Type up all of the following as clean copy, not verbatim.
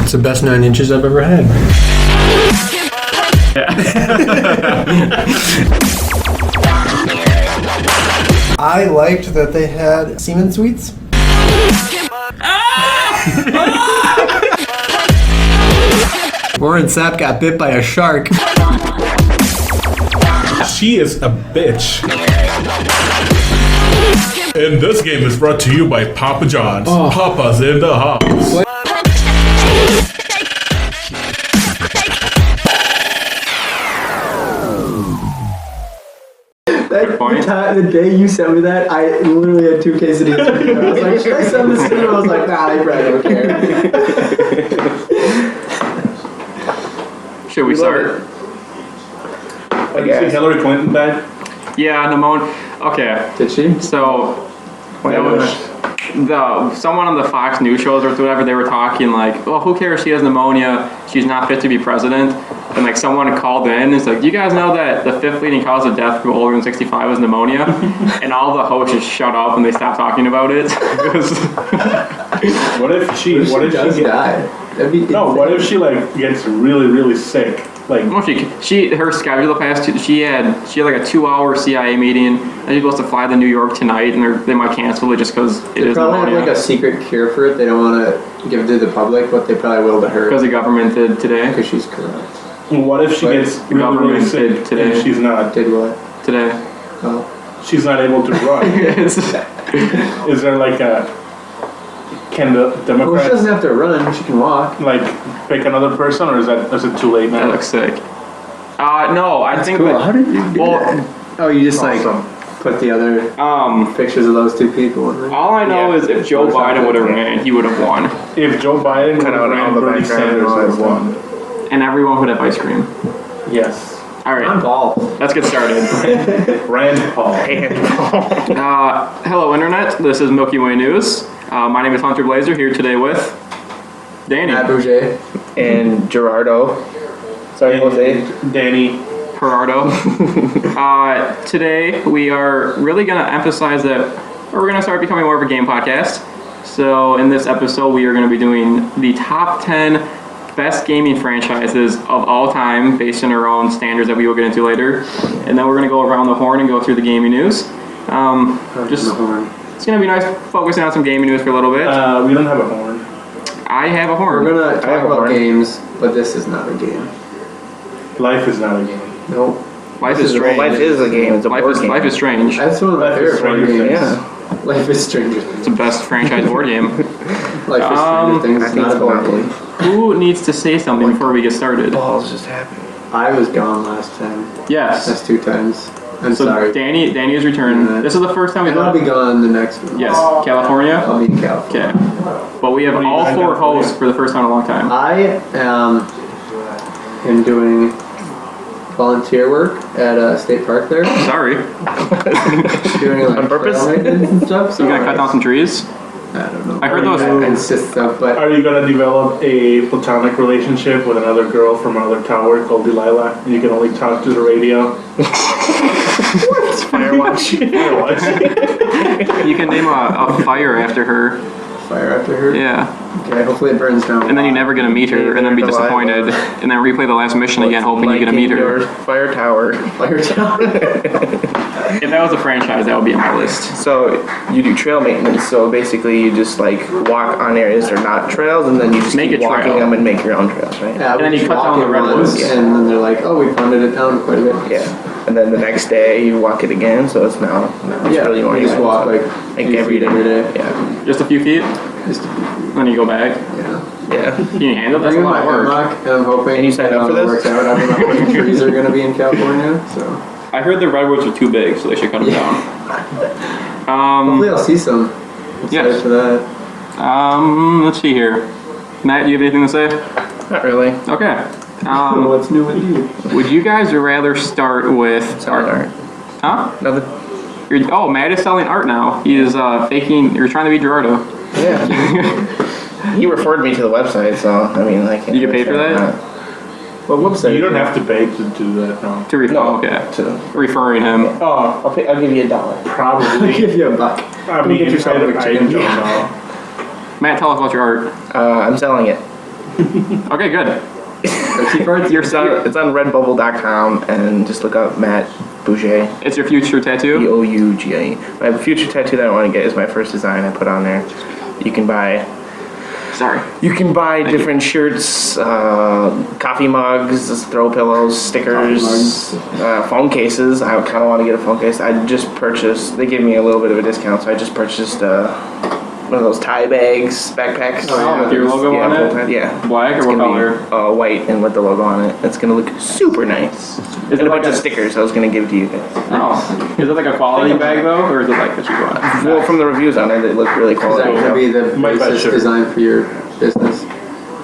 It's the best 9 inches I've ever had. I liked that they had semen sweets. Warren Sapp got bit by a shark. She is a bitch. And this game is brought to you by Papa John's. Oh. Papa's in the house. What? The day you sent me that, I literally had 2 quesadillas. I was like, should I send this to you? I was like, nah, I probably don't care. Should we start? Did you see Hillary Clinton died? Yeah, pneumonia. Okay. Did she? So, someone on the Fox News shows or whatever, they were talking like, well, who cares? She has pneumonia. She's not fit to be president. And like someone called in, it's like, you guys know that the 5th leading cause of death for older than 65 is pneumonia? And all the hosts just shut up and they stopped talking about it. What if she die? What if she like gets really, really sick? Like, well, her schedule the past she had like a 2-hour CIA meeting, and she's supposed to fly to New York tonight, and they might cancel it just because it is probably pneumonia. Have like a secret cure for it. They don't want to give it to the public, but they probably will to her. Because the government did today. Because she's corrupt. What if she gets really sick today? And she's not? Did what? Today. Oh. She's not able to run. Is there like a... Can the Democrats... Well, she doesn't have to run. She can walk. Like, pick another person, or is it too late now? That looks sick. No, I think... Cool. How did you do that? Oh, you just put the other pictures of those 2 people in there? All I know is if Joe Biden would have ran, he would have won. If Joe Biden would have ran, Bernie Sanders would have won. And everyone would have ice cream. Yes. All right. I'm Paul. Let's get started. Rand Paul. Hello, Internet. This is Milky Way News. My name is Hunter Blazer, here today with Danny. Matt Bouger. And Gerardo. Sorry, Jose. Danny. Gerardo. Today, we are really going to emphasize that we're going to start becoming more of a game podcast. So, in this episode, we are going to be doing the top 10 best gaming franchises of all time based on our own standards that we will get into later. And then we're going to go around the horn and go through the gaming news. It's going to be nice focusing on some gaming news for a little bit. We don't have a horn. I have a horn. We're going to talk about games, but this is not a game. Life is not a game. Nope. Life is strange. Life is a game. It's a board game. Life is strange. That's one of my favorite board games. Yeah. Life is Stranger Things. It's the best franchise board game. Life is Stranger Things. It's not a board game. Who needs to say something before we get started? Balls just happened. I was gone last time. Yes. That's 2 times. I'm so sorry. Danny is returned. This is the first time we've I'll be gone the next one. Yes. California? I'll be in California. Okay. But we have all 4 hosts for the first time in a long time. I am doing volunteer work at a state park there. Sorry. Doing like on purpose? trail maintenance and stuff. So you gonna cut down some trees? I don't know. I heard those. Insist stuff, but Are you gonna develop a platonic relationship with another girl from another tower called Delilah? And you can only talk to the radio. Firewatch. You can name a fire after her. Fire after her? Yeah. Okay, hopefully it burns down. And then you're never gonna meet her, and then be disappointed, and then replay the last mission again, hoping you get to meet her. Fire tower. Fire tower. If that was a franchise, that would be on my list. So you do trail maintenance. So basically, you just like walk on areas that are not trails, and then you just Make keep a walking trail. them and make your own trails, right? Yeah, And then you cut down the redwoods. And then they're like, oh, we pounded it down quite a bit. Yeah. And then the next day you walk it again, so it's now really you more. just walk like every day. Every day. Yeah. Just a few feet, Just, then you go back. yeah. Yeah. Can you handle that? That's a Bring my lot of work. hammock, and I'm hoping And you signed up for this? Works out. I don't know how many trees are going to be in California, so I heard the redwoods are too big, so they should cut them down. hopefully I'll see some. Yes. Excited for that. Let's see here. Matt, do you have anything to say? Not really. Okay. What's new with you? Would you guys rather start with Selling art. Huh? Nothing. Matt is selling art now. He is faking. You're trying to be Gerardo. Yeah. He referred me to the website, so I mean, like. You get paid for that? Well, website. You don't have to pay to do that, no. To refer. No. Okay. To. Referring him. Oh, I'll give you $1. probably. I'll give you $1. I mean, Get yourself a I chicken. don't know. Matt, tell us about your art. I'm selling it. Okay, good. It's on redbubble.com and just look up Matt Bouger. It's your future tattoo? Bougie. My future tattoo that I want to get is my first design I put on there. You can buy different shirts, coffee mugs, throw pillows, stickers, phone cases. I kind of want to get a phone case. I just purchased, they gave me a little bit of a discount, so I just purchased one of those tie bags, backpacks. With your logo on it? Yeah. Black or what color? White and with the logo on it. It's going to look super nice. Is And it a bunch like of stickers I was going to give to you guys. Oh. Is it like a quality bag though, or is it like the cheap one? Well, from the reviews on it, they look really Is quality. that going to be the My basis pleasure. design for your business?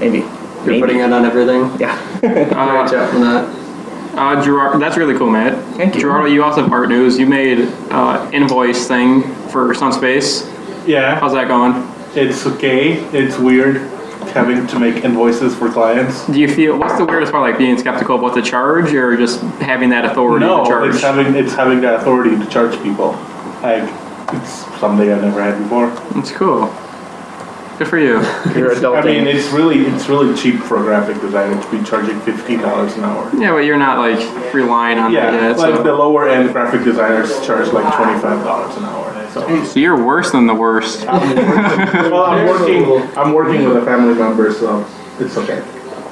Maybe. You're putting it on everything? Yeah. Great job on that. Gerard, that's really cool, Matt. Thank you. Gerardo, you also have art news. You made invoice thing for Sunspace. Yeah, How's that going? it's okay. It's weird having to make invoices for clients. Do you feel, what's the weirdest part, like being skeptical about the charge or just having that authority No, to charge? it's having the authority to charge people. Like, it's something I've never had before. It's cool. Good for you. You're I mean, adulting. it's really cheap for a graphic designer to be charging $15 an hour. Yeah, but you're not like relying on that Yeah, yet. like So. the lower end graphic designers charge like $25 an hour. So You're worse than the worst. well, I'm working with a family member, so it's okay.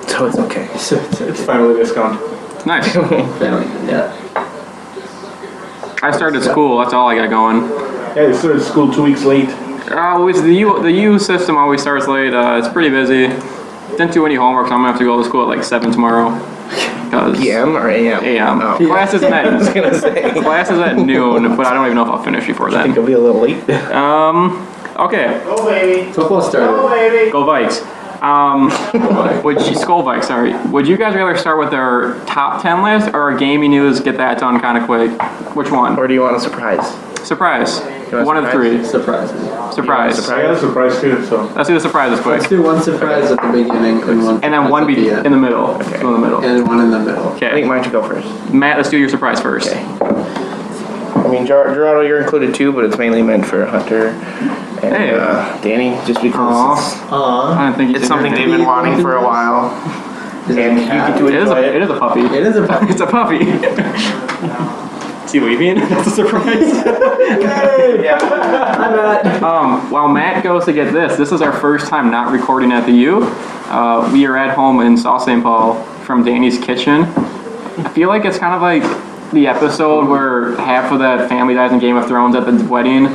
So it's okay. It's family discount. Nice. Yeah. I started school. That's all I got going. Yeah, I started school 2 weeks late. The U system always starts late. It's pretty busy. Didn't do any homework, so I'm gonna have to go to school at like 7 tomorrow. PM or AM? AM. Oh. Class is I was at gonna say. class is at noon, but I don't even know if I'll finish before I think then. I'll be a little late. Okay, Football started. go Vikes. Skull Vikes, sorry. Would you guys rather start with our top 10 list or our gaming news? Get that done kind of quick. Which one? Or do you want a surprise? Surprise. want One of the three. Surprise me. Surprise. I got a surprise too, so. Let's do the surprises quick. Let's do one surprise at the beginning and one. And then one at the end. in the middle. Okay. In the middle. And one in the middle. I think Okay. mine should go first. Matt, let's do your surprise first. Okay. I mean, Gerardo, you're included too, but it's mainly meant for Hunter and Hey. Danny, just because Aw. I didn't think you it's did something that. they've been wanting for a while. Is it And a you cat? get to It is enjoy it is a puppy. It is a puppy. It's a puppy. Is he leaving? That's a surprise. Hey! Hi, Matt. While Matt goes to get this is our first time not recording at the U. We are at home in South St. Paul from Danny's kitchen. I feel like it's kind of like the episode where half of that family dies in Game of Thrones at the wedding.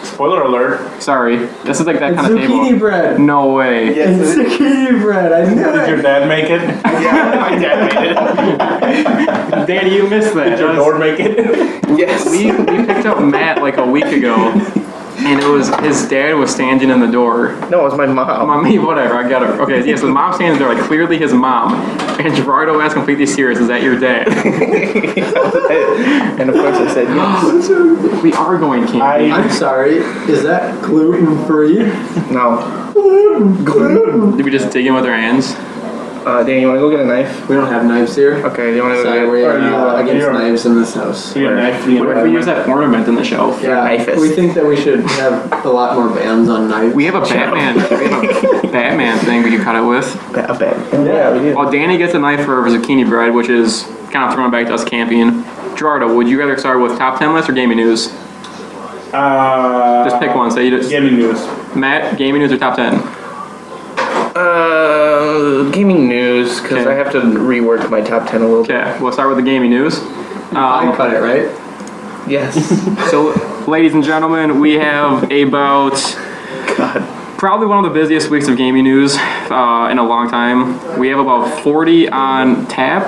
Spoiler alert. Sorry, this is like that It's kind of zucchini table. bread. No way. It's zucchini bread. I knew Did your it. dad make it? Yeah, my dad made it. Danny, you missed that. Did your door make it? Yes. We picked up Matt like a week ago, and it was his dad was standing in the door. No, it was my mom. Mommy, whatever, I got it. Okay, yeah, so the mom standing there, like clearly his mom, and Gerardo asked completely serious, "Is that your dad?" And of course I said yes. We are going camping. I'm sorry. Is that gluten free? No. Did we just dig in with our hands? Danny, you want to go get a knife? We don't have knives here. Okay, do you want to go Sorry, get we're Are you- against you're- knives in this house. You got a knife, you What got if a we use knife. that ornament in the shelf? Yeah, Knifist. we think that we should have a lot more bands on knives. We have a Batman. We have a Batman thing we can cut it with. a bed? Yeah, we did. Well, Danny gets a knife for zucchini bread, which is kind of throwing back to us camping. Gerardo, would you rather start with top 10 list or gaming news? Just pick one. So you just Gaming news. Matt, gaming news or top 10? Gaming news, because Okay. I have to rework my top 10 a little bit. Okay, we'll start with the gaming news. I cut it, right? Yes. So, ladies and gentlemen, we have about God. probably one of the busiest weeks of gaming news in a long time. We have about 40 on tap.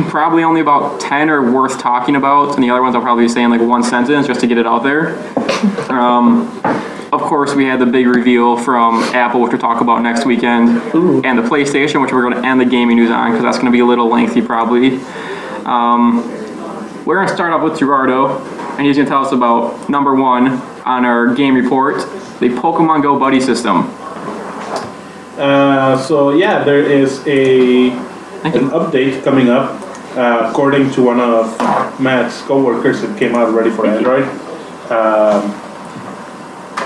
Probably only about 10 are worth talking about, and the other ones I'll probably say in like one sentence just to get it out there. Of course, we had the big reveal from Apple, which we'll talk about next weekend, and the PlayStation, which we're going to end the gaming news on because that's going to be a little lengthy probably. We're going to start off with Gerardo, and he's going to tell us about number one on our game report, the Pokemon Go Buddy system. So yeah, there is an update coming up. According to one of Matt's coworkers, it came out ready for Android.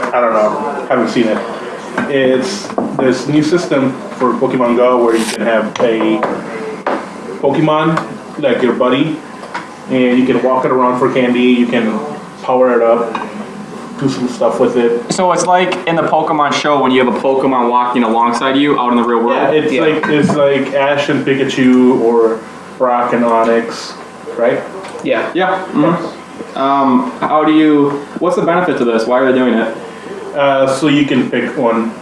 I don't know, haven't seen it. It's this new system for Pokemon Go where you can have a Pokemon, like your buddy, and you can walk it around for candy, you can power it up, do some stuff with it. So it's like in the Pokemon show when you have a Pokemon walking alongside you out in the real world. Yeah, it's like Ash and Pikachu or Brock and Onyx, right? Yeah. Yeah. Mm-hmm. What's the benefit to this? Why are they doing it? So you can pick one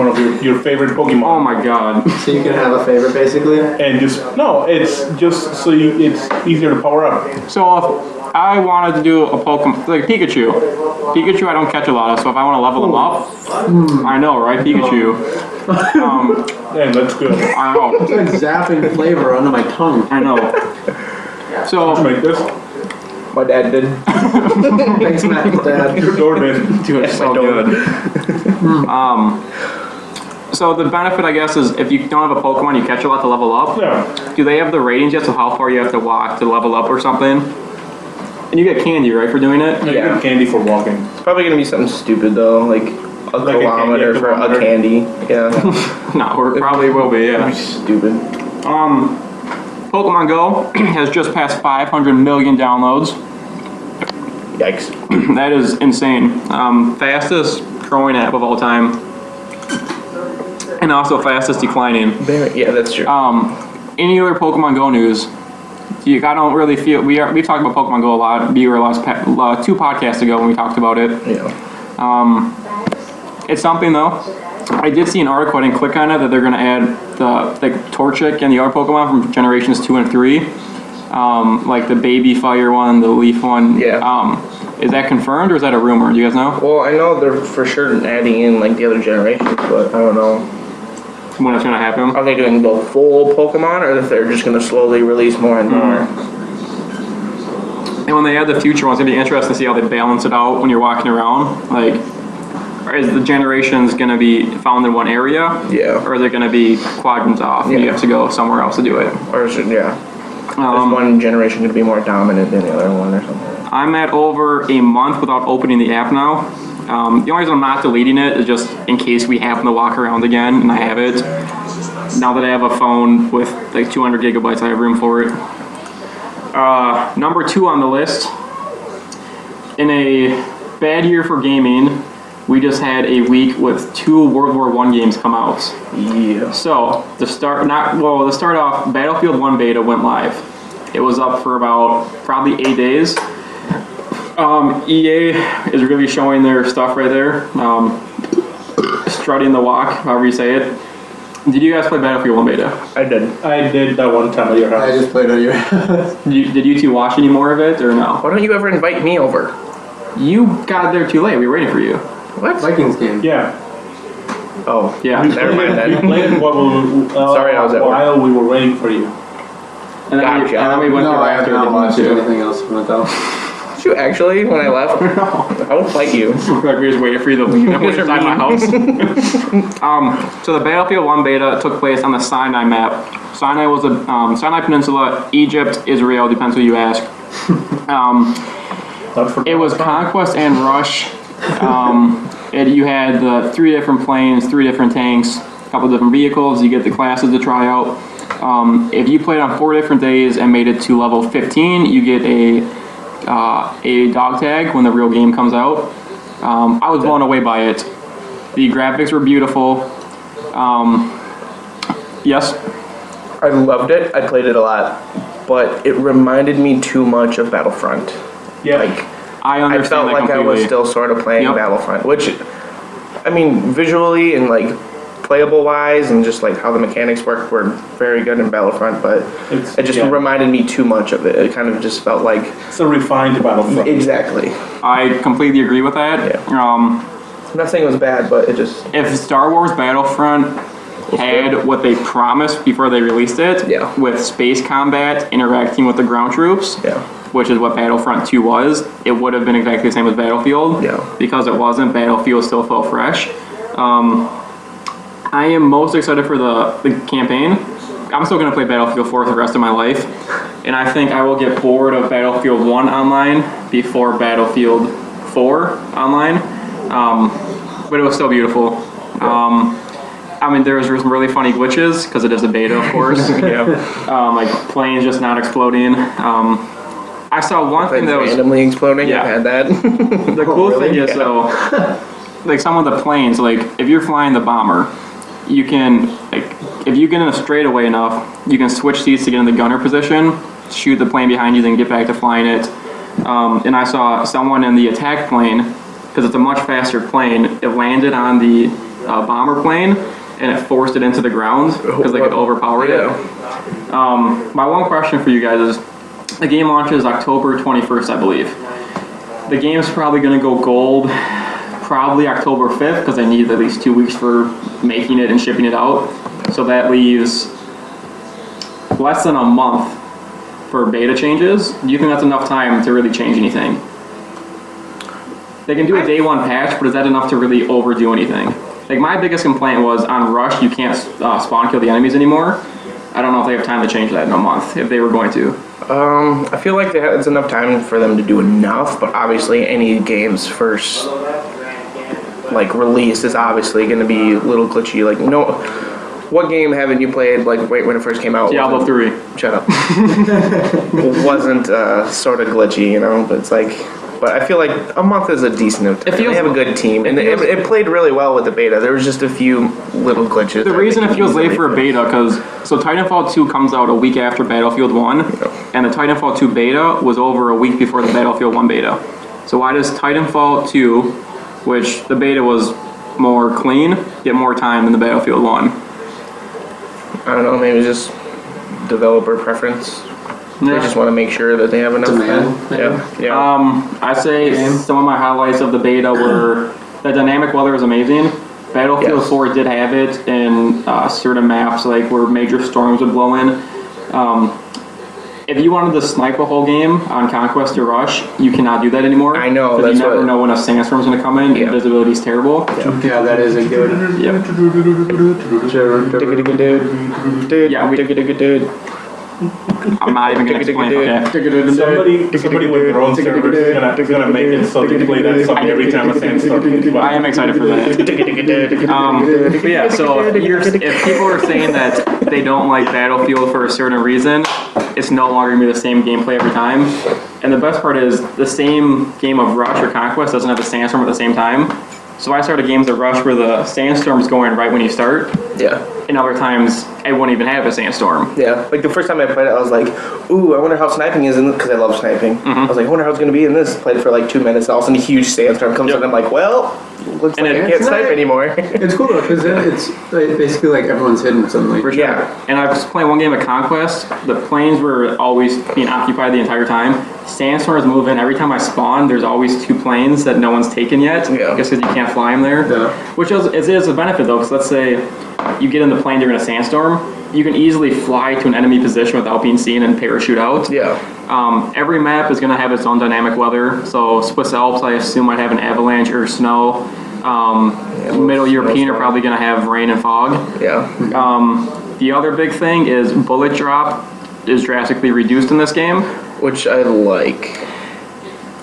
of your favorite Pokemon. Oh my god. So you can have a favorite, basically? And it's just so it's easier to power up. So if I wanted to do a Pokemon, like Pikachu I don't catch a lot of, so if I want to level them up, I know, right? Pikachu. And that's good. I know. It's like zapping flavor under my tongue. I know. So, Let's make this. My dad did. Thanks, Matt's dad. Your Doorman. dude, it's so good. So the benefit, I guess, is if you don't have a Pokemon, you catch a lot to level up. Yeah. Do they have the ratings yet, so how far you have to walk to level up or something? And you get candy, right, for doing it? You get candy for walking. It's probably gonna be something stupid though, like a Like a kilometer for a kilometer. candy. Yeah. No, it probably will be, yeah. Stupid. Pokemon Go has just passed 500 million downloads. Yikes. That is insane. Fastest growing app of all time. And also fastest declining. Yeah, that's true. Any other Pokemon Go news? I don't really feel we've talked about Pokemon Go a lot. We were 2 podcasts ago when we talked about it. Yeah. It's something though. I did see an article. I didn't click on it that they're going to add the Torchic and the other Pokemon from generations 2 and 3, like the Baby Fire one, the Leaf one. Yeah. Is that confirmed or is that a rumor? Do you guys know? Well, I know they're for sure adding in like the other generations, but I don't know. When it's going to happen? Are they doing the full Pokemon, or if they're just going to slowly release more and more? And when they add the future ones, it's going to be interesting to see how they balance it out when you're walking around. Like, is the generations going to be found in one area? Yeah. Or is it going to be quadrants off and you have to go somewhere else to do it? Or is it, yeah. Is one generation going to be more dominant than the other one or something? I'm at over a month without opening the app now. The only reason I'm not deleting it is just in case we happen to walk around again and I have it. Now that I have a phone with like 200 gigabytes, I have room for it. Number 2 on the list. In a bad year for gaming, we just had a week with 2 World War I games come out. Yeah. So to start off, Battlefield 1 beta went live. It was up for about probably 8 days. EA is really showing their stuff right there. Strutting the walk, however you say it. Did you guys play Battlefield 1 beta? I did. I did that one time at your I house. just played on your house. Did you 2 watch any more of it or no? Why don't you ever invite me over? You got there too late. We were waiting for you. What? Vikings game. Yeah. Oh, Yeah. never mind We then. played Sorry, I was at work. while we were waiting for you. And then, Gotcha. and then we went No, there I have after. not didn't watched we? anything else from it though. Did you actually, when I left? I will fight you. Like we just waited for you to leave and wait inside my house. So the Battlefield 1 beta took place on the Sinai map. Sinai was a Sinai Peninsula, Egypt, Israel, depends who you ask. It was Conquest and Rush. You had the 3 different planes, 3 different tanks, a couple different vehicles. You get the classes to try out. If you played on 4 different days and made it to level 15, you get a dog tag when the real game comes out. I was blown away by it. The graphics were beautiful. Yes? I loved it. I played it a lot. But it reminded me too much of Battlefront. Yeah. Like, I I understand felt that like I completely. was still sort of playing Yep. Battlefront, which, I mean, visually and like playable wise and just like how the mechanics worked were very good in Battlefront, but it just reminded me too much of it. It kind of just felt like It's a refined Battlefront. exactly. I completely agree with that. I'm not saying it was bad, but it just If Star Wars Battlefront had what they promised before they released it, Yeah. with space combat interacting with the ground troops, yeah. which is what Battlefront 2 was, it would have been exactly the same as Battlefield. Yeah. Because it wasn't, Battlefield still felt fresh. I am most excited for the campaign. I'm still going to play Battlefield 4 for the rest of my life. And I think I will get bored of Battlefield 1 online before Battlefield 4 online. but it was still beautiful. I mean, there was some really funny glitches because it is a beta, of course. Like planes just not exploding. I saw one thing that was randomly exploding. Yeah. I've had that. the cool really? thing is though, like some of the planes, like if you're flying the bomber, you can like if you get in a straightaway enough, you can switch seats to get in the gunner position, shoot the plane behind you, then get back to flying it. And I saw someone in the attack plane, because it's a much faster plane, it landed on the bomber plane and it forced it into the ground because like it overpowered it. My one question for you guys is, the game launches October 21st, I believe. The game's probably going to go gold probably October 5th because they need at least 2 weeks for making it and shipping it out. So that leaves less than a month for beta changes. Do you think that's enough time to really change anything? They can do a day one patch, but is that enough to really overdo anything? Like my biggest complaint was on Rush, you can't spawn kill the enemies anymore. I don't know if they have time to change that in a month, if they were going to. I feel like it's enough time for them to do enough, but obviously any game's first like release is obviously going to be a little glitchy. Like what game haven't you played like right when it first came out? Diablo 3. Shut up. Wasn't sort of glitchy, you know, but it's like. But I feel like a month is a decent time. They have a good team, and it played really well with the beta. There was just a few little glitches. The reason it feels late for a beta, because Titanfall 2 comes out a week after Battlefield 1, and the Titanfall 2 beta was over a week before the Battlefield 1 beta. So why does Titanfall 2, which the beta was more clean, get more time than the Battlefield 1? I don't know, maybe just developer preference. They just want to make sure that they have enough Demand, Yeah. I'd say some of my highlights of the beta were the dynamic weather is amazing. Battlefield 4 did have it in certain maps, like where major storms would blow in. If you wanted to snipe a whole game on Conquest or Rush, you cannot do that anymore. I know, because you never know when a sandstorm's going to come in. Yeah. Visibility is terrible. Yeah, that is a good. Dude. I'm not even going to explain. Okay. Somebody with their own server is gonna make it so they play that song every time a sandstorm. I am excited for that. But yeah, so if people are saying that they don't like Battlefield for a certain reason, it's no longer going to be the same gameplay every time. And the best part is the same game of Rush or Conquest doesn't have the sandstorm at the same time. So I started games of Rush where the sandstorm's going right when you start. Yeah. And other times, it wouldn't even have a sandstorm. Yeah. Like the first time I played it, I was like, ooh, I wonder how sniping is in this, because I love sniping. I was like, I wonder how it's going to be in this. Played it for like 2 minutes, and all of a sudden a huge sandstorm comes in, and I'm like, well, looks like I can't snipe anymore. It's cool though, because then it's like, basically like everyone's hidden suddenly. For sure. Yeah. And I was playing one game of Conquest. The planes were always being occupied the entire time. Sandstorms move in. Every time I spawn, there's always 2 planes that no one's taken yet. Yeah. Just because you can't fly them there. Yeah. Which is a benefit though, because let's say you get in the plane during a sandstorm, you can easily fly to an enemy position without being seen and parachute out. Yeah. Every map is going to have its own dynamic weather. So Swiss Alps, I assume, might have an avalanche or snow. Middle European are probably going to have rain and fog. Yeah. The other big thing is bullet drop is drastically reduced in this game. Which I like.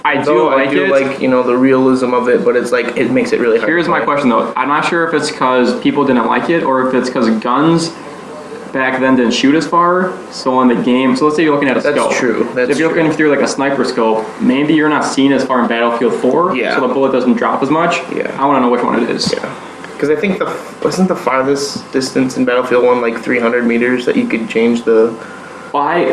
I do like, you know, the realism of it, but it's like, it makes it really hard. Here's my question though. I'm not sure if it's because people didn't like it or if it's because guns back then didn't shoot as far. So in the game, so let's say you're looking at a scope. That's true. If you're looking through like a sniper scope, maybe you're not seen as far in Battlefield 4. Yeah. So the bullet doesn't drop as much. Yeah. I want to know which one it is. Yeah. Because I think wasn't the farthest distance in Battlefield 1 like 300 meters that you could change the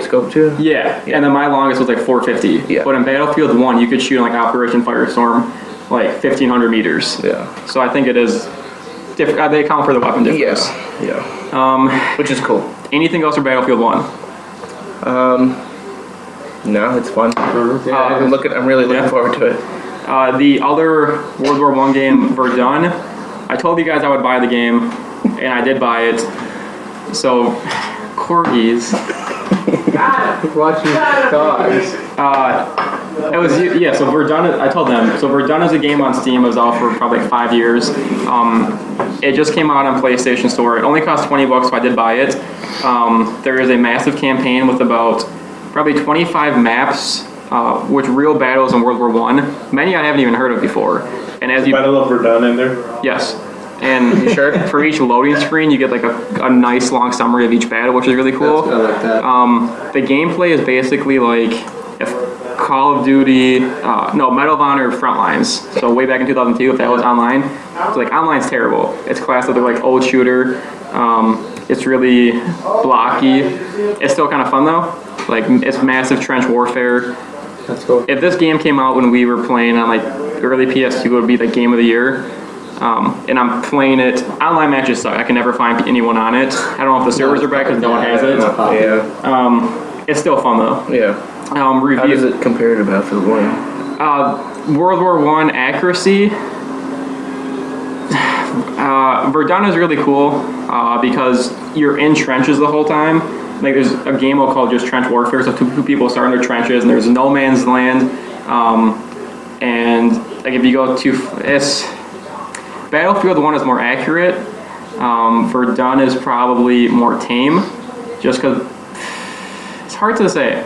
scope to? Yeah. And then my longest was like 450. Yeah. But in Battlefield 1, you could shoot like Operation Firestorm like 1,500 meters. Yeah. So I think it is different. They account for the weapon difference. Yeah. Which is cool. Anything else for Battlefield 1? No, it's fun. I'm really looking forward to it. The other World War I game, Verdun, I told you guys I would buy the game, and I did buy it. So, corgis. Watching dogs. It was, yeah, so Verdun, I told them, so Verdun is a game on Steam. It was out for probably like 5 years. It just came out on PlayStation Store. It only cost $20, so I did buy it. There is a massive campaign with about probably 25 maps which real battles in World War One. Many I haven't even heard of before. And as you Battle of Verdun in there. yes, and You sure? for each loading screen, you get like a nice long summary of each battle, which is really cool. I like that. The gameplay is basically like if Call of Duty, Medal of Honor Frontlines. So way back in 2002, if that was online, so like online's terrible. It's classed as like old shooter. It's really blocky. It's still kind of fun though. Like it's massive trench warfare. That's cool. If this game came out when we were playing on like early PS2, it would be the game of the year. And I'm playing it. Online matches suck. I can never find anyone on it. I don't know if the servers are back because no one has it. Yeah. It's still fun though. Yeah. How does it compare to Battlefield 1? World War One accuracy. Verdun is really cool because you're in trenches the whole time. Like there's a game called just Trench Warfare, so two people start in their trenches, and there's no man's land. And like if you go it's Battlefield 1 is more accurate. Verdun is probably more tame, just because it's hard to say.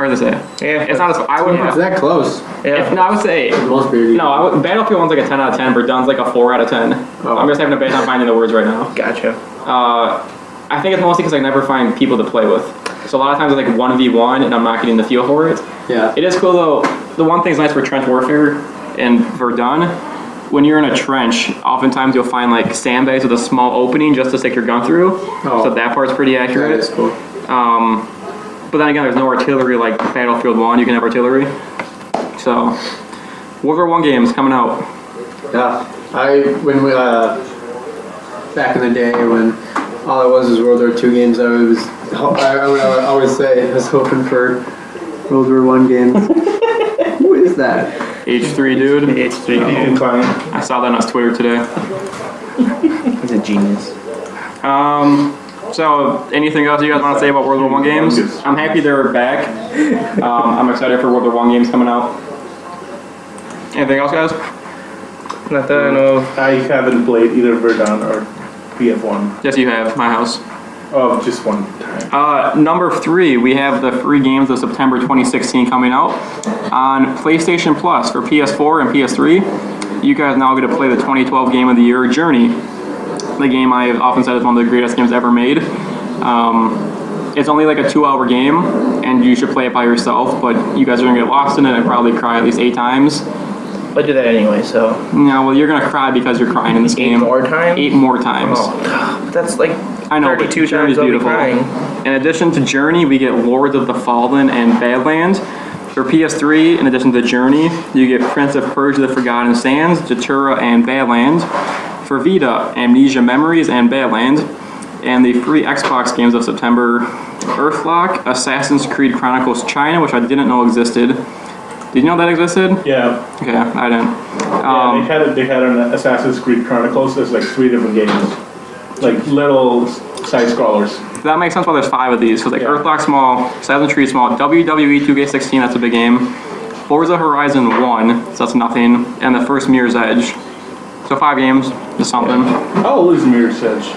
Yeah. It's not as I wouldn't. Is that close? Yeah. I would say Must be. no. Battlefield 1's like a 10 out of 10. Verdun's like a 4 out of 10. Oh. I'm just having a bad time finding the words right now. Gotcha. I think it's mostly because I never find people to play with. So a lot of times it's like 1v1 and I'm not getting the feel for it. Yeah. It is cool though. The one thing's nice for trench warfare and Verdun, when you're in a trench, oftentimes you'll find like sandbags with a small opening just to stick your gun through. Oh. So that part's pretty That accurate. is cool. But then again, there's no artillery like Battlefield 1. You can have artillery. So, World War 1 games coming out. Yeah. When we, back in the day when all it was World War II games, I would always say I was hoping for World War One games. Who is that? H3 dude. H3. Incline. I saw that on his Twitter today. He's a genius. So, anything else you guys want to say about World War One games? I'm happy they're back. I'm excited for World War One games coming out. Anything else, guys? Not that I know of. I haven't played either Verdun or PF1. Yes, you have. My house. Oh, just one time. Number 3, we have the free games of September 2016 coming out on PlayStation Plus for PS4 and PS3. You guys now get to play the 2012 Game of the Year, Journey. The game I have often said is one of the greatest games ever made. It's only like a 2-hour game, and you should play it by yourself, but you guys are going to get lost in it and probably cry at least 8 times. I do that anyway, so. No, well, you're going to cry because you're crying in this game. 8 more times? 8 more times. Oh, that's like I know, but 32 Journey's times I'll be beautiful. crying. In addition to Journey, we get Lords of the Fallen and Badlands. For PS3, in addition to Journey, you get Prince of Persia: The Forgotten Sands, Datura, and Badlands. For Vita, Amnesia Memories and Badlands. And the free Xbox games of September, Earthlock, Assassin's Creed Chronicles China, which I didn't know existed. Did you know that existed? Yeah. Okay, I didn't. Yeah, they had an Assassin's Creed Chronicles. There's like 3 different games. Like little side scrollers. That makes sense why there's 5 of these. Because like Yeah. Earthlock small, Assassin's Creed small, WWE 2K16, that's a big game. Forza Horizon 1, so that's nothing. And the first Mirror's Edge. So 5 games, just something. How old is Mirror's Edge?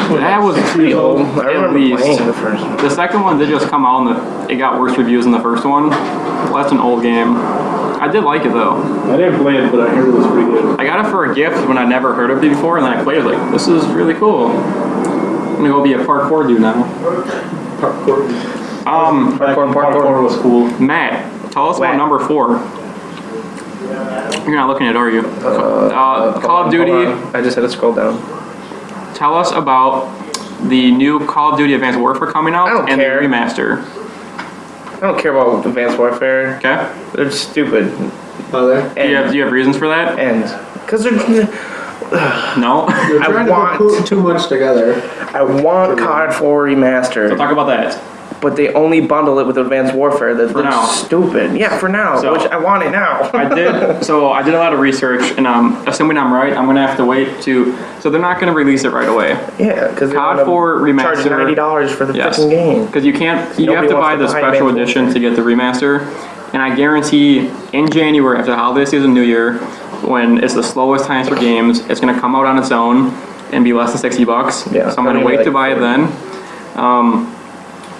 That was Pretty old. I At remember least. playing the first one. The second one did just come out and it got worse reviews than the first one. Well, that's an old game. I did like it though. I didn't play it, but I heard it was pretty good. I got it for a gift when I never heard of it before, and then I played it like, this is really cool. I'm gonna go be a parkour dude now. Parkour was cool. Matt, tell us about Whack. number 4. You're not looking at it, are you? Call of Duty. Hold on. I just had to scroll down. Tell us about the new Call of Duty Advanced Warfare coming out I don't and care. the remaster. I don't care about Advanced Warfare. Okay? They're stupid. Oh, there. Do you have reasons for that? And because they're. No? You're trying to want- put too much together. I want COD 4 So remastered, talk about that. but they only bundle it with Advanced Warfare. That looks now. stupid. Yeah, for now, So- which I want it now. I did a lot of research, and assuming I'm right, I'm gonna have to wait to. So they're not gonna release it right away Yeah, because COD 4 charge remaster. $90 for the Yes. freaking game. Because you can't. You Nobody have to wants buy to the buy special Advanced edition to get the remaster, and I guarantee in January after the holiday season, New Year, when it's the slowest times for games, it's gonna come out on its own and be less than $60. Yeah, So I'm gonna probably wait like to buy it 40. then.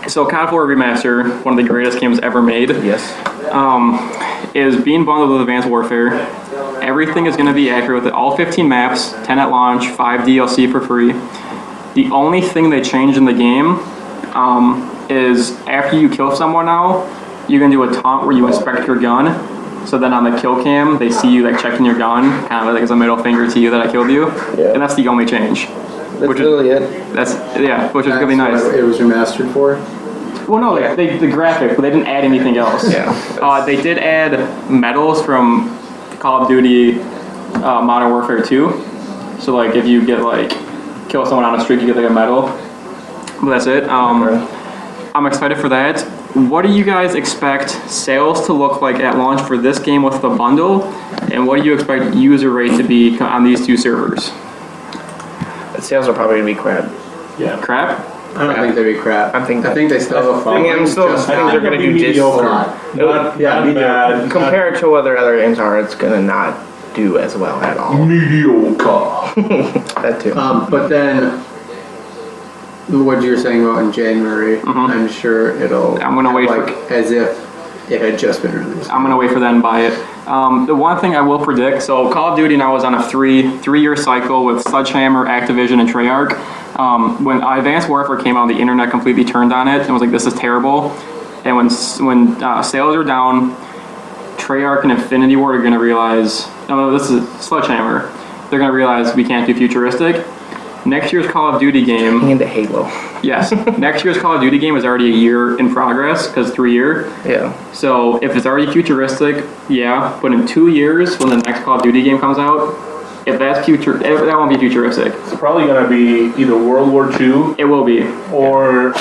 So COD 4 Remaster, one of the greatest games ever made, Yes. is being bundled with Advanced Warfare. Everything is going to be accurate with it. All 15 maps, 10 at launch, 5 DLC for free. The only thing they changed in the game is after you kill someone now, you can do a taunt where you inspect your gun. So then on the kill cam, they see you like checking your gun, kind of like as a middle finger to you that I killed you. Yeah. And that's the only change. That's really it. Which is really nice. What it was remastered for. Well, no, they the graphic, but they didn't add anything else. Yeah. They did add medals from Call of Duty Modern Warfare 2. So like if you get like kill someone on a streak, you get like a medal. But that's it. I'm excited for that. What do you guys expect sales to look like at launch for this game with the bundle? And what do you expect user rate to be on these two servers? The sales are probably gonna be crap. Yeah. Crap? I don't think they'd be crap. I think they still have a I following. mean, I think they're gonna do just mediocre. not Not mediocre. bad. compared to what their other games are. It's gonna not do as well at all. Mediocre. That too. But then, what you're saying about in January, I'm sure it'll. I'm gonna wait for- as if it had just been released. I'm gonna wait for them to buy it. The one thing I will predict, so Call of Duty now is on a three-year cycle with Sledgehammer, Activision, and Treyarch. When Advanced Warfare came out, the internet completely turned on it and was like, "This is terrible." And when sales are down, Treyarch and Infinity Ward are gonna realize, no, this is Sledgehammer. They're gonna realize we can't do futuristic. Next year's Call of Duty game. And the Halo. Yes, next year's Call of Duty game is already a year in progress because 3 year. Yeah. So if it's already futuristic, yeah. But in 2 years, when the next Call of Duty game comes out, if that won't be futuristic. It's probably gonna be either World War II It will be. or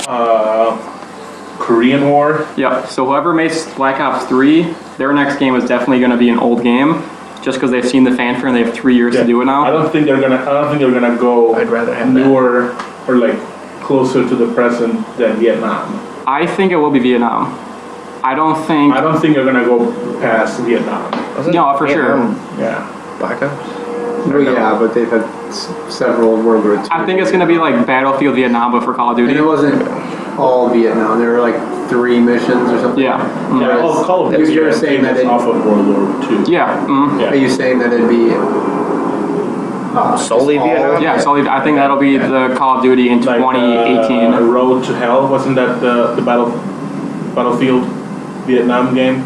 Korean War. Yep. So whoever makes Black Ops 3, their next game is definitely going to be an old game, just because they've seen the fanfare and they have 3 years to do it now. I don't think they're gonna go I'd rather have that. newer or like closer to the present than Vietnam. I think it will be Vietnam. I don't think they're gonna go past Vietnam. No, for sure. Yeah. Black Ops. Well, yeah, but they've had several World War II. I think it's going to be like Battlefield Vietnam, but for Call of Duty. And it wasn't all Vietnam. There were like 3 missions or something. Yeah. Yeah. Oh, Call of Duty. You're saying that off of World War II. Yeah. Yeah. Are you saying that it'd be Solely just all- Vietnam? Yeah, so I think that'll be the Call of Duty in Like 2018. Road to Hell, wasn't that the Battlefield Vietnam game?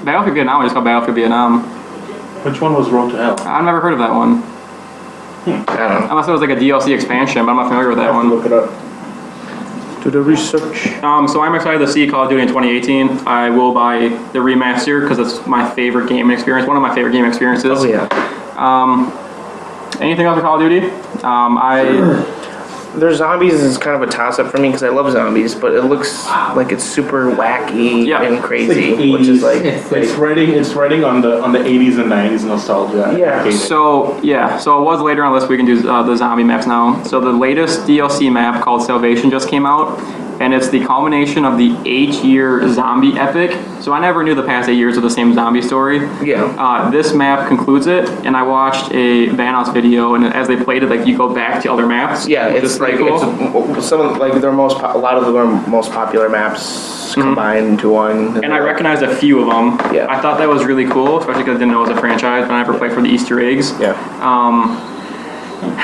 Battlefield Vietnam, I just called Battlefield Vietnam. Which one was Road to Hell? I've never heard of that one. I don't know. Unless it was like a DLC expansion, but I'm not familiar with I that have to one. look it up. Do the research. So I'm excited to see Call of Duty in 2018. I will buy the remaster because it's my favorite gaming experience, one of my favorite gaming experiences. Oh yeah. Anything else with Call of Duty? Their zombies is kind of a toss-up for me because I love zombies, but it looks like it's super wacky Yeah. and crazy, It's like which is like It's writing on the 80s and 90s nostalgia. Yeah. Arcade. So it was later on this week. We can do the zombie maps now. So the latest DLC map called Salvation just came out, and it's the culmination of the 8-year zombie epic. So I never knew the past 8 years of the same zombie story. yeah. This map concludes it, and I watched a Vanoss video, and as they played it, like you go back to other maps. Yeah, which it's is like pretty cool. it's some of like a lot of their most popular maps combined into one. And I recognized a few of them. Yeah. I thought that was really cool, especially because I didn't know it was a franchise, but I never played for the Easter eggs. Yeah.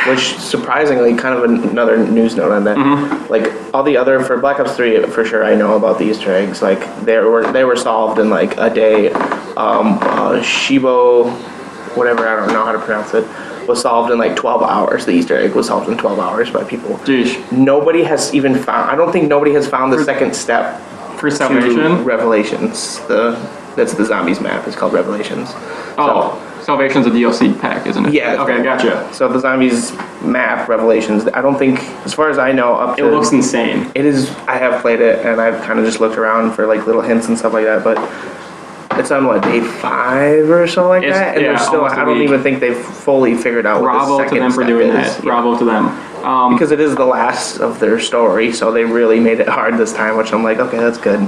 Which surprisingly, kind of another news note on that. Like all the other for Black Ops 3, for sure I know about the Easter eggs. Like they were solved in like a day. Shibo, whatever, I don't know how to pronounce it, was solved in like 12 hours. The Easter egg was solved in 12 hours by people. Jeez. Nobody has even found. I don't think nobody has found the second step For to Salvation? Revelations. That's the zombies map. It's called Revelations. Oh, Salvation's a DLC pack, isn't it? Yeah. Okay, gotcha. So the zombies map Revelations. I don't think, as far as I know, up It to looks insane. it is. I have played it and I've kind of just looked around for like little hints and stuff like that. But it's on what, day 5 or so like It's- that, and yeah, they're still. almost a I don't week. even think they've fully figured out what the Bravo to second them for step doing is. that. Yeah. Bravo to them. Because it is the last of their story, so they really made it hard this time, which I'm like, okay, that's good.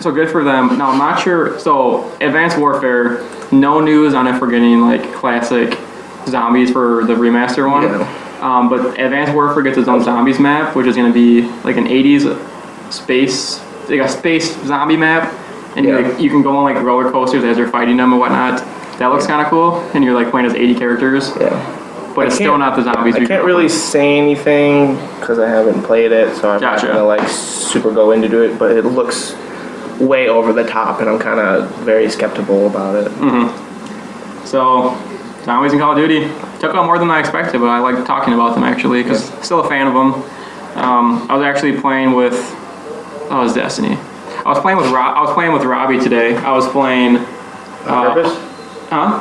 So good for them. Now, I'm not sure. So, Advanced Warfare, no news on if we're getting like classic zombies for the remaster one. Yeah. But Advanced Warfare gets its own zombies map, which is going to be like an 80s space, like a space zombie map, and Yeah. you can go on like roller coasters as you're fighting them and whatnot. That looks kind of cool, and you're like playing as 80 characters. Yeah. But it's still not the zombies. I can't really say anything because I haven't played it, so I'm Gotcha. not gonna like super go into it. But it looks way over the top, and I'm kind of very skeptical about it. So, zombies in Call of Duty took out more than I expected, but I like talking about them actually because still a fan of them. I was actually playing with, oh, it was Destiny. I was playing with Robbie today. I was playing. On purpose? Huh?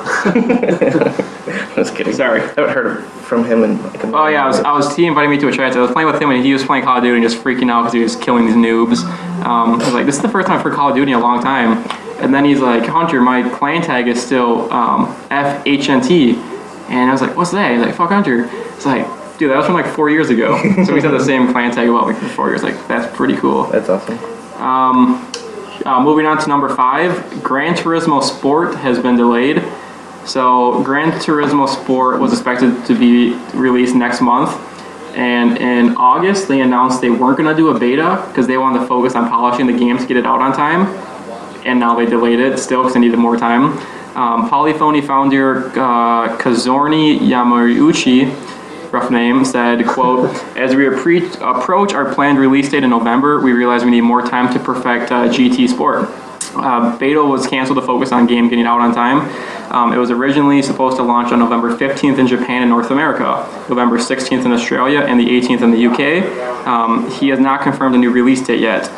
Just kidding. Sorry. I haven't heard from him in like a Oh yeah, he invited me to a chat. So I was playing with him, and he was playing Call of Duty and just freaking out because he was killing these noobs. I was like, this is the first time I've heard Call of Duty in a long time. And then he's like, Hunter, my clan tag is still FHNT. And I was like, what's that? He's like, fuck Hunter. It's like, dude, that was from like 4 years ago. So he's had the same clan tag about me for 4 years. Like, that's pretty cool. That's awesome. Moving on to number 5, Gran Turismo Sport has been delayed. So Gran Turismo Sport was expected to be released next month. And in August, they announced they weren't going to do a beta because they wanted to focus on polishing the game to get it out on time. And now they delayed it still because they needed more time. Polyphony founder Kazorni Yamauchi, rough name, said, quote, as we approach our planned release date in November, we realize we need more time to perfect GT Sport. Beta was canceled to focus on game getting out on time. It was originally supposed to launch on November 15th in Japan and North America, November 16th in Australia, and the 18th in the UK. He has not confirmed a new release date yet.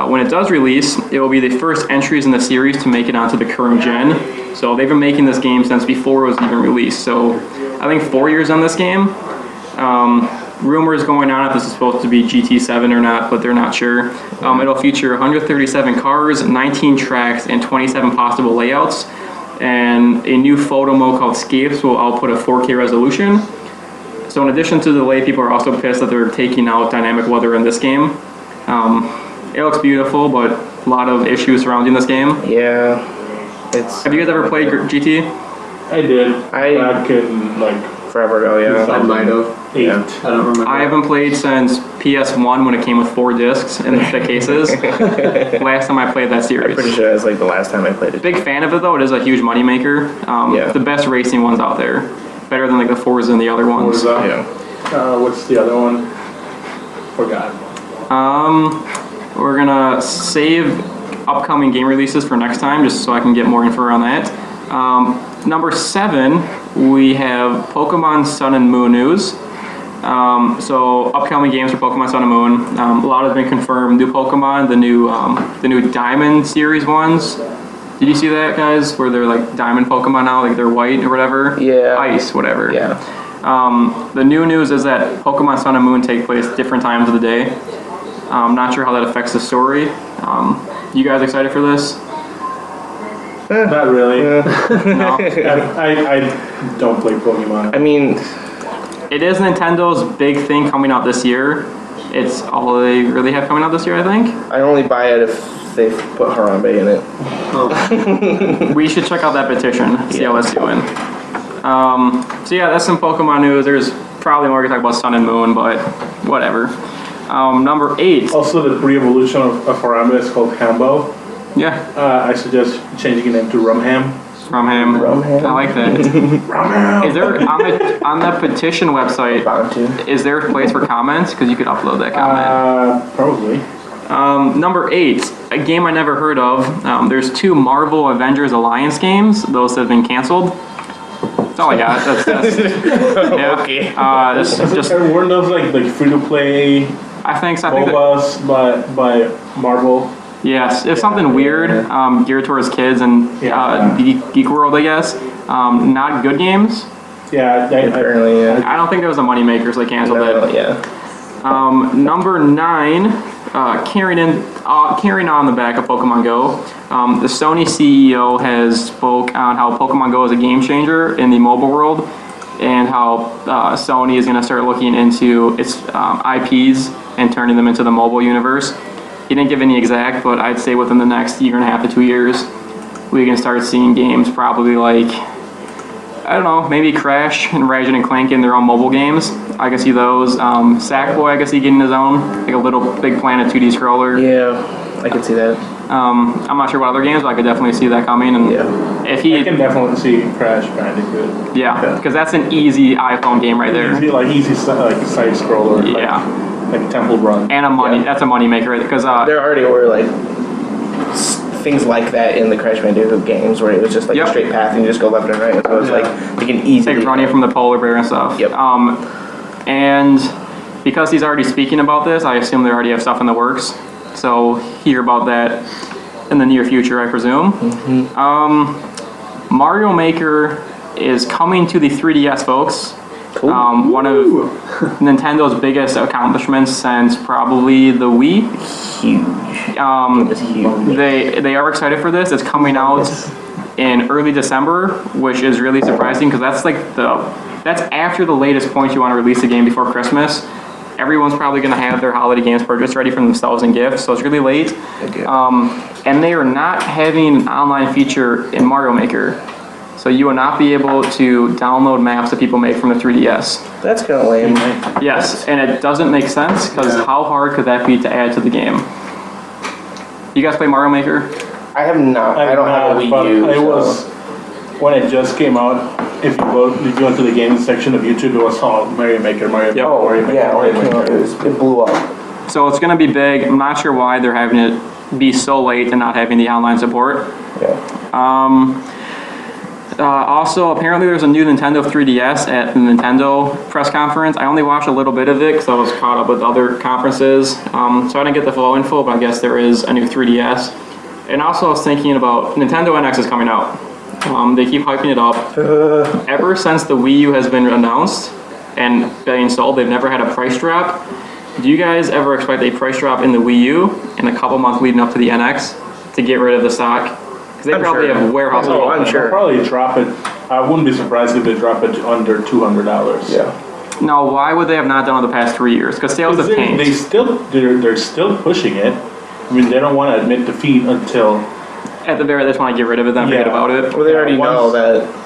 When it does release, it will be the first entries in the series to make it onto the current gen. So they've been making this game since before it was even released. So I think 4 years on this game. Rumors going on if this is supposed to be GT7 or not, but they're not sure. It'll feature 137 cars, 19 tracks, and 27 possible layouts. And a new photo mode called Scapes will output a 4K resolution. So in addition to the delay, people are also pissed that they're taking out dynamic weather in this game. It looks beautiful, but a lot of issues surrounding this game. Yeah. Have you guys ever played GT? I did. I- Back in like Forever ago, yeah. I might have. 8. I don't remember. I haven't played since PS1 when it came with 4 discs in the thick cases. Last time I played that I'm series. pretty sure that's like the last time I played it. Big fan of it though. It is a huge moneymaker. Yeah. The best racing ones out there. Better than like the Forza and the other ones. Forza. Yeah. What's the other one? Forgot. We're gonna save upcoming game releases for next time, just so I can get more info on that. Number 7, we have Pokemon Sun and Moon news. So upcoming games for Pokemon Sun and Moon. A lot have been confirmed. New Pokemon, the new Diamond series ones. Did you see that, guys? Where they're like Diamond Pokemon now, like they're white or whatever. Yeah. Ice, whatever. Yeah. The new news is that Pokemon Sun and Moon take place different times of the day. I'm not sure how that affects the story. You guys excited for this? Not really. No. I don't play Pokemon. I mean, It is Nintendo's big thing coming out this year. It's all they really have coming out this year, I think. I only buy it if they put Harambe in it. We should check out that petition, see how it's doing. So yeah, that's some Pokemon news. There's probably more to talk about Sun and Moon, but whatever. Number 8. Also, the pre-evolution of Harambe is called Hambo. Yeah, I suggest changing the name to Rumham. Rumham. Rumham. I like that. Rumham! Is there on the petition website? Bound to. Is there a place for comments? Because you could upload that comment. Probably. Number 8, a game I never heard of. There's 2 Marvel Avengers Alliance games. Those have been canceled. That's all I got. That's yeah. Okay. This is just. Weren't those like free-to-play I think that, MOBAs by Marvel? yes, it's something weird, geared towards kids and Geek World, I guess. Not good games. Yeah, Apparently, yeah. I don't think that was a moneymaker, so they canceled No, it. yeah. Number 9, carrying on the back of Pokemon Go, the Sony CEO has spoke on how Pokemon Go is a game changer in the mobile world, and how Sony is going to start looking into its IPs and turning them into the mobile universe. He didn't give any exact, but I'd say within the next 1.5 to 2 years, we can start seeing games probably like I don't know, maybe Crash and Ratchet and Clank in their own mobile games. I can see those. Sackboy, I can see getting his own, like a Little Big Planet 2D scroller. Yeah, I can see that. I'm not sure what other games, but I could definitely see that coming. And if he, I can definitely see Crash Bandicoot. yeah, because that's an easy iPhone game right there. Easy like side scroller. Yeah, like Temple Run. and that's a money maker because There already were like things like that in the Crash Bandicoot games where it was just like a straight path and you just go left and right. So it's like you can easily like running from the polar bear and stuff. Yep. And because he's already speaking about this, I assume they already have stuff in the works. So hear about that in the near future, I presume. Mario Maker is coming to the 3DS, folks. Cool. One of Nintendo's biggest accomplishments since probably the Wii. Huge. It's huge. They are excited for this. It's coming out in early December, which is really surprising because that's after the latest point you want to release a game before Christmas. Everyone's probably going to have their holiday games purchased ready for themselves and gifts, so it's really late. Okay. And they are not having an online feature in Mario Maker. So you will not be able to download maps that people make from the 3DS. That's kind of lame. Yes, and it doesn't make sense because how hard could that be to add to the game? You guys play Mario Maker? I have not. I don't have a Wii U. It was when it just came out. If you go into the games section of YouTube, it was all Mario Maker, Mario Maker. Oh, Mario Maker, yeah, Mario when it came out, Maker. it blew up. So it's going to be big. I'm not sure why they're having it be so late and not having the online support. Yeah. Also, apparently there's a new Nintendo 3DS at the Nintendo press conference. I only watched a little bit of it because I was caught up with other conferences. So I didn't get the full info, but I guess there is a new 3DS. And also I was thinking about Nintendo NX is coming out. They keep hyping it up. Ever since the Wii U has been announced and being sold, they've never had a price drop. Do you guys ever expect a price drop in the Wii U in a couple months leading up to the NX to get rid of the stock? Because they probably have warehouses. Oh, I'm sure. They'll probably drop it. I wouldn't be surprised if they drop it to under $200. Yeah. No, why would they have not done it the past 3 years? Because sales have tanked. They're still pushing it. I mean, they don't want to admit defeat until At the very, they just want to get rid of it, then forget about it. Well, they already know that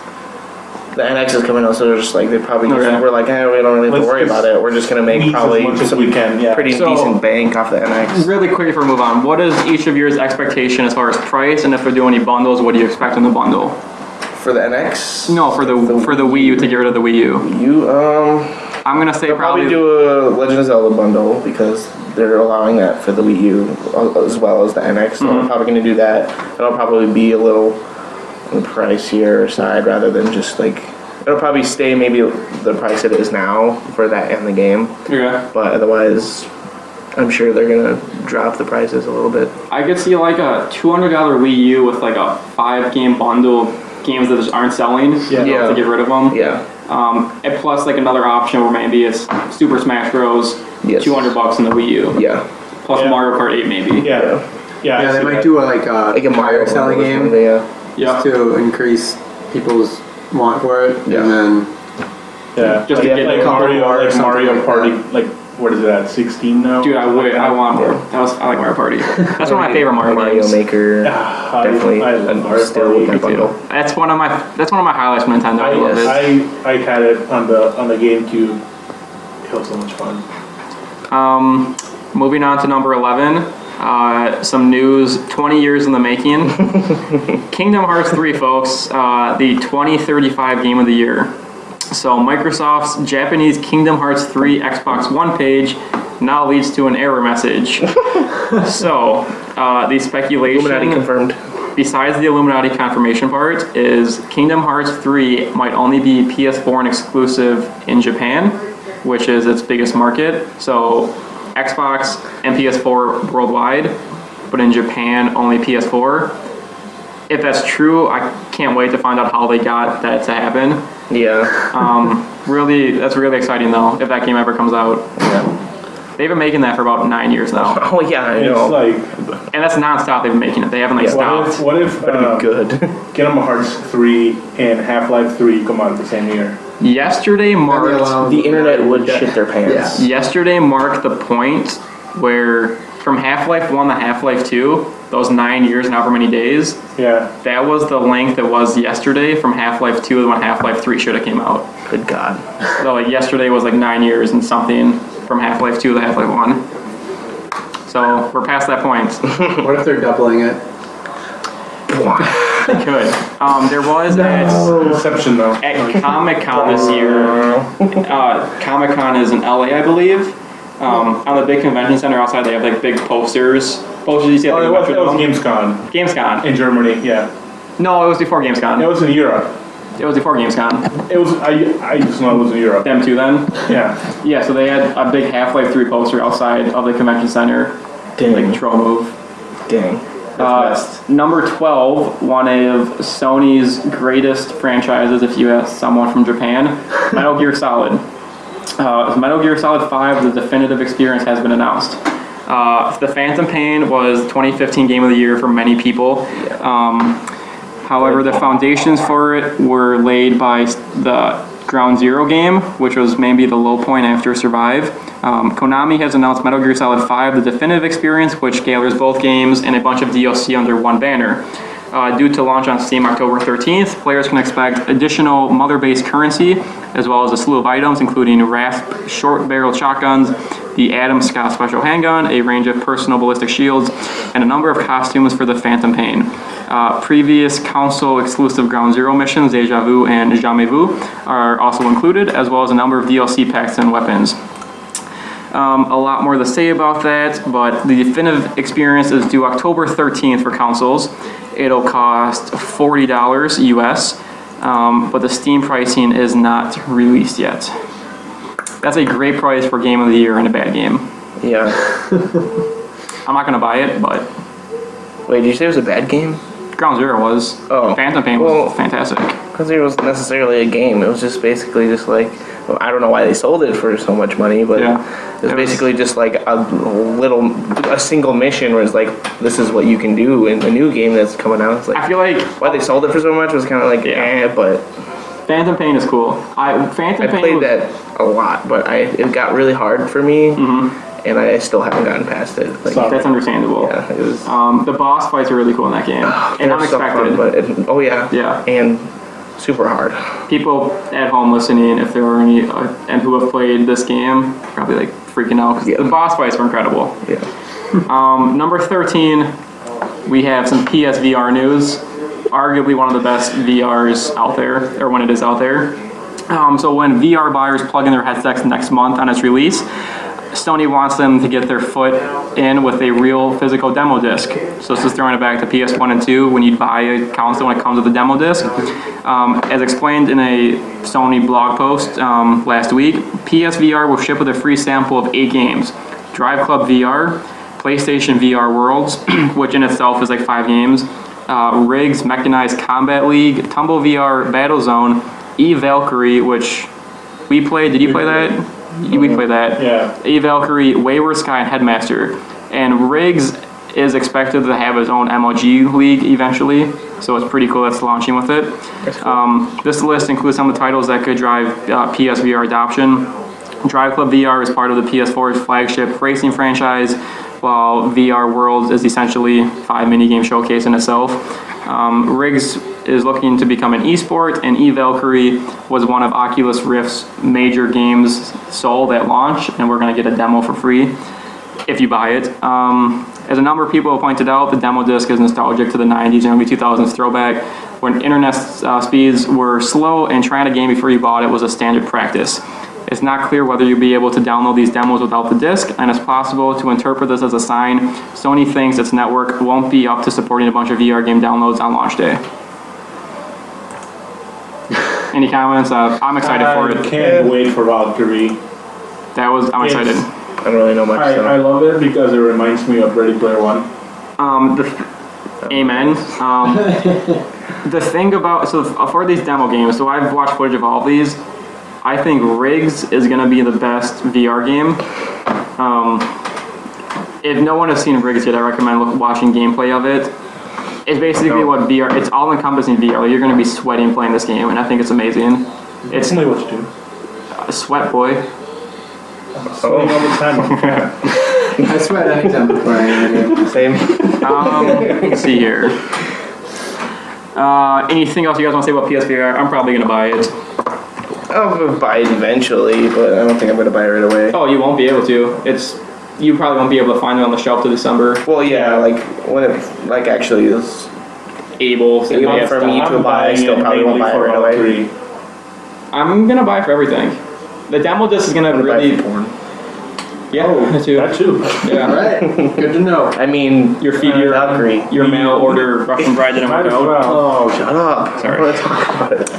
the NX is coming out, so they're just like, they probably just, we're like, we don't really have to worry about it. We're just going to make probably some pretty decent bank off the NX. Really quick before we move on, what is each of yours expectation as far as price, and if they're doing any bundles, what do you expect in the bundle? For the NX? No, for the Wii U, to get rid of the Wii U. I'm going to say they'll probably do a Legend of Zelda bundle because they're allowing that for the Wii U as well as the NX. So they're probably going to do that. It'll probably be a little on the pricier side rather than just like, it'll probably stay maybe the price it is now for that and the game. Yeah. But otherwise, I'm sure they're going to drop the prices a little bit. I could see like a $200 Wii U with like a 5-game bundle of games that just aren't selling to get rid of them. Yeah. And plus like another option where maybe it's Super Smash Bros. $200 in the Wii U. Yeah. Plus Mario Kart 8 maybe. Yeah, they might do like a Mario selling game just to increase people's want for it. Yeah. And then Just to get like a couple Mario, more or like something Mario like Party, that. like what is it at 16 now? Dude, I want more. I like Mario Party. That's one of my favorite Mario games. Maker, definitely. I love Mario still Party. with that bundle. That's one of my highlights from Nintendo. I love it. I had it on the GameCube. It was so much fun. Moving on to number 11. Some news 20 years in the making. Kingdom Hearts 3, folks. The 2035 game of the year. So Microsoft's Japanese Kingdom Hearts 3 Xbox One page now leads to an error message. So the speculation, Illuminati confirmed. besides the Illuminati confirmation part, is Kingdom Hearts 3 might only be PS4 and exclusive in Japan, which is its biggest market. So Xbox and PS4 worldwide, but in Japan only PS4. If that's true, I can't wait to find out how they got that to happen. Yeah. That's really exciting though, if that game ever comes out. Yeah. They've been making that for about 9 years now. Oh yeah, I know. It's like, And that's non-stop they've been making it. They haven't stopped. what if That'd be good. Kingdom Hearts 3 and Half-Life 3 come out at the same year? Yesterday marked The internet would shit their pants. Yesterday marked the point where from Half-Life 1 to Half-Life 2, those 9 years and however many days, Yeah. that was the length it was yesterday from Half-Life 2 when Half-Life 3 should have came out. Good God. So like yesterday was like 9 years and something from Half-Life 2 to Half-Life 1. So we're past that point. What if they're doubling it? They could. There was Reception though. at Comic-Con this year. Comic-Con is in LA, I believe. On the big convention center outside, they have like big posters. Posters you see at Oh, the it was Metrodome. Gamescom Gamescom. in Germany. Yeah. No, it was before It Gamescom. was in Europe. It was before Gamescom. It was. I just know it was in Europe. Them too then? Yeah. Yeah, so they had a big Half-Life 3 poster outside of the convention center. Like Troll Move. Dang. Number 12, one of Sony's greatest franchises, if you ask someone from Japan, Metal Gear Solid. Metal Gear Solid 5, the definitive experience, has been announced. The Phantom Pain was 2015 Game of the Year for many people. However, the foundations for it were laid by the Ground Zero game, which was maybe the low point after Survive. Konami has announced Metal Gear Solid 5, the definitive experience, which gathers both games and a bunch of DLC under one banner. Due to launch on Steam October 13th, players can expect additional mother-based currency, as well as a slew of items, including RASP short-barreled shotguns, the Adam Scott special handgun, a range of personal ballistic shields, and a number of costumes for the Phantom Pain. Previous console-exclusive Ground Zero missions, Deja Vu and Jamais Vu, are also included, as well as a number of DLC packs and weapons. A lot more to say about that, but the definitive experience is due October 13th for consoles. It'll cost $40 US, but the Steam pricing is not released yet. That's a great price for Game of the Year and a bad game. Yeah. I'm not gonna buy it, but Wait, did you say it was a bad game? Ground Zero was. Oh. Phantom Pain Well- was fantastic. Because it wasn't necessarily a game. It was just basically just like, well, I don't know why they sold it for so much money, but Yeah. it was basically just like a single mission where it's like, this is what you can do in a new game that's coming out. It's I like, feel like why they sold it for so much was kind of like, but Phantom Pain is cool. I played that a lot, but it got really hard for me, and I still haven't gotten past it. Like, That's understandable. yeah, it was The boss fights are really cool in that game, and they're so unexpected. fun, but Yeah. and super hard. People at home listening, if there are any, and who have played this game, probably like freaking out because the boss fights were incredible. Yeah. Number 13, we have some PSVR news. Arguably one of the best VRs out there, or when it is out there. So when VR buyers plug in their headsets next month on its release, Sony wants them to get their foot in with a real physical demo disc. So this is throwing it back to PS1 and 2 when you buy a console when it comes with a demo disc. As explained in a Sony blog post last week, PSVR will ship with a free sample of 8 games. Drive Club VR, PlayStation VR Worlds, which in itself is like 5 games, Riggs Mechanized Combat League, Tumble VR Battlezone, E-Valkyrie, which we played. Did you play that? We played that. Yeah. E-Valkyrie, Wayward Sky, and Headmaster. And Riggs is expected to have his own MLG league eventually, so it's pretty cool that's launching with it. This list includes some of the titles that could drive PSVR adoption. Drive Club VR is part of the PS4's flagship racing franchise, while VR Worlds is essentially 5 minigame showcase in itself. Riggs is looking to become an esport, and E-Valkyrie was one of Oculus Rift's major games sold at launch, and we're going to get a demo for free if you buy it. As a number of people have pointed out, the demo disc is nostalgic to the 90s and early 2000s throwback, when internet speeds were slow and trying a game before you bought it was a standard practice. It's not clear whether you'll be able to download these demos without the disc, and it's possible to interpret this as a sign Sony thinks its network won't be up to supporting a bunch of VR game downloads on launch day. Any comments? I'm excited for it. I can't wait for Valkyrie. I'm excited. I don't really know much. I love it because it reminds me of Ready Player One. Amen. The thing about, for these demo games, so I've watched footage of all of these. I think Riggs is going to be the best VR game. If no one has seen Riggs yet, I recommend watching gameplay of it. It's basically what VR, it's all encompassing VR. Like, you're going to be sweating playing this game, and I think it's amazing. It's Tell me what you do. a sweat boy. I'm sweating all the time. I'm fat. I sweat anytime before I enter. Same. Let's see here. Anything else you guys want to say about PSVR? I'm probably gonna buy it. I'll buy it eventually, but I don't think I'm gonna buy it right away. Oh, you won't be able to. You probably won't be able to find it on the shelf till December. Well, yeah, like when it like actually is Able for me to buy, I still probably won't buy it right away. I'm gonna buy it for everything. The demo disc is gonna really. Yeah, that too. That too. Yeah. All right, good to know. I mean, Your Valkyrie. your mail order Russian bride didn't work out. Oh, Shut up. Sorry. I want to talk about it.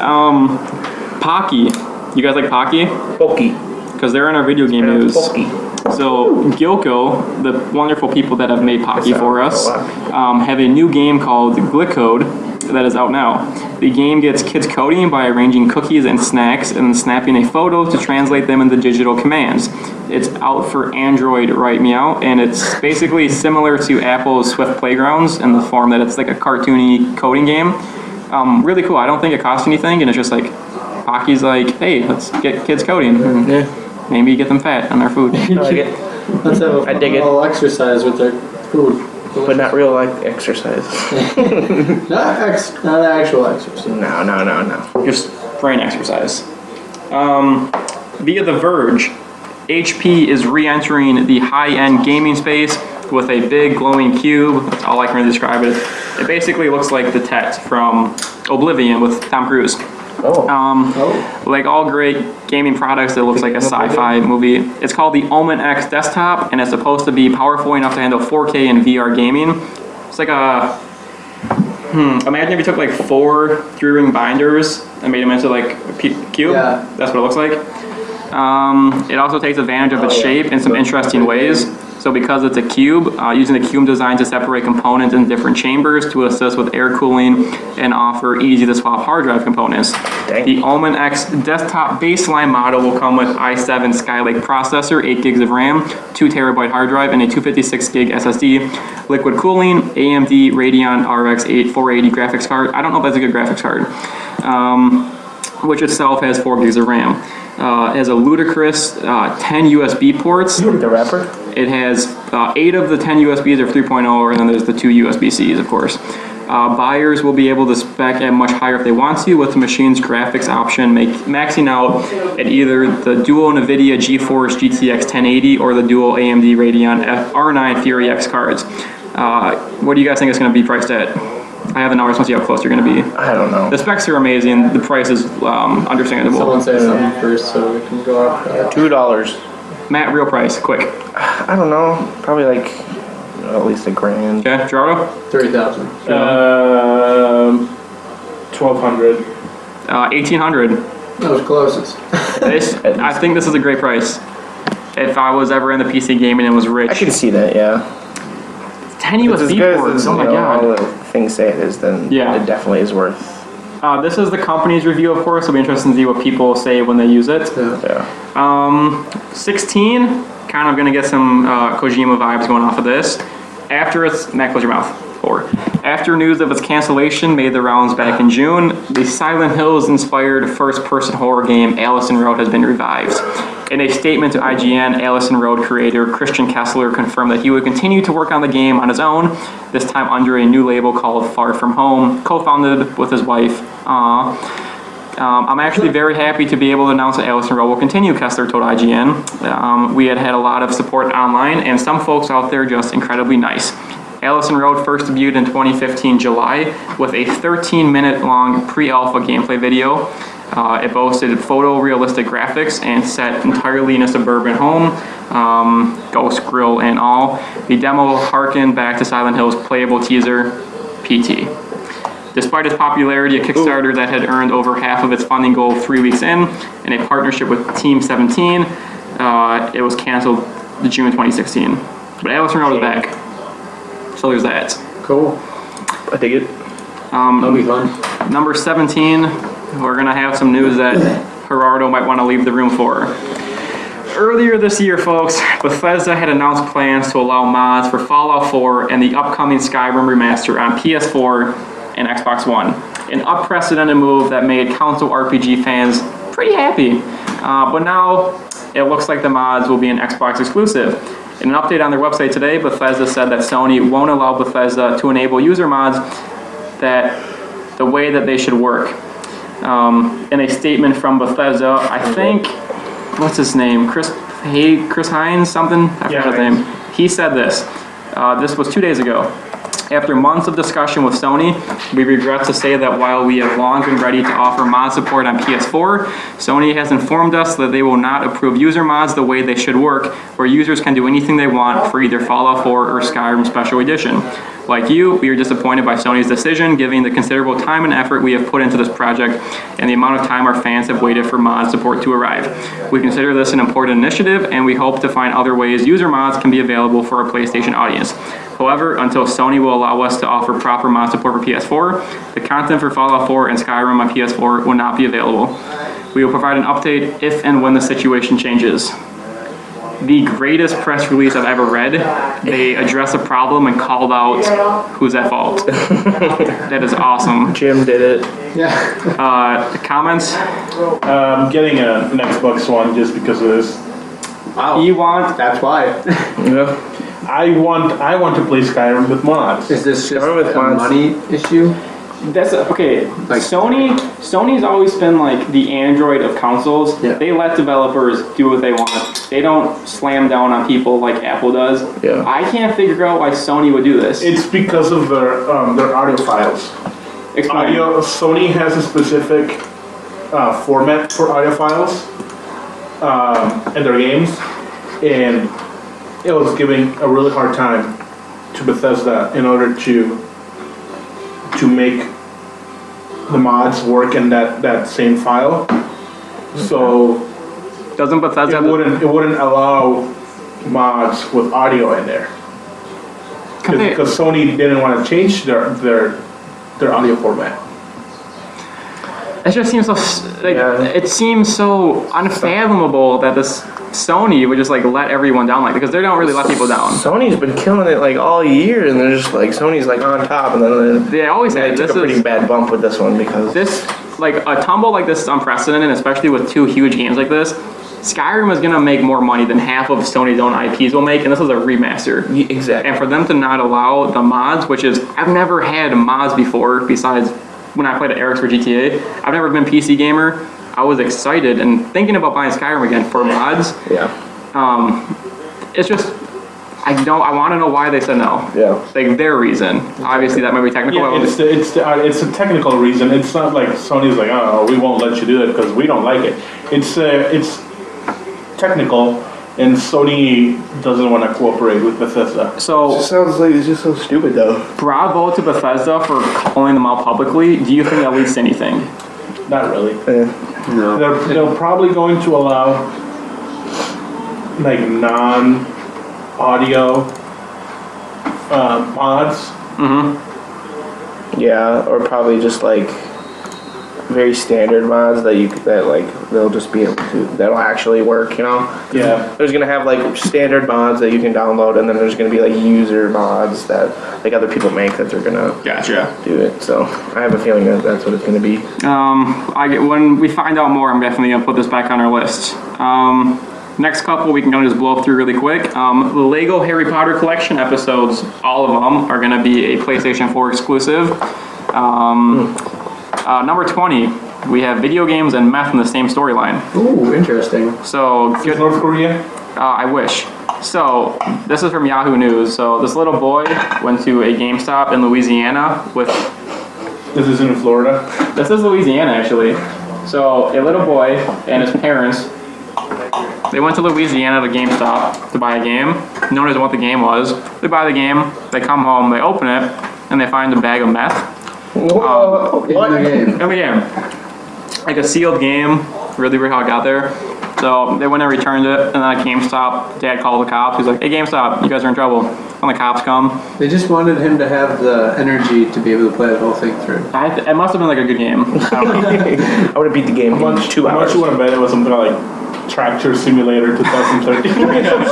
Pocky. You guys like Pocky? Pokey. Because they're in our video game news. Pokey. So Gilco, the wonderful people that have made Pocky for us, Wow. have a new game called Glicode that is out now. The game gets kids coding by arranging cookies and snacks and snapping a photo to translate them into digital commands. It's out for Android right meow, and it's basically similar to Apple's Swift Playgrounds in the form that it's like a cartoony coding game. Really cool. I don't think it costs anything, and it's just like Pocky's like, hey, let's get kids coding. And maybe get them fat on their food. I like it. Let's have a little exercise with their food. But not real like exercise. Not actual exercise. No. Just brain exercise. Via The Verge, HP is re-entering the high-end gaming space with a big glowing cube. That's all I can really describe it. It basically looks like the Tet from Oblivion with Tom Cruise. Like all great gaming products, it looks like a sci-fi movie. It's called the Omen X desktop, and it's supposed to be powerful enough to handle 4K and VR gaming. It's like a imagine if you took like 4 3-ring binders and made them into like a cube. Yeah. That's what it looks like. It also takes advantage of its shape in some interesting ways. So because it's a cube, using the cube design to separate components in different chambers to assist with air cooling and offer easy to swap hard drive components. Dang. The Omen X desktop baseline model will come with i7 Skylake processor, 8 gigs of RAM, 2 terabyte hard drive, and a 256 gig SSD. Liquid cooling, AMD Radeon RX 480 graphics card. I don't know if that's a good graphics card. Which itself has 4 gigs of RAM. It has a ludicrous 10 USB ports. The rapper? It has 8 of the 10 USBs are 3.0, and then there's the 2 USB-Cs, of course. Buyers will be able to spec at much higher if they want to, with the machine's graphics option maxing out at either the dual NVIDIA GeForce GTX 1080 or the dual AMD Radeon R9 Fury X cards. What do you guys think it's going to be priced at? I haven't always want to see how close you're going to be. I don't know. The specs are amazing. The price is understandable. Someone say something first so we can go off. $2. Matt, real price, quick. I don't know. Probably like at least $1,000. Okay, Gerardo? 3,000. 1,200. 1,800. That was closest. I think this is a great price. If I was ever in the PC gaming and was rich. I can see that, yeah. 10 It's as USB good ports, as oh my all god. the things say it is, then Yeah. it definitely is worth. This is the company's review, of course. It'll be interesting to see what people say when they use it. Yeah. 16, kind of gonna get some Kojima vibes going off of this. Matt, close your mouth. After news of its cancellation made the rounds back in June, the Silent Hills-inspired first-person horror game Allison Road has been revived. In a statement to IGN, Allison Road creator Christian Kessler confirmed that he would continue to work on the game on his own, this time under a new label called Far From Home, co-founded with his wife. I'm actually very happy to be able to announce that Allison Road will continue, Kessler told IGN. We had a lot of support online, and some folks out there just incredibly nice. Allison Road first debuted in 2015 July with a 13-minute long pre-alpha gameplay video. It boasted photorealistic graphics and set entirely in a suburban home, ghost grill and all. The demo harkened back to Silent Hill's playable teaser, PT. Despite its popularity, a Kickstarter that had earned over half of its funding goal 3 weeks in a partnership with Team 17, it was canceled in June 2016. But Allison Road is back. So there's that. Cool. I dig it. That'll be fun. Number 17, we're going to have some news that Gerardo might want to leave the room for. Earlier this year, folks, Bethesda had announced plans to allow mods for Fallout 4 and the upcoming Skyrim remaster on PS4 and Xbox One. An unprecedented move that made console RPG fans pretty happy. But now, it looks like the mods will be an Xbox exclusive. In an update on their website today, Bethesda said that Sony won't allow Bethesda to enable user mods that the way that they should work. In a statement from Bethesda, I think, what's his name? Chris Hines, something? I forgot his name. He said this. This was 2 days ago. After months of discussion with Sony, we regret to say that while we have long been ready to offer mod support on PS4, Sony has informed us that they will not approve user mods the way they should work, where users can do anything they want for either Fallout 4 or Skyrim Special Edition. Like you, we are disappointed by Sony's decision, given the considerable time and effort we have put into this project and the amount of time our fans have waited for mod support to arrive. We consider this an important initiative, and we hope to find other ways user mods can be available for our PlayStation audience. However, until Sony will allow us to offer proper mod support for PS4, the content for Fallout 4 and Skyrim on PS4 will not be available. We will provide an update if and when the situation changes. The greatest press release I've ever read. They addressed a problem and called out who's at fault. That is awesome. Jim did it. Yeah. Comments? Getting an Xbox One just because of this. Wow. You want? That's why. Yeah. I want to play Skyrim with mods. Is this just Skyrim with a mods. money issue? That's okay. Like- Sony's always been like the Android of consoles. Yeah. They let developers do what they want. They don't slam down on people like Apple does. Yeah. I can't figure out why Sony would do this. It's because of their audio files. Explain. Sony has a specific format for audio files in their games, and it was giving a really hard time to Bethesda in order to make the mods work in that same file. So Doesn't Bethesda? it wouldn't allow mods with audio in there because Sony didn't want to change their audio format. It just seems so. It seems so unfathomable that this Sony would just like let everyone down, like, because they don't really let people down. Sony's been killing it like all year, and they're just like Sony's like on top, and then They always they say took a pretty bad bump with this one because this, like, a tumble like this is unprecedented, especially with two huge games like this. Skyrim is gonna make more money than half of Sony's own IPs will make, and this is a remaster. exactly. And for them to not allow the mods, which is, I've never had mods before besides when I played at Eric's for GTA. I've never been a PC gamer. I was excited and thinking about buying Skyrim again for mods. Yeah. It's just, I want to know why they said no. Yeah. Like, their reason. Obviously, that might be technical. Yeah, it's a technical reason. It's not like Sony's like, oh, we won't let you do it because we don't like it. It's technical, and Sony doesn't want to cooperate with Bethesda. So, Sounds like it's just so stupid though. bravo to Bethesda for calling them out publicly. Do you think that leads to anything? Not really. No. They're probably going to allow like non-audio mods. Yeah, or probably just like very standard mods that like they'll just be able to that'll actually work, you know? Yeah. There's gonna have like standard mods that you can download, and then there's gonna be like user mods that like other people make that they're gonna Gotcha. do it. So I have a feeling that that's what it's gonna be. When we find out more, I'm definitely gonna put this back on our list. Next couple we can kind of just blow through really quick. The Lego Harry Potter collection episodes, all of them are gonna be a PlayStation 4 exclusive. Number 20, we have video games and meth in the same storyline. Ooh, interesting. So, Is North Korea? I wish. So, this is from Yahoo News. So, this little boy went to a GameStop in Louisiana with... This is in Florida. This is Louisiana, actually. So, a little boy and his parents, they went to Louisiana to GameStop to buy a game. No one knows what the game was. They buy the game, they come home, they open it, and they find a bag of meth. Whoa, In the game. In the game. Like a sealed game. Really weird how it got there. So they went and returned it, and then at GameStop, Dad called the cops. He's like, hey, GameStop, you guys are in trouble. When the cops come, They just wanted him to have the energy to be able to play the whole thing through. it must have been like a good game. I don't know. I would have beat the game in 2 How hours. much you want to bet it was something like Tractor Simulator 2013?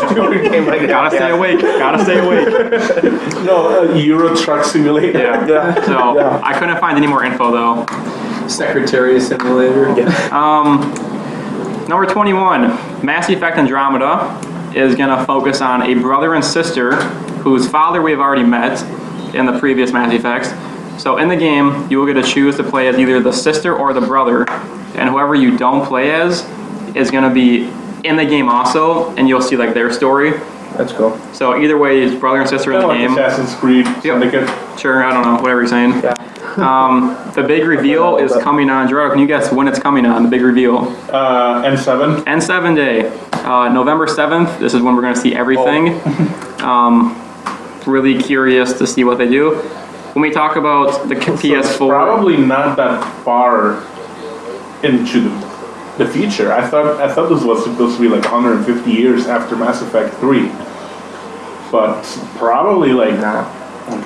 Stupid game like that. Gotta stay awake. Gotta stay awake. No, Euro Truck Simulator. Yeah. So I couldn't find any more info though. Secretary Simulator. Number 21, Mass Effect Andromeda. is going to focus on a brother and sister whose father we've already met in the previous Mass Effects. So in the game, you will get to choose to play as either the sister or the brother, and whoever you don't play as is going to be in the game also, and you'll see like their story. That's cool. So either way, it's brother and sister in the Like game. Assassin's Creed Syndicate. Sure, I don't know, whatever you're saying. Yeah. The big reveal is coming on. Gerardo, can you guess when it's coming on, the big reveal? N7. N7 Day, November 7th. This is when we're going to see everything. Really curious to see what they do. When we talk about the So it's PS4, probably not that far into the future. I thought this was supposed to be like 150 years after Mass Effect 3. But probably like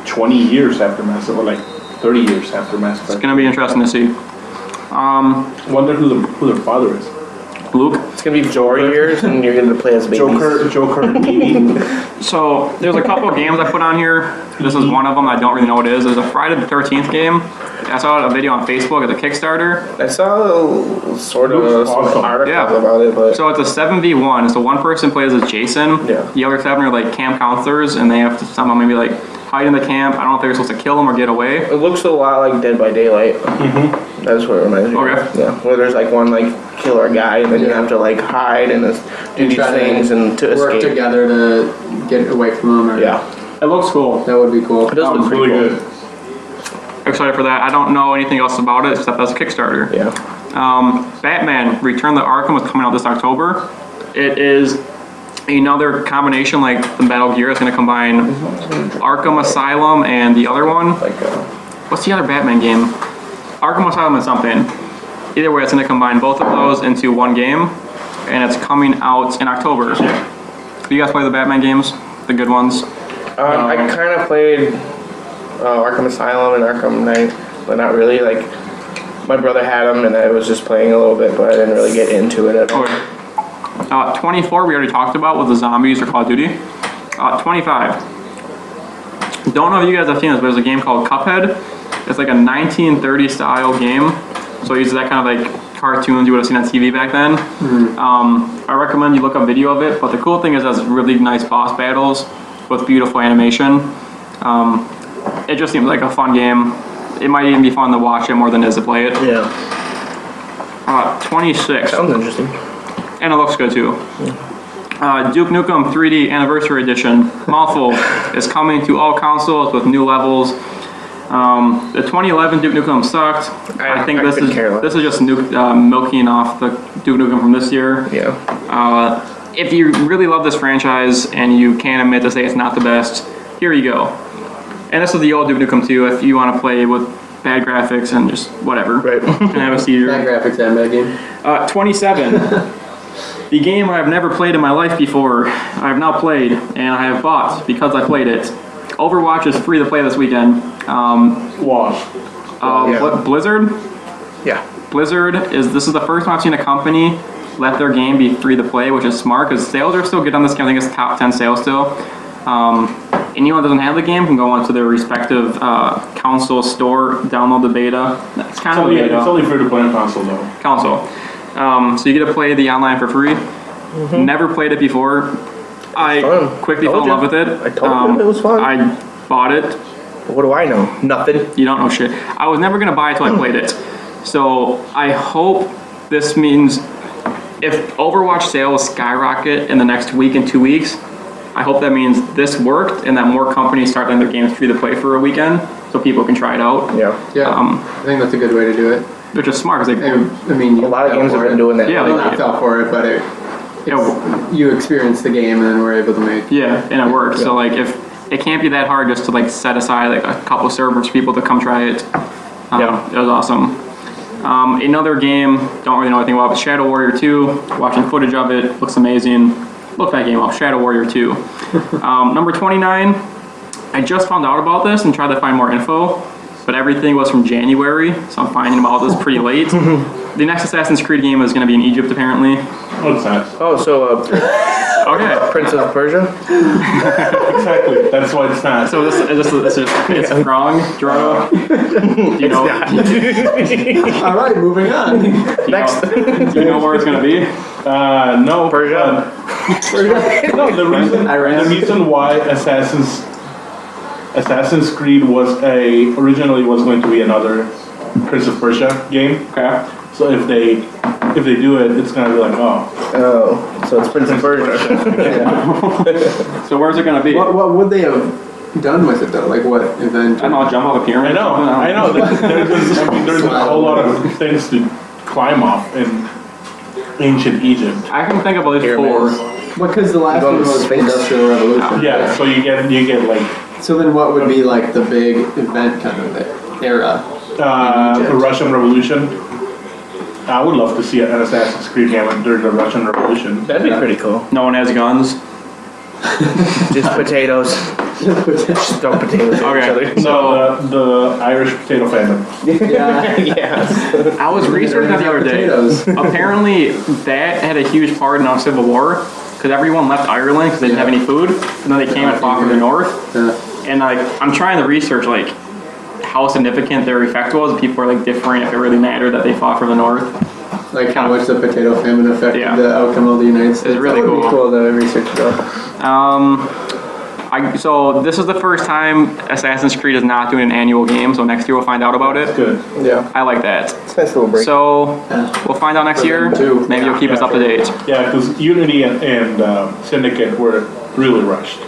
20 years after Mass Effect, or like 30 years after Mass it's Effect. going to be interesting to see. Wonder who their father is. Luke? It's gonna be Jory years, and you're gonna play as babies. Joker, and Evie. So there's a couple of games I put on here. This is one of them. I don't really know what it is. There's a Friday the 13th game. I saw a video on Facebook as a Kickstarter. I saw sort of Looks some awesome. articles Yeah. about it, but So it's a 7v1. So one person plays as Jason. Yeah. The other 7 are like camp counselors, and they have to somehow maybe like hide in the camp. I don't know if they're supposed to kill them or get away. it looks a lot like Dead by Daylight. That's what it reminds me Okay. of. Yeah, where there's like one like killer guy, and then you have to like hide and do these try to things and to Work escape. together to get away from them. Or, Yeah, It looks cool. That would be cool. it does look pretty really cool. good. Excited for that. I don't know anything else about it except as a Kickstarter. Yeah, Batman Return to Arkham is coming out this October. It is another combination like the Metal Gear. It's going to combine Arkham Asylum and the other one. like What's the other Batman game? Arkham Asylum and something. Either way, it's going to combine both of those into one game, and it's coming out in October. Do you guys play the Batman games? The good ones? I kind of played Arkham Asylum and Arkham Knight, but not really. Like my brother had them, and I was just playing a little bit, but I didn't really get into it at all. Okay. 24 we already talked about with the zombies or Call of Duty. 25. Don't know if you guys have seen this, but there's a game called Cuphead. It's like a 1930 style game. So it uses that kind of like cartoons you would have seen on TV back then. I recommend you look up video of it, but the cool thing is it has really nice boss battles with beautiful animation. It just seems like a fun game. It might even be fun to watch it more than it is to play it. Yeah, 26. sounds interesting. And it looks good too. Duke Nukem 3D Anniversary Edition, mouthful, is coming to all consoles with new levels. The 2011 Duke Nukem sucked. I think this is just milking off the Duke Nukem from this year. Yeah, If you really love this franchise and you can't admit to say it's not the best, here you go. And this is the old Duke Nukem 2 if you want to play with bad graphics and just whatever. right. And have a seizure. Bad graphics and bad game. 27. The game I have never played in my life before, I have now played, and I have bought because I played it. Overwatch is free to play this weekend. Wash. Blizzard? Yeah, Blizzard this is the first time I've seen a company let their game be free to play, which is smart because sales are still good on this game. I think it's top 10 sales still. Anyone that doesn't have the game can go onto their respective console store, download the beta. It's kind of a beta. It's only free to play on console though. Console. So you get to play the online for free. Never played it before. I fun. quickly fell in love with it. I told you it was fun. I bought it. What do I know? Nothing. You don't know shit. I was never gonna buy it till I played it. So I hope this means if Overwatch sales skyrocket in the next week and 2 weeks, I hope that means this worked and that more companies start letting their games free to play for a weekend so people can try it out. Yeah, Yeah, I think that's a good way to do it. Which is smart because I mean, a lot of games have been doing that. Yeah, Well, not fell for it, but you experience the game and then we're able to make. Yeah, and it works. So like if it can't be that hard just to like set aside like a couple servers for people to come try it. Yeah. It was awesome. Another game, don't really know anything about, but Shadow Warrior 2, watching footage of it, looks amazing. Look that game up, Shadow Warrior 2. Number 29, I just found out about this and tried to find more info, but everything was from January, so I'm finding about this pretty late. The next Assassin's Creed game is going to be in Egypt, apparently. What's that? Oh, so Okay. Prince of Persia? Exactly. That's why it's not. So it's wrong, Gerardo? You know, All right, moving on. Next. do you know where it's going to be? No. Persia. No, the reason why Assassin's Creed originally was going to be another Prince of Persia game. Okay. So if they do it, it's gonna be like, oh. Oh, so it's Prince of Persia. So where's it gonna be? What would they have done with it though? Like what event? I don't know, jump off a pyramid. I know. There's a whole lot of things to climb off in ancient Egypt. I can think of at least four. Because the last one was Sphinx. Industrial Revolution. Yeah, so you get like So then what would be like the big event kind of era? the Russian Revolution. I would love to see an Assassin's Creed game during the Russian Revolution. That'd be pretty cool. No one has guns. Just potatoes. Just throw potatoes at each other. So the Irish potato famine. Yeah. Yes. I was researching that the other day. Potatoes. Apparently, that had a huge part in our Civil War because everyone left Ireland because they didn't have any food, and then they came and fought for the North. And like, I'm trying to research like how significant their effect was. People are like different if it really mattered that they fought for the North. Like how much the potato famine affected Yeah. the outcome of the United States. It's really That would be cool. cool to research though. So this is the first time Assassin's Creed is not doing an annual game. So next year we'll find out about it. Good. Yeah. I like that. It's a nice little break. So we'll find out next For year. them too. Maybe you'll keep us up to date. Yeah, because Unity and Syndicate were really rushed.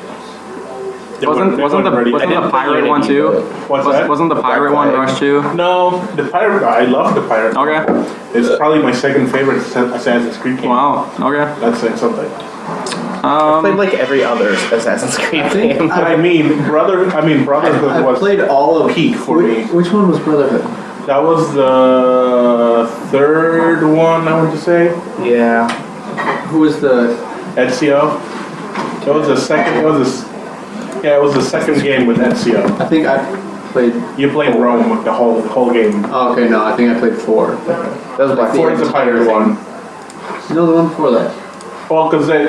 They Wasn't weren't the ready. pirate one too? What's that? Wasn't the pirate one rushed too? No, the pirate. I love the pirate. Okay. It's probably my second favorite Assassin's Creed game. Wow. Okay. That's saying something. I played like every other Assassin's Creed game. I mean, Brotherhood I was played all of peak for me. Which one was Brotherhood? That was the third one, I want to say. Yeah. Who was the? Ezio. It was the second. It was the second game with Ezio. I think I played. You played Rome with the whole game. Oh, okay, no, I think I played 4. That was by Four is the pirate one. No, the one before that. Well, because I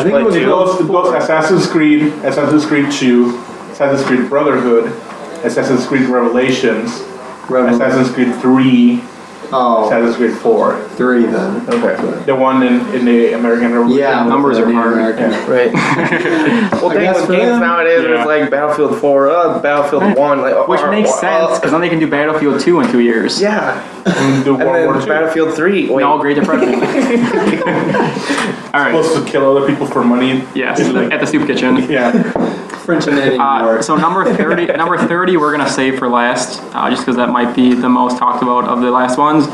think it was it goes Assassin's Creed 2, Assassin's Creed Brotherhood, Assassin's Creed Revelations, Assassin's Creed 3, Assassin's Creed 4. 3 then. Okay. The one in the American Revolution. Yeah, Numbers are hard. American. Yeah. Right. Well, I thing guess with for games them- nowadays, Yeah. it's like Battlefield 4, Battlefield 1, like Which makes sense because then they can do Battlefield 2 in 2 years. Yeah. And the And World War then II. Battlefield 3. Wait. No, Great Depression. All right. Supposed to kill other people for money. Yes, It's like- at the soup kitchen. Yeah. French and Eddie War. So number 30 we're gonna save for last, just because that might be the most talked about of the last ones.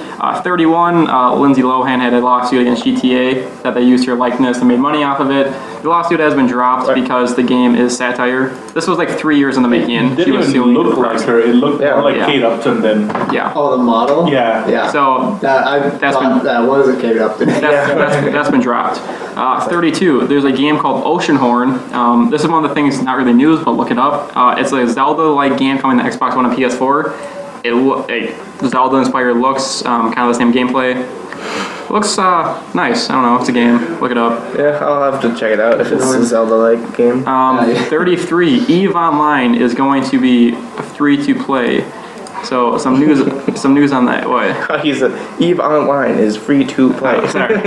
31, Lindsay Lohan had a lawsuit against GTA that they used her likeness and made money off of it. The lawsuit has been dropped because the game is satire. This was like 3 years in the making. It She didn't was even suing look for like her. It looked more like Yeah. Kate Upton than. Yeah. Oh, the model? Yeah. Yeah. So I That's thought been- that was a Kate Upton. that's been dropped. 32, there's a game called Oceanhorn. This is one of the things, not really news, but look it up. It's a Zelda-like game coming to Xbox One and PS4. Zelda-inspired looks, kind of the same gameplay. Looks nice. I don't know. It's a game. Look it up. Yeah, I'll have to check it out if it's a Zelda-like game. 33, EVE Online is going to be free to play. So some news on that. What? He's EVE Online is free to play. Sorry.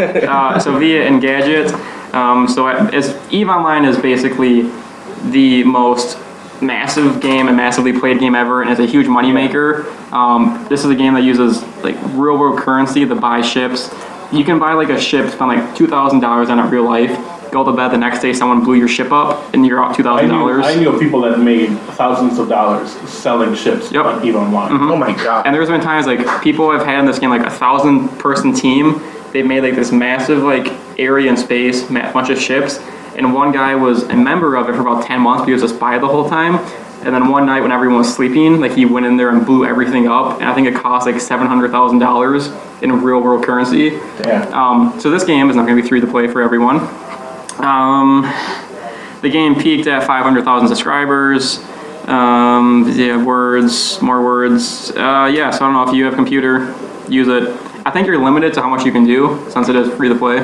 So via Engadget. EVE Online is basically the most massive game and massively played game ever, and it's a huge moneymaker. This is a game that uses like real world currency to buy ships. You can buy like a ship, spend like $2,000 on it real life. Go to bed the next day, someone blew your ship up, and you're out I $2,000. knew people that made thousands of dollars selling ships Yep. on EVE Online. Oh my god. And there's been times like people have had in this game like 1,000-person team. They've made like this massive like area in space, bunch of ships, and one guy was a member of it for about 10 months, but he was a spy the whole time. And then one night when everyone was sleeping, like he went in there and blew everything up, and I think it cost like $700,000 in real world currency. Yeah. So this game is not going to be free to play for everyone. The game peaked at 500,000 subscribers. Yeah, more words. Yeah, so I don't know if you have a computer, use it. I think you're limited to how much you can do since it is free to play.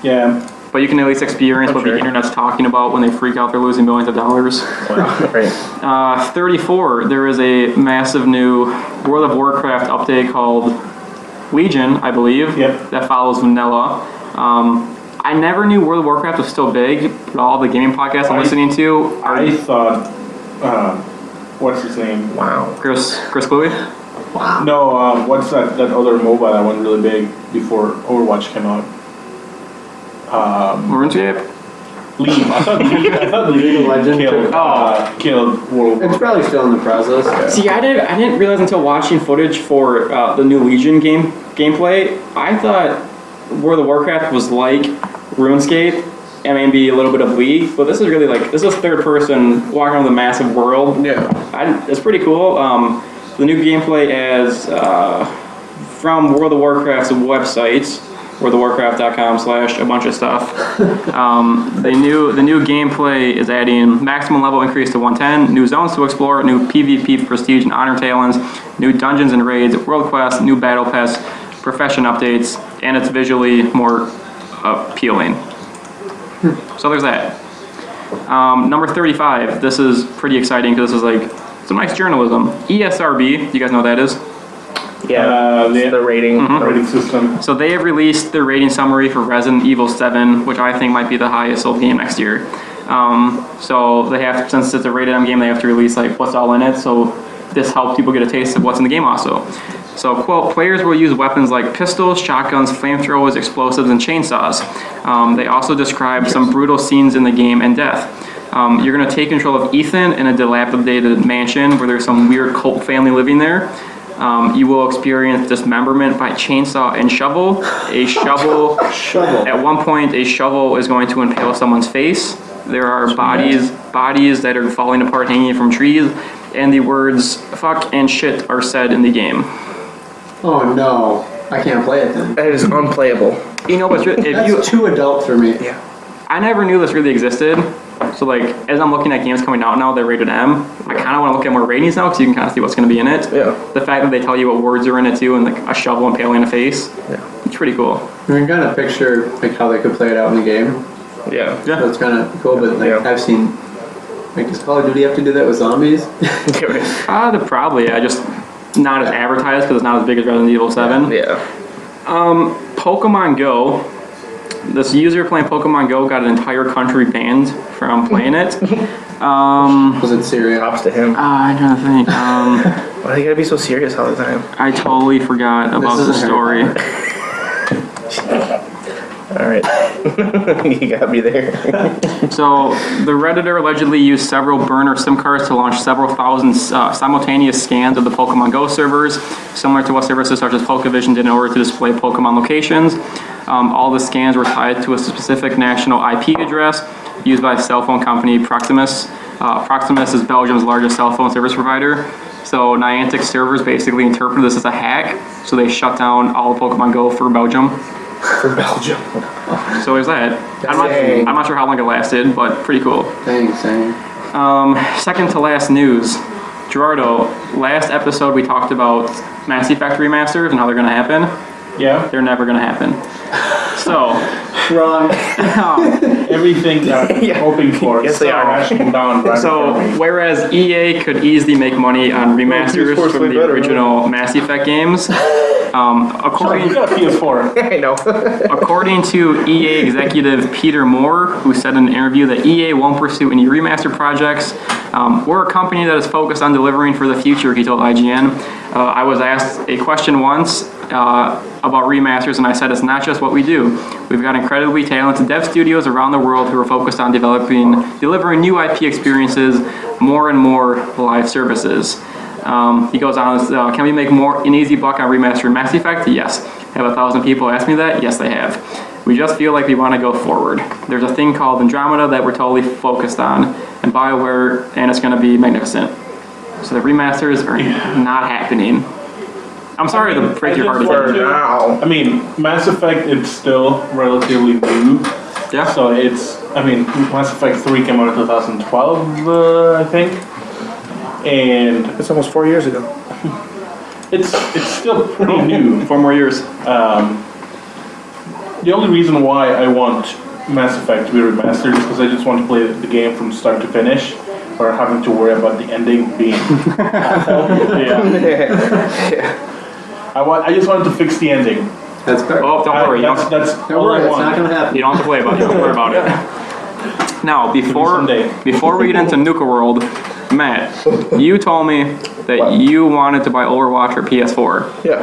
Yeah. But you can at least experience what the internet's talking about when they freak out they're losing millions of dollars. Right. 34, there is a massive new World of Warcraft update called Legion, I believe, Yep. that follows Vanilla. I never knew World of Warcraft was still big, but all the gaming podcasts I'm listening to are I thought, what's his name? Wow. Chris Cluey. No, what's that other MOBA that went really big before Overwatch came out? RuneScape. League. I thought League of Legends. killed World It's War. probably still in the process. See, I didn't realize until watching footage for the new Legion gameplay. I thought World of Warcraft was like RuneScape and maybe a little bit of League, but this is really this is third person walking around the massive world. Yeah. It's pretty cool. The new gameplay is from World of Warcraft's website, worldofwarcraft.com/ a bunch of stuff. The new gameplay is adding maximum level increase to 110, new zones to explore, new PvP prestige and honor talents, new dungeons and raids, world quests, new battle pass, profession updates, and it's visually more appealing. So there's that. Number 35. This is pretty exciting because this is some nice journalism. ESRB. You guys know what that is? Yeah. The rating. Rating system. So they have released their rating summary for Resident Evil 7, which I think might be the highest sold game next year. So they have, since it's a rated M game, they have to release what's all in it. So this helps people get a taste of what's in the game also. So, quote, players will use weapons like pistols, shotguns, flamethrowers, explosives, and chainsaws. They also describe some brutal scenes in the game and death. You're going to take control of Ethan in a dilapidated mansion where there's some weird cult family living there. You will experience dismemberment by chainsaw and shovel. At one point, a shovel is going to impale someone's face. There are bodies that are falling apart hanging from trees, and the words fuck and shit are said in the game. Oh no, I can't play it then. That is unplayable. You know, but That's too adult for me. Yeah. I never knew this really existed. So as I'm looking at games coming out now, they're rated M. I kind of want to look at more ratings now because you can kind of see what's going to be in it. Yeah. The fact that they tell you what words are in it too, and a shovel impaling a face. Yeah. It's pretty cool. You can kind of picture how they could play it out in the game. Yeah. That's kind of cool, but I've seen, does Call of Duty have to do that with zombies? Probably, just not as advertised because it's not as big as Resident Evil 7. Yeah. Pokemon Go. This user playing Pokemon Go got an entire country banned from playing it. Was it Syria? Props to him. I'm trying to think. Why do you gotta be so serious all the time? I totally forgot about the story. All right. You got me there. So, the Redditor allegedly used several burner SIM cards to launch several thousand simultaneous scans of the Pokemon Go servers, similar to what services such as PokeVision did in order to display Pokemon locations. All the scans were tied to a specific national IP address used by cell phone company Proximus. Proximus is Belgium's largest cell phone service provider. So Niantic servers basically interpreted this as a hack, so they shut down all of Pokemon Go for Belgium. For Belgium. So there's that. I'm not sure how long it lasted, but pretty cool. Thanks. Second to last news. Gerardo, last episode we talked about Mass Effect remasters and how they're going to happen. Yeah. They're never going to happen. So, Wrong. Everything that I'm hoping for. Yes, they are. Crashing down right so whereas EA could easily make money on remasters from the original Mass Effect games, You got a PS4. I know. according to EA executive Peter Moore, who said in an interview that EA won't pursue any remaster projects. We're a company that is focused on delivering for the future, he told IGN. I was asked a question once about remasters, and I said it's not just what we do. We've got incredibly talented dev studios around the world who are focused on delivering new IP experiences, more and more live services. He goes on, can we make an easy buck on remaster Mass Effect? Yes. Have 1,000 people asked me that? Yes, they have. We just feel like we want to go forward. There's a thing called Andromeda that we're totally focused on, and BioWare, and it's going to be magnificent. So the remasters are not happening. I'm sorry to break your heart For again. now. I mean, Mass Effect is still relatively new. Yeah. So Mass Effect 3 came out in 2012, I think. And It's almost 4 years ago. it's still pretty new. 4 more years. The only reason why I want Mass Effect to be remastered is because I just want to play the game from start to finish, or having to worry about the ending being awful. Yeah. I just wanted to fix the ending. That's fair. Oh, don't worry. That's Don't all worry, I it's want. not gonna happen. You don't have to worry about it. Don't worry about it. Now, someday. before we get into Nuka World, Matt, you told me that What? you wanted to buy Overwatch or PS4. Yeah.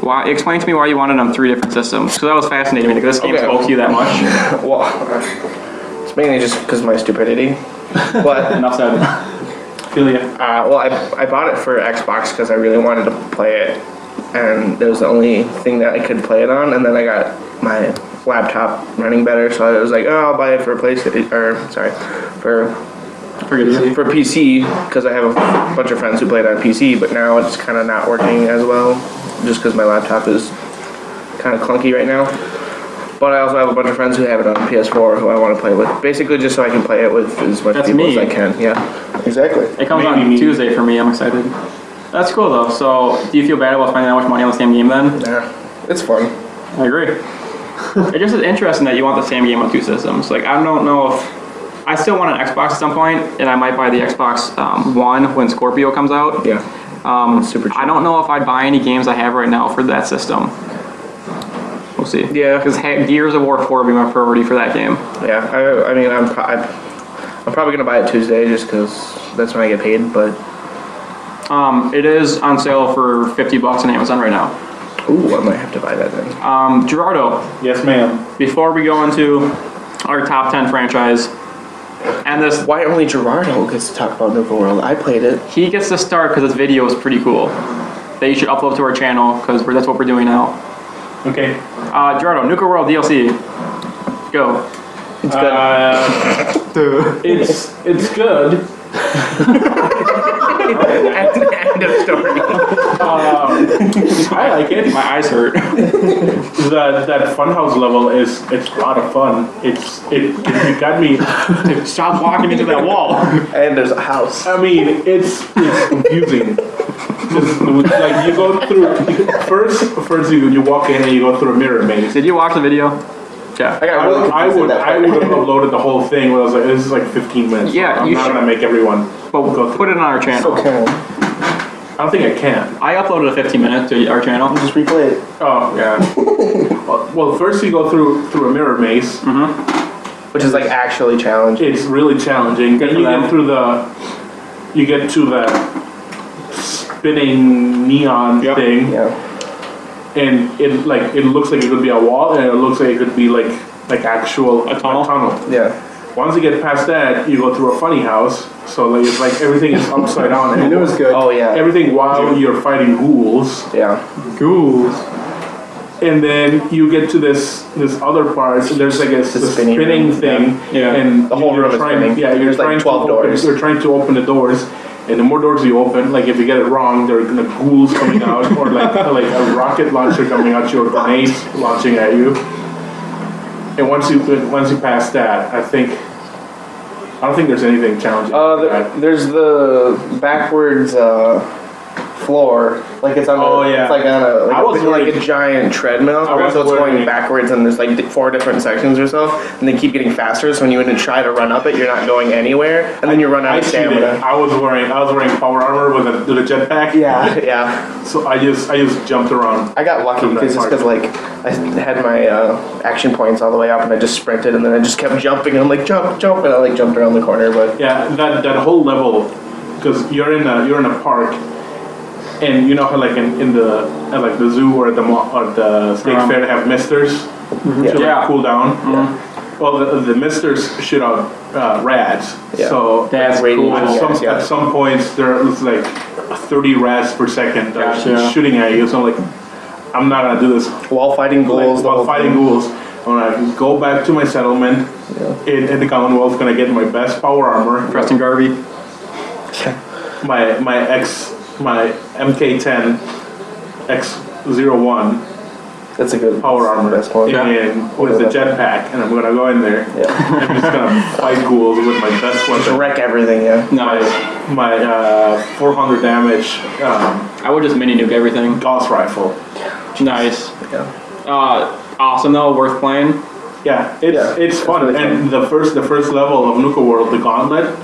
Why? Explain to me why you wanted on 3 different systems. Because that was fascinating to me. Because this game Okay. spoke to you that much. Well, it's mainly just because of my stupidity. But Enough said. Feel ya. well, I bought it for Xbox because I really wanted to play it, and it was the only thing that I could play it on. And then I got my laptop running better, so I was like, oh, I'll buy it for PlayStation, or sorry, for PC, because I have a bunch of friends who play it on PC. But now it's kind of not working as well, just because my laptop is kind of clunky right now. But I also have a bunch of friends who have it on PS4 who I want to play with. Basically, just so I can play it with as much That's people me. as I can. Yeah, exactly. It comes Maybe on me. Tuesday for me. I'm excited. That's cool though. So, do you feel bad about spending that much money on the same game then? Yeah, it's fun. I agree. It just is interesting that you want the same game on 2 systems. Like, I don't know if I still want an Xbox at some point, and I might buy the Xbox One when Scorpio comes out. Yeah. Super cheap. I don't know if I'd buy any games I have right now for that system. We'll see. Yeah. Because Gears of War 4 will be my priority for that game. Yeah, I mean, I'm probably gonna buy it Tuesday just because that's when I get paid. But It is on sale for $50 on Amazon right now. ooh, I might have to buy that then. Gerardo, Yes, ma'am. before we go into our top 10 franchise, and this, Why only Gerardo gets to talk about Nuka World? I played it. he gets to start because his video is pretty cool. That you should upload to our channel because that's what we're doing now. Okay. Gerardo, Nuka World DLC. Go. It's good. It's good. End of story. I like it. My eyes hurt. That funhouse level it's a lot of fun. It got me. Stop walking into that wall. And there's a house. I mean, it's confusing. Just, like you go through first you walk in and you go through a mirror maze. Did you watch the video? Yeah. I got really I confused would at that have point. uploaded the whole thing. Where I was like, this is like 15 minutes. Yeah, I'm you not should- gonna make everyone. But put it on our channel. Okay. I don't think I can. I uploaded a 15-minute to our channel. Just replay it. Oh yeah. Well, first you go through a mirror maze. Which is like actually challenging. It's really challenging. Good Then for you them. get to the spinning neon Yep. thing, Yeah. and it looks like it could be a wall, and it looks like it could be like actual A tunnel? Yeah. Once you get past that, you go through a funny house. So like it's like everything is upside down. And it was good. Oh yeah. Everything while you're fighting ghouls. Yeah. Ghouls. And then you get to this other part. So there's like a spinning spinning room, thing. Yeah. And The whole you're room is trying, spinning. Yeah, you're There's like trying 12 to open, doors. You're trying to open the doors, and the more doors you open, like if you get it wrong, there are gonna ghouls coming out, or like a rocket launcher coming at you, or grenades launching at you. And once you pass that, I don't think there's anything challenging. There's the backwards floor, like it's on. Oh, yeah. It's like on a I was like a worried. giant treadmill. I was So it's going worried. backwards, and there's like 4 different sections or so, and they keep getting faster. So when you try to run up it, you're not going anywhere, and then you run out I of cheated. stamina. I was wearing power armor with a jetpack. Yeah, yeah. So I just jumped around. I got lucky because like I had my action points all the way up, and I just sprinted, and then I just kept jumping. And I'm like jump, and I like jumped around the corner, but Yeah, that whole level, because you're in a park, and you know how like in the at like the zoo or at the state fair they have misters to Yeah. like cool down. Well, the misters shoot out rads. Yeah. So That's Radiant cool. gas, yeah. at some points there was like 30 rads per second that are Gotcha. shooting at you. So I'm like, I'm not gonna do this. while fighting ghouls, the While whole fighting thing. ghouls, I'm gonna go back to my settlement in the Commonwealth, gonna get my best power armor, Preston Garvey. my MK10 X01 That's a good power armor, Best one. and with the jetpack, and I'm gonna go in there. Yeah. I'm just gonna fight ghouls with my best Just weapon. wreck everything. Yeah. Nice. My 400 damage I would just mini nuke everything. Gauss rifle. Nice. Yeah. Awesome though, worth playing. Yeah, Yeah, it's fun, really and the first level of Nuka World, the Gauntlet,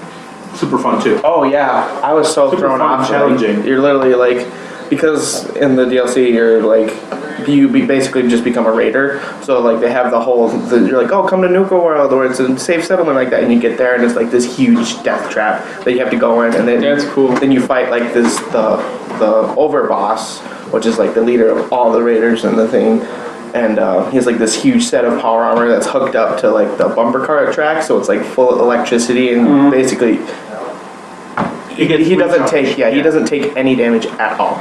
super fun too. Oh yeah, I was so Super thrown fun, off. challenging. You're literally like, because in the DLC you're like basically just become a raider. So like they have you're like, oh, come to Nuka World, or it's a safe settlement like that, and you get there and it's like this huge death trap that you have to go in, and then That's cool. Then you fight like the overboss, which is like the leader of all the raiders and the thing. And he has like this huge set of power armor that's hooked up to like the bumper car track, so it's like full of electricity, and basically he doesn't take any damage at all.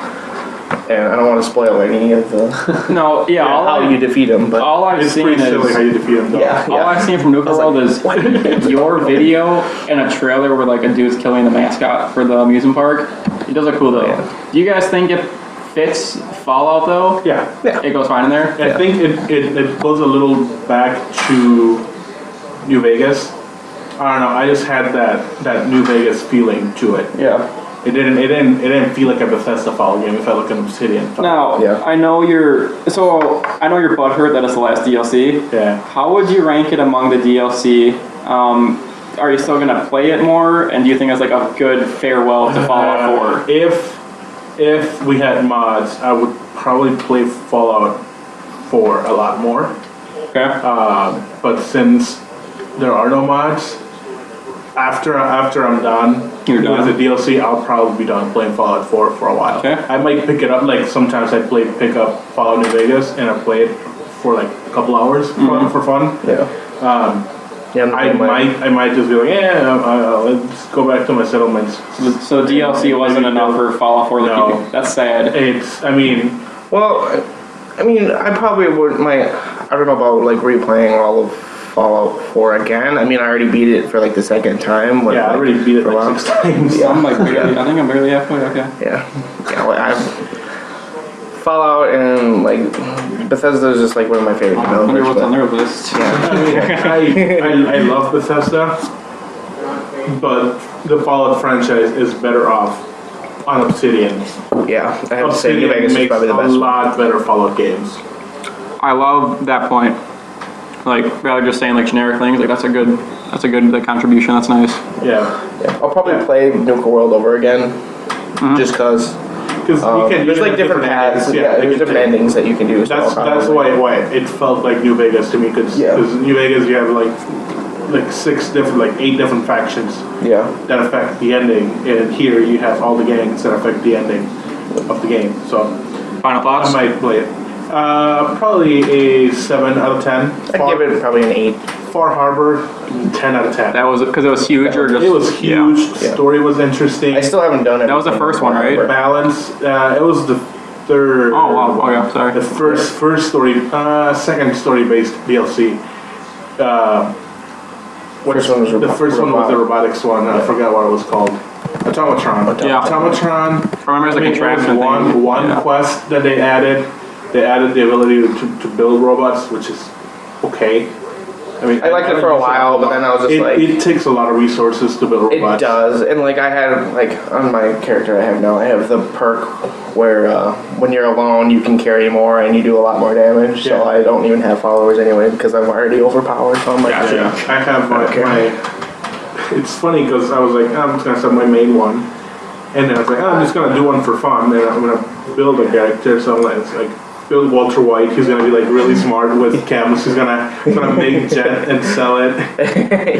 And I don't want to spoil any of the No, yeah, how you defeat him, but all I've It's seen pretty silly is how you defeat him, though. yeah, all I've seen from Nuka World is your video and a trailer where like a dude's killing the mascot for the amusement park. It does look cool though. Yeah. Do you guys think it fits Fallout though? Yeah. It goes fine in there? I think it goes a little back to New Vegas. I don't know. I just had that New Vegas feeling to it. yeah. It didn't feel like a Bethesda Fallout game. If I look at Obsidian. Now, Yeah. I know you're butthurt that it's the last DLC. Yeah. How would you rank it among the DLC? Are you still gonna play it more? And do you think it's like a good farewell to Fallout 4? If we had mods, I would probably play Fallout 4 a lot more. Okay. But since there are no mods, after I'm done You're done. with the DLC, I'll probably be done playing Fallout 4 for a while. Okay. I might pick it up, like sometimes I pick up Fallout New Vegas and I play it for like a couple hours for fun. Yeah. I might just be like, let's go back to my settlements. So DLC wasn't enough for Fallout 4 to No. keep you. That's sad. Well, I mean, I probably wouldn't mind. I don't know about like replaying all of Fallout 4 again. I mean, I already beat it for like the second time. Yeah, I already beat it for a while. like 6 times. Yeah. I'm like barely, I think I'm barely halfway. Okay. Yeah. Well, Fallout and like Bethesda is just like one of my favorite I wonder developers. what's on their list. I love Bethesda, but the Fallout franchise is better off on Obsidian. Yeah, I have to say New Obsidian Vegas is makes probably the a best one. lot better Fallout games. I love that point. Like rather just saying like generic things, like that's a good like, contribution. That's nice. Yeah, I'll probably play Nuka World over again, just because because there's like different paths. Yeah, there's different endings that you can do. So That's why it felt like New Vegas to me, because New Vegas you have like 8 different factions that affect the ending, and here you have all the gangs that affect the ending of the game. So Final thoughts? I might play it. Probably a 7 out of 10. I'd give it probably an 8. Far Harbor, 10 out of 10. That was because it was huge, or just It was huge. Yeah. Story was interesting. I still haven't done it. That was the first one, right? Balance. It was the third. Oh wow. Okay, sorry. The first story, second story-based DLC. First one was the first one was the robotics one. I forgot what it was called. Automatron. Yeah. Automatron. I remember it was like a contraption thing. One quest that they added. They added the ability to build robots, which is okay. I mean, I liked it for a while, but then I was just like... It takes a lot of resources to build robots. It does, and like I had, like on my character I have now, I have the perk where when you're alone you can carry more and you do a lot more damage, so I don't even have followers anyway because I'm already overpowered, so I'm like... I have my it's funny because I was like, I'm just going to set my main one, and then I was like, I'm just going to do one for fun, and I'm going to build a character, so it's like, build Walter White, who's gonna be like really smart with chems, who's gonna make jet and sell it.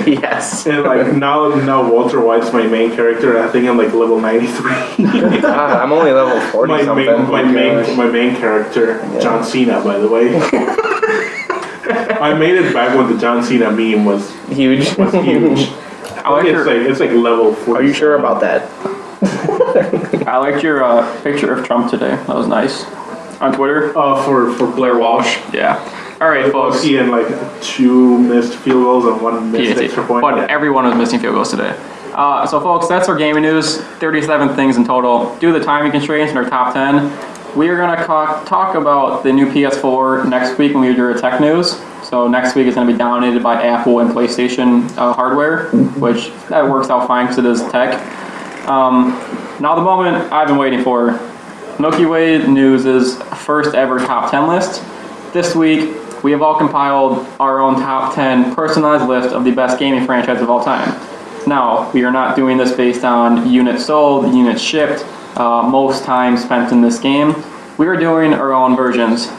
Yes. And like now Walter White's my main character, and I think I'm like level 93. I'm only level 40 something. My main character, John Cena, by the way. I made it back when the John Cena meme was huge. It's like level 40. Are you sure about that? I liked your picture of Trump today. That was nice. On Twitter? For Blair Walsh. Yeah. All right, folks. He had like 2 missed field goals and 1 missed extra point. But everyone was missing field goals today. So, folks, that's our gaming news. 37 things in total. Due to the timing constraints in our top 10, we are going to talk about the new PS4 next week when we do our tech news. So next week is going to be dominated by Apple and PlayStation hardware, which that works out fine because it is tech. Now the moment I've been waiting for. Milky Way News' first ever top 10 list. This week, we have all compiled our own top 10 personalized list of the best gaming franchise of all time. Now, we are not doing this based on units sold, units shipped, most time spent in this game. We were doing our own versions.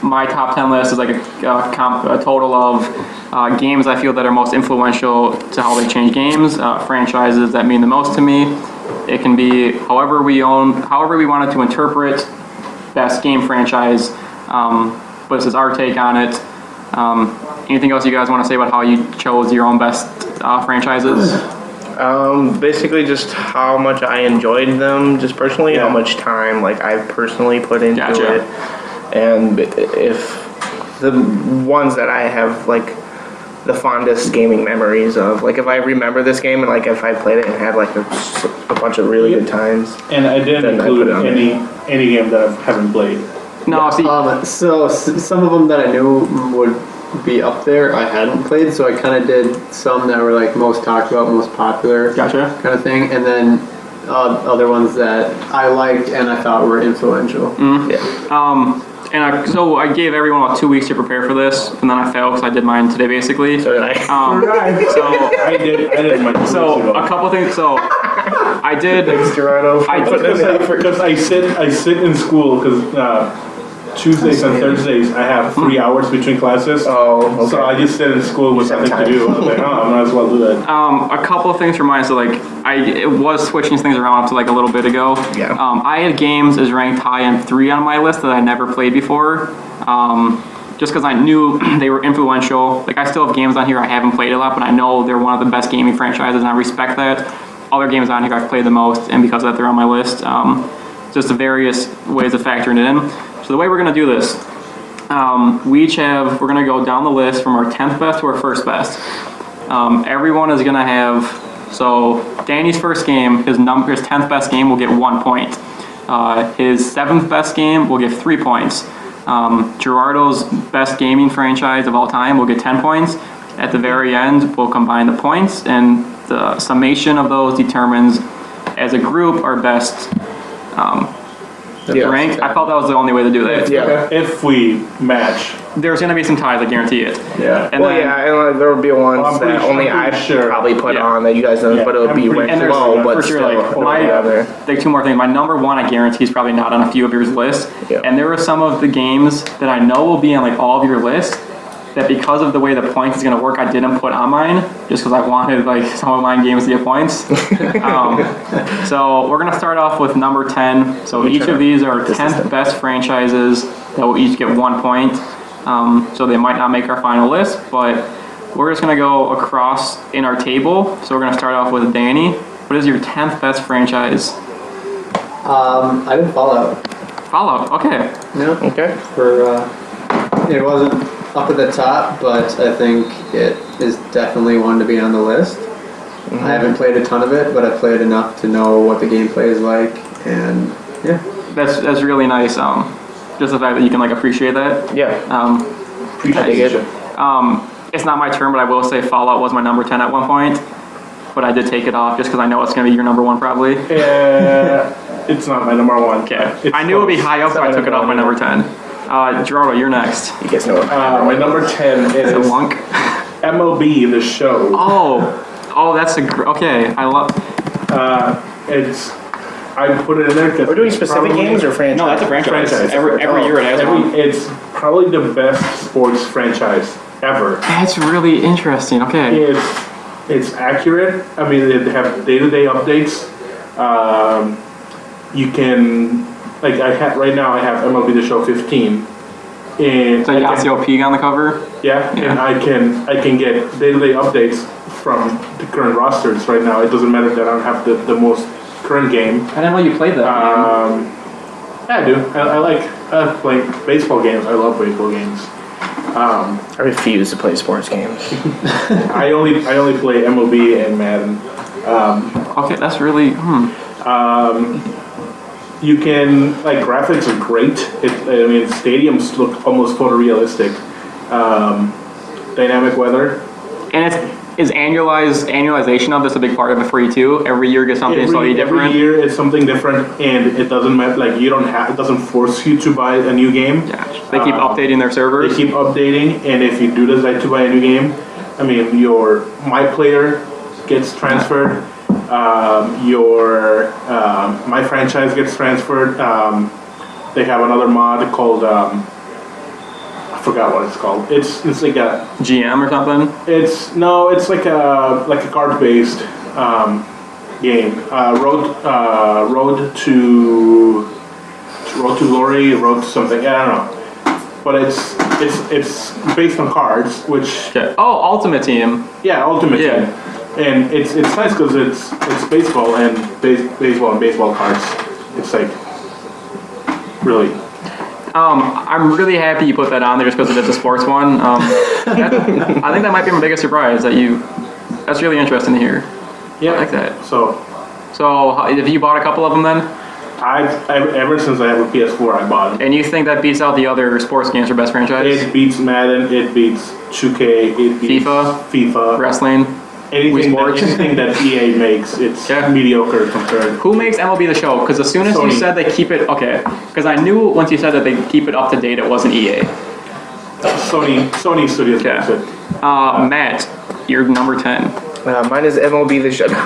My top 10 list is like a total of games I feel that are most influential to how they change games, franchises that mean the most to me. It can be however we wanted to interpret best game franchise, but this is our take on it. Anything else you guys want to say about how you chose your own best franchises? Basically just how much I enjoyed them, just personally, how much time like I personally put into it, and if the ones that I have like the fondest gaming memories of, like if I remember this game and like if I played it and had like a bunch of really good times. And I didn't include any game that I haven't played. No, see, so some of them that I knew would be up there, I hadn't played, so I kind of did some that were like most talked about, most popular, Gotcha. kind of thing, and then other ones that I liked and I thought were influential. So I gave everyone about 2 weeks to prepare for this, and then I failed because I did mine today, basically. So did I. I did my 2 weeks ago. A couple things. So I did. Thanks, Gerardo. Because I sit in school because Tuesdays and Thursdays I have 3 hours between classes. Oh, okay. So I just sit in school with nothing to do. I was like, I might as well do that. A couple of things for mine. So like I was switching things around up to like a little bit ago. Yeah. I had games as ranked high and 3 on my list that I never played before. Just because I knew they were influential. Like I still have games on here I haven't played a lot, but I know they're one of the best gaming franchises, and I respect that. Other games on here I've played the most, and because of that they're on my list. Just the various ways of factoring it in. So the way we're going to do this, we're going to go down the list from our 10th best to our first best. Everyone is going to have, so Danny's first game, his 10th best game will get 1 point. His 7th best game will get 3 points. Gerardo's best gaming franchise of all time will get 10 points. At the very end, we'll combine the points, and the summation of those determines, as a group, our best rank. I felt that was the only way to do that. Yeah. If we match. There's going to be some ties, I guarantee it. Yeah. And then, and there will be ones that only I probably put on that you guys don't, but it'll be ranked low, but for sure, still. like 2 more things. My number 1, I guarantee, is probably not on a few of your lists. Yeah. And there are some of the games that I know will be on like all of your lists that because of the way the points is going to work, I didn't put on mine just because I wanted like some of my games to get points. So we're going to start off with number 10. So each of these are 10th best franchises that will each get 1 point. So they might not make our final list, but we're just going to go across in our table. So we're going to start off with Danny. What is your 10th best franchise? I did Fallout. Fallout, okay. No. Okay. It wasn't up at the top, but I think it is definitely one to be on the list. I haven't played a ton of it, but I've played enough to know what the gameplay is like, and yeah. That's really nice. Just the fact that you can like appreciate that. Yeah. Appreciate it. It's not my turn, but I will say Fallout was my number 10 at one point. But I did take it off just because I know it's going to be your number 1 probably. It's not my number 1. Okay. I knew it would be high up, so I took it off my number 10. Gerardo, you're next. You guys know what my number 10 is Wonk. MLB The Show. Oh, that's okay. I love. I put it in there because we're doing specific games or franchise. No, that's a franchise. Every year it has one. It's probably the best sports franchise ever. That's really interesting. Okay. It's accurate. I mean, they have day-to-day updates. You can, like, right now I have MLB The Show 15. And so you got Yasiel Puig on the cover? Yeah, and I can get day-to-day updates from the current rosters right now. It doesn't matter that I don't have the most current game. I didn't know you played that game. Yeah, I do. I play baseball games. I love baseball games. I refuse to play sports games. I only play MLB and Madden. Okay, that's really. You can, like, graphics are great. Stadiums look almost photorealistic. Dynamic weather. And is annualization of this a big part of it for you too? Every year gets something slightly different? Every year it's something different, and it doesn't matter, like, it doesn't force you to buy a new game. Yeah. They keep updating their servers? They keep updating, and if you do decide to buy a new game, my player gets transferred, your my franchise gets transferred. They have another mod called I forgot what it's called. It's like a GM or something? it's like a card based game. Road to Glory, Road to something. I don't know. But it's based on cards, which Okay. Oh, Ultimate Team. yeah, Ultimate Yeah. Team. And it's nice because it's baseball and baseball cards. It's like really. I'm really happy you put that on there just because it's a sports one. I think that might be my biggest surprise that's really interesting to hear. Yeah, I like that. So Have you bought a couple of them then? I've ever since I have a PS4, I bought it. And you think that beats out the other sports games for best franchise? It beats Madden. It beats 2K. It beats FIFA. Wrestling? Anything that EA makes, it's mediocre compared. Who makes MLB The Show? Because as soon as you Sony. said they keep it, okay. Because I knew once you said that they keep it up to date, it wasn't EA. Sony Studios Okay. makes it. Matt, you're number 10. Mine is MLB The Show. That's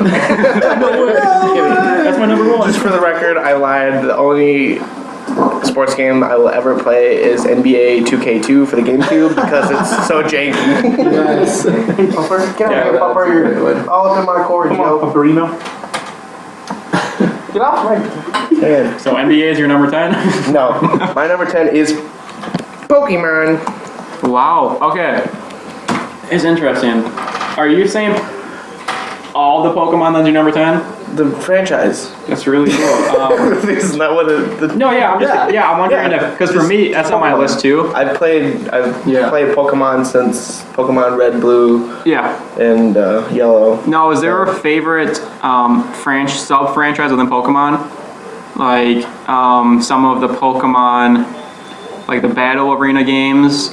my number 1. Just for the record, I lied. The only sports game I will ever play is NBA 2K2 for the GameCube because it's so janky. Nice. Pupper, get Yeah, out here, Pupper. You're all up in my cord, Come on, Joe. Paparino. Get off my hand. So NBA is your number 10? No, my number 10 is Pokemon. Wow, okay. It's interesting. Are you saying all the Pokemon that's your number 10? The franchise. That's really cool. Isn't that what the No, yeah, I'm wondering Yeah. if, because for me, that's on my list too. I've played Pokemon since Pokemon Red, Blue, Yeah. and Yellow. Now, is there a favorite sub-franchise within Pokemon? Like some of the Pokemon, like the Battle Arena games,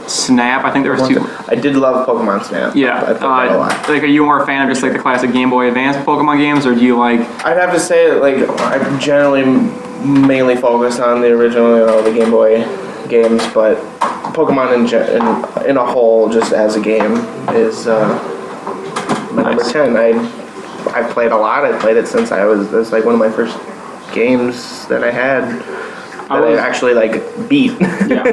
Snap. I think there was 2. I did love Pokemon Snap. Yeah. I played that a lot. Like, are you more a fan of just like the classic Game Boy Advance Pokemon games, or do you like? I'd have to say that, like, I generally mainly focus on the original, the Game Boy games, but Pokemon in a whole, just as a game, is my number 10. I've played a lot. I played it since it's like one of my first games that I had. That I actually beat. Yeah,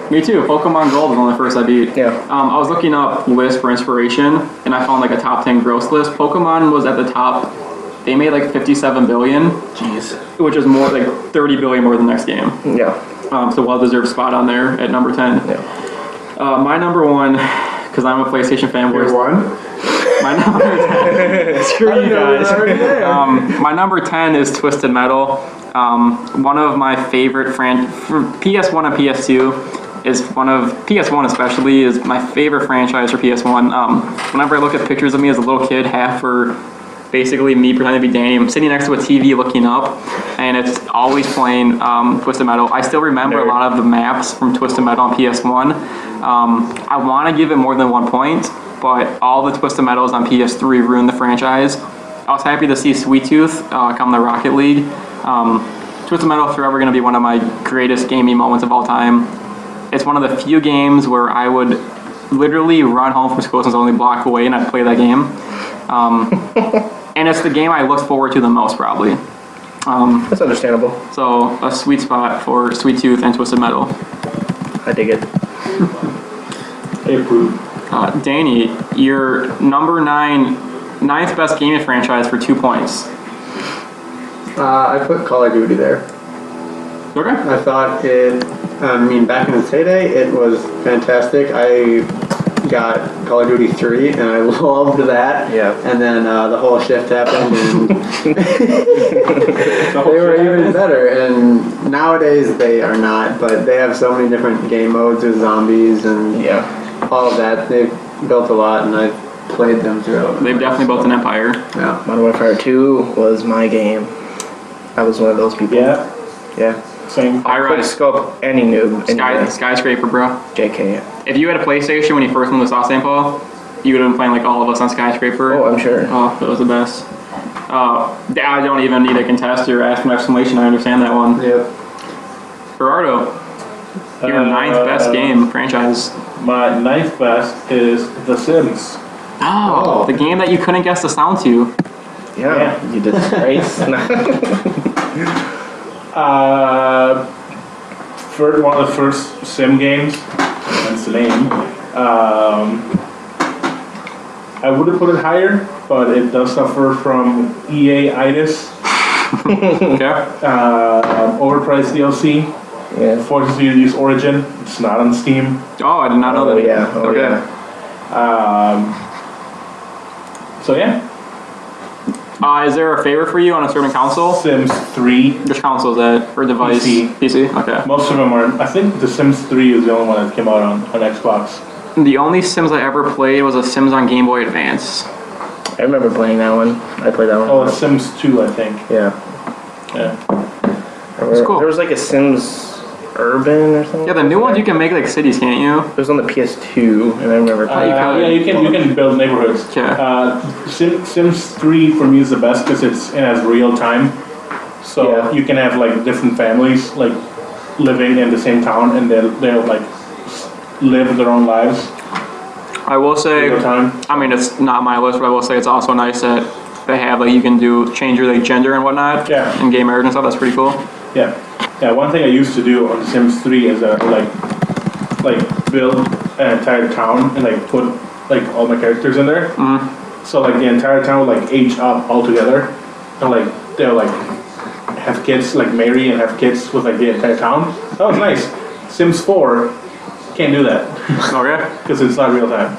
me too. Pokemon Gold was one of the first I beat. Yeah. I was looking up lists for inspiration, and I found like a top 10 gross list. Pokemon was at the top. They made like 57 billion. Jeez. Which is more like 30 billion more than the next game. Yeah. So well-deserved spot on there at number 10. Yeah. My number 1, because I'm a PlayStation fanboy. Number 1. My number screw you guys. My number 10 is Twisted Metal. One of my favorite for PS1 and PS2 is PS1 especially is my favorite franchise for PS1. Whenever I look at pictures of me as a little kid, half for basically me pretending to be Danny, I'm sitting next to a TV looking up, and it's always playing Twisted Metal. I still remember a lot of the maps from Twisted Metal on PS1. I want to give it more than 1 point, but all the Twisted Metals on PS3 ruined the franchise. I was happy to see Sweet Tooth come to Rocket League. Twisted Metal is forever going to be one of my greatest gaming moments of all time. It's one of the few games where I would literally run home from school since I was only a block away and I'd play that game. And it's the game I look forward to the most, probably. That's understandable. So, a sweet spot for Sweet Tooth and Twisted Metal. I dig it. Approved. Danny, your number 9th best gaming franchise for 2 points. I put Call of Duty there. Okay. I thought back in its heyday, it was fantastic. I got Call of Duty 3, and I loved that. Yeah. And then the whole shift happened, and they were even better. And nowadays, they are not, but they have so many different game modes with zombies and all of that. They've built a lot, and I've played them throughout. They've definitely built an empire. Yeah. Modern Warfare 2 was my game. I was one of those people. Yeah. Yeah. Same. Quick scope any noob. Anyway. Skyscraper, bro. JK. If you had a PlayStation when you first went to South St. Paul, you would have been playing like all of us on Skyscraper. Oh, I'm sure. Oh, that was the best. I don't even need a contest or ask an exclamation. I understand that one. Yep. Gerardo, your 9th best game franchise. My 9th best is The Sims. Oh, the game that you couldn't guess the sound to. Yeah, you disgrace. For one of the first sim games, that's the name. I would have put it higher, but it does suffer from EA-itis. Okay. Overpriced DLC. Yeah. Forces you to use Origin. It's not on Steam. Oh, I did not know Oh that. yeah. Oh Okay. yeah. So yeah, Is there a favorite for you on a certain console? Sims 3. Which console is that? Or device? PC. Okay. Most of them are. I think The Sims 3 is the only one that came out on Xbox. The only Sims I ever played was a Sims on Game Boy Advance. I remember playing that one. I played that one. Oh, it's Sims 2, I think. Yeah. Yeah. It's cool. There was like a Sims Urban or something. Yeah, the new ones you can make like cities, can't you? It was on the PS2, and I remember playing. Yeah, you can build neighborhoods. Yeah. Sims 3 for me is the best because it has real time. So Yeah. you can have like different families like living in the same town, and they'll like live their own lives. I will say, Real time. I mean, it's not my list, but I will say it's also nice that they have like you can change your like gender and whatnot. Yeah. And gay marriage and stuff. That's pretty cool. Yeah. Yeah, one thing I used to do on Sims 3 is like build an entire town and like put like all my characters in there. Mm-hmm. So like the entire town would like age up all together, and like they'll like have kids, like marry and have kids with like the entire town. That was nice. Sims 4 can't do that Okay. because it's not real time.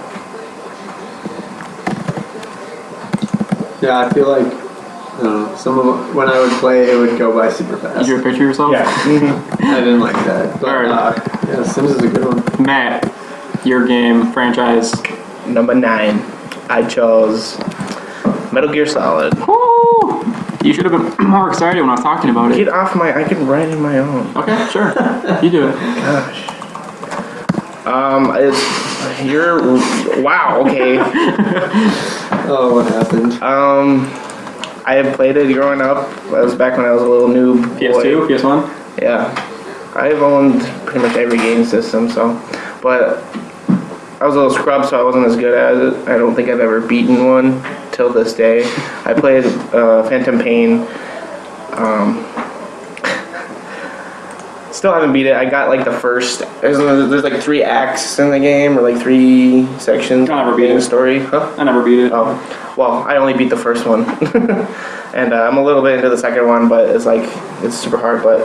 Yeah, I feel like some of when I would play, it would go by super Did fast. you picture yourself? Yeah. I didn't like that. But Alright. yeah, Sims is a good one. Matt, your game franchise. Number 9, I chose Metal Gear Solid. Woo! You should have been more excited when I was talking about it. Get off my! I can write in my own. Okay, sure. You do it. Gosh. You're wow. Okay. Oh, what happened? I had played it growing up. That was back when I was a little noob boy. PS2, PS1. Yeah, I've owned pretty much every game system. So, but I was a little scrub, so I wasn't as good at it. I don't think I've ever beaten one till this day. I played Phantom Pain. Still haven't beat it. I got like the first. There's like 3 acts in the game, or like 3 sections. I never beat in the it. story. Huh? I never beat it. Oh, well, I only beat the first one, and I'm a little bit into the second one, but it's super hard. But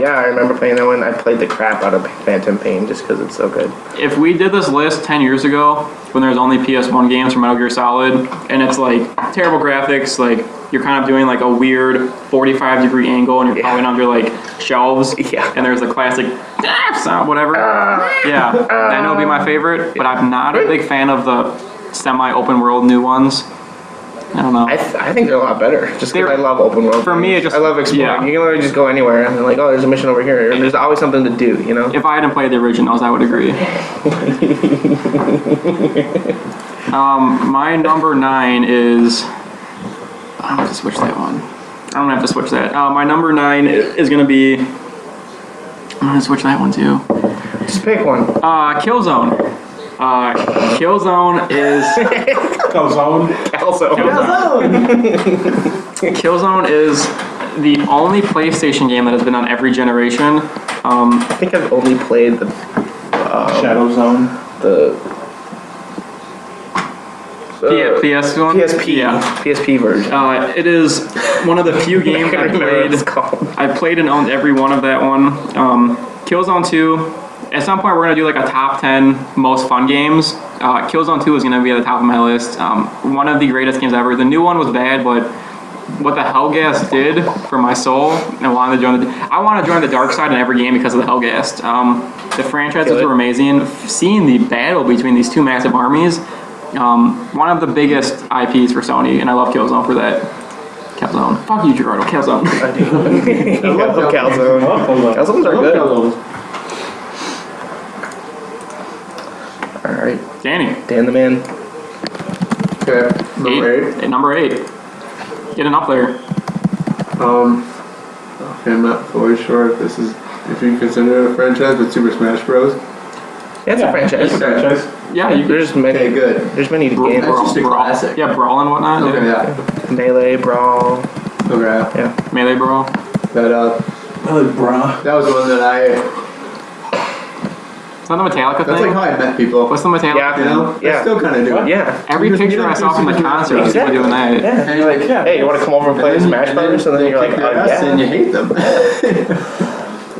yeah, I remember playing that one. I played the crap out of Phantom Pain just because it's so good. If we did this list 10 years ago, when there was only PS1 games for Metal Gear Solid, and it's like terrible graphics, like you're kind of doing like a weird 45-degree angle, and you're probably under like shelves, Yeah. and there's the classic sound, whatever. Yeah, that would be my favorite, but I'm not a big fan of the semi-open world new ones. I don't know. I think they're a lot better just because I love open world. For me, games. it just- I love exploring. yeah. You can literally just go anywhere and like, oh, there's a mission over here, and there's always something to do. You know. If I hadn't played the originals, I would agree. My number 9 is... I don't have to switch that one. I don't have to switch that. My number 9 is going to be... I'm going to switch that one too. Just pick one. Killzone. Killzone is... Calzone. Killzone is the only PlayStation game that has been on every generation. I think I've only played the Shadow Zone. PS one? PSP. Yeah. PSP version. It is one of the few games I remember what it's played. called. I played and owned every one of that one. Killzone 2. At some point, we're gonna do like a top 10 most fun games. Killzone 2 is gonna be at the top of my list. One of the greatest games ever. The new one was bad, but what the Hellgas did for my soul, I want to join the dark side in every game because of the Hellgas. The franchises were amazing. Seeing the battle between these two massive armies, one of the biggest IPs for Sony, and I love Killzone for that. Killzone. Fuck you, Gerardo. Killzone. I love Calzone. Calzones are good. Alright. Danny. Dan the man. Okay, number 8. Number 8. Getting up there. Okay, I'm not fully sure if you consider it a franchise, but Super Smash Bros. It's a franchise. It's a franchise. Yeah, you could. There's many. Okay, good. There's many games. That's just a classic. Yeah, Brawl and whatnot. Okay, yeah. yeah. Melee, Brawl. Okay. Yeah. Melee Brawl. But that was one that Is that the Metallica that's thing? like how I met people. What's the Metallica? Yeah. You know? Yeah. I still kind of do it. Yeah. Every You just picture meet I up saw from the through concert people. was people doing that. Yeah. And you're like, yeah. Hey, you want to come over and play Smash Brothers? And then you're like, kick oh, their ass and you yeah. hate them.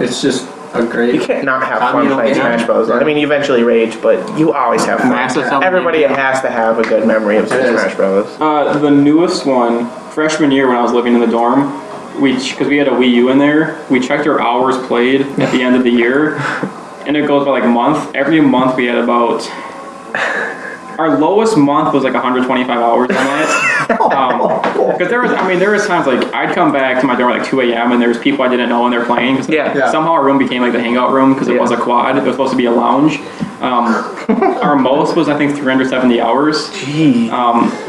It's just a great. You can't not have fun communal playing game. Smash Bros. Yeah. I mean, you eventually rage, but you always have fun. Massive self- Everybody has to have a good memory of Super It is. Smash Bros. The newest one, freshman year when I was living in the dorm, because we had a Wii U in there, we checked our hours played at the end of the year, and it goes by like a month. Every month we had about, our lowest month was like 125 hours on it. Because there was times like I'd come back to my dorm at like 2 a.m. and there was people I didn't know and they're playing. Yeah. Yeah. Somehow our room became like the hangout room because it was a quad. It was supposed to be a lounge. Our most was I think 370 hours. Gee.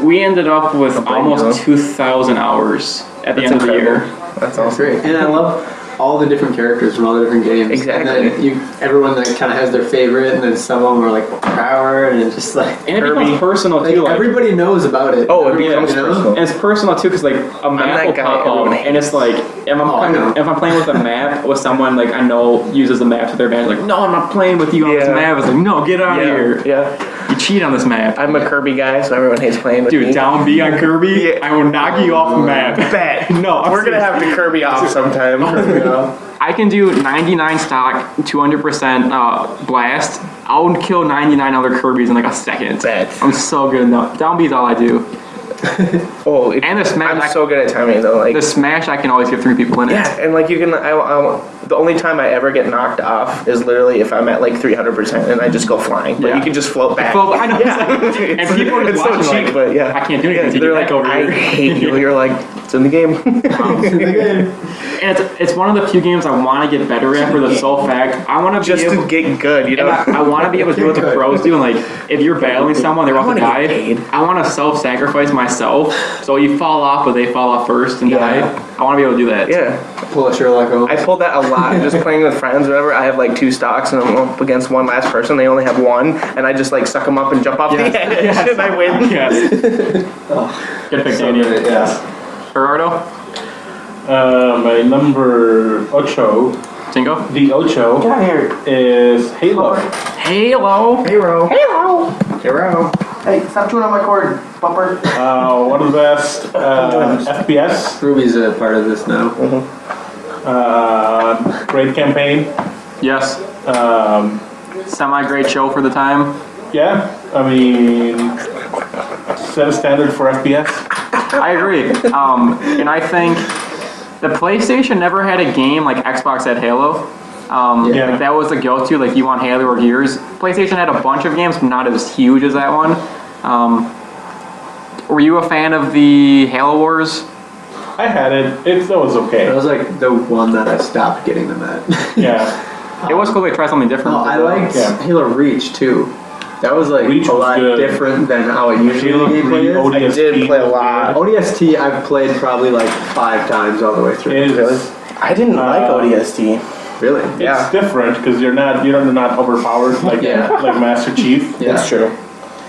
We ended up with blame almost you. 2,000 hours at the That's end of the incredible. year. That's That's awesome. great. And I love all the different characters from all the different games. Exactly. And then everyone that kind of has their favorite, and then some of them are like power, and it's just like. And it becomes personal Like, too. Like, everybody knows about it. Oh, it Everyone, becomes you know? personal. and it's personal too because like a map that will guy pop everyone up and it's like I know. if I'm playing with a map with someone like I know uses the map to their advantage, like no, I'm not playing with you on this Yeah. map. It's like no, get out of here. Yeah. You cheat on this map. I'm a Kirby guy, so everyone hates playing with me. Dude, down B on Kirby, Yeah. I will knock you off the map. Bet. No, I'm We're gonna have the Kirby off sometime. I can do 99 stock, 200% blast. I'll kill 99 other Kirby's in like a second. Bet. I'm so good. Down B is all I do. Oh, And the Smash, I'm so good at timing though. Like the Smash, I can always get 3 people in it. yeah, and like you can. The only time I ever get knocked off is literally if I'm at like 300% and I just go flying. But Yeah. you can just float back. Well, I know. Yeah. And people are just it's so watching cheap, like, but yeah. I can't do anything. Yeah, to they're get like, back over I here. hate you. You're like, it's in the game. And it's one of the few games I want to get better at for the sole fact I want to Just be able. to get good, you know. And I want to be able to do what the pros do, and like if you're battling someone, they're about to wanna die. get paid. I want to self-sacrifice myself, so you fall off, but they fall off first and Yeah. die. I want to be able to do that. Yeah, Pull a Sherlock Holmes. I pulled that a lot. Just playing with friends, or whatever. I have like 2 stocks, and I'm up against one last person. They only have 1, and I just like suck them up and jump off Yes. the edge, and I win. Yes. Good pick, Danny. Yeah. Gerardo, My number ocho, Cinco, the ocho, is Halo. Halo. Hero. Hero. Hey, stop chewing on my cord, bumper. One of the best FPS. Ruby's a part of this now. Great campaign. Yes. Semi-great show for the time. Yeah, I mean, set a standard for FPS. I agree. And I think the PlayStation never had a game like Xbox had Halo. Yeah. Like that was the go-to. Like you want Halo or Gears. PlayStation had a bunch of games, but not as huge as that one. Were you a fan of the Halo Wars? I had it. It was That okay. was like the one that I stopped getting them at. Yeah. It was cool to try something different. No, I liked Yeah. Halo Reach too. That was like Reach a was lot good. different than how it usually Halo gameplay 3, is. ODST. I did play a lot. ODST I've played probably like 5 times all the way through. Is I didn't like ODST. Really? Yeah. it's different because you're not overpowered like Yeah. like Master Chief. Yeah. That's true.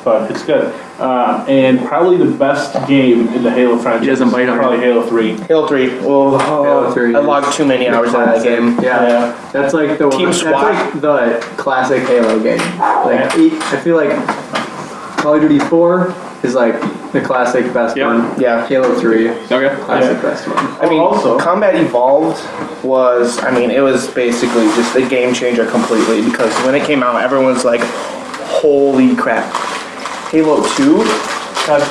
But it's good. And probably the best game in the Halo franchise. He doesn't bite is on probably Halo 3. Halo 3. Oh, Halo 3 I logged too many hours out of that game. Yeah. That's like the Team one. That's SWAT. like the classic Halo game. Like I feel like Call of Duty 4 is like the classic best Yep. one. Yeah. Halo 3, Okay. classic Yeah. best one. I mean, Also- Combat Evolved was, it was basically just a game changer completely because when it came out, everyone was like, holy crap. Halo 2?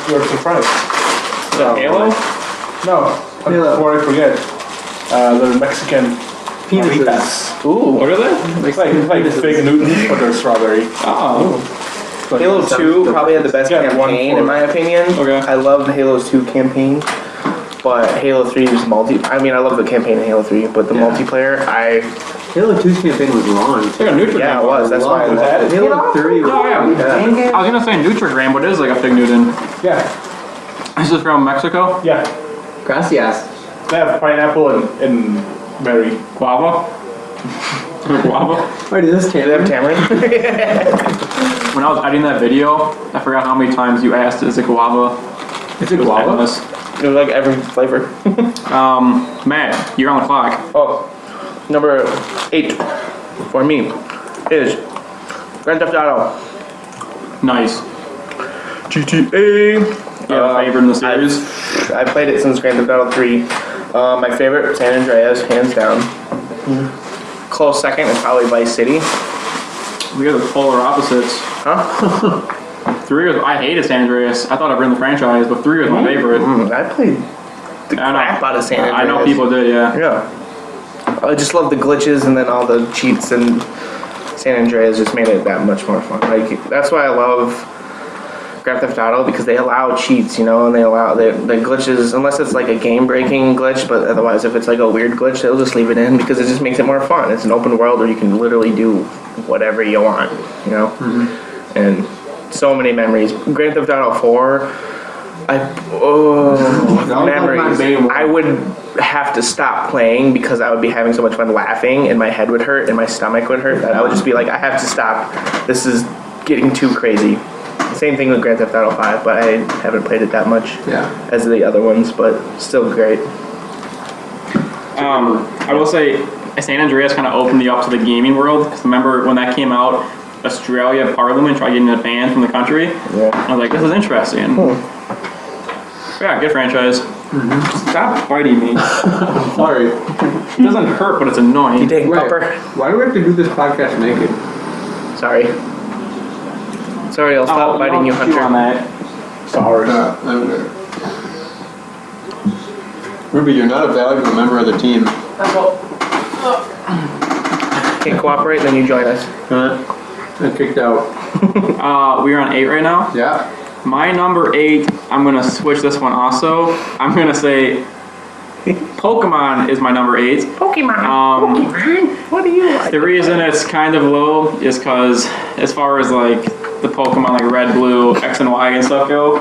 You're surprised. Halo? No. Halo. Before I forget, the Mexican Penises. margaritas. Ooh. What are they? It's like fake Newtons, but they're strawberry. Oh. But Halo 2 probably had the best Yeah, campaign 1-4. in my opinion. Okay. I love the Halo 2 campaign, but Halo 3 is I love the campaign in Halo 3, but the Yeah. multiplayer, Halo 2's campaign was long. It's like a Nutrigrain. yeah, it was. That's why I Was loved that it. Halo 3 was Oh, yeah. I was gonna say Nutrigrain, but it is like a Fig Newton. Yeah, This is from Mexico. yeah. Gracias. They have pineapple and berry. Guava. Guava. Wait, is this Do they have tamarind? When I was editing that video, I forgot how many times you asked, is it guava? Is it It was guava? endless. It was like every flavor. Matt, you're on the clock. Oh, number 8 for me is Grand Theft Auto. Nice. GTA. You have a favorite in the series? I've played it since Grand Theft Auto 3. My favorite, San Andreas, hands down. Close second is probably Vice City. We are the polar opposites. Huh? 3 was, I hated San Andreas. I thought I'd ruined the franchise, but 3 was my favorite. I played the crap out of San Andreas. I know people did, yeah. Yeah. I just love the glitches and then all the cheats, and San Andreas just made it that much more fun. Like, that's why I love Grand Theft Auto, because they allow cheats, you know, and they allow the glitches, unless it's like a game-breaking glitch, but otherwise if it's like a weird glitch, they'll just leave it in because it just makes it more fun. It's an open world where you can literally do whatever you want, you know? And so many memories. Grand Theft Auto 4, memories. I would have to stop playing because I would be having so much fun laughing and my head would hurt and my stomach would hurt that I would just be like, I have to stop. This is getting too crazy. Same thing with Grand Theft Auto 5, but I haven't played it that much as the other ones, but still great. I will say, San Andreas kind of opened me up to the gaming world, because remember when that came out, Australia Parliament tried getting it banned from the country. Yeah. I was like, this is interesting. Yeah, good franchise. Stop biting me. Sorry. It doesn't hurt, but it's annoying. You take Wait, Pupper. why do we have to do this podcast naked? Sorry. Sorry, I'll stop biting you, Hunter. On that. Sorry. I'm good. Ruby, you're not a valuable member of the team. Can't cooperate, then you join us. I'm kicked out. We're on 8 right now. Yeah. My number 8, I'm going to switch this one also. I'm going to say Pokemon is my number 8. Pokemon. What do you like? The reason it's kind of low is because as far as like the Pokemon like Red, Blue, X and Y and stuff go,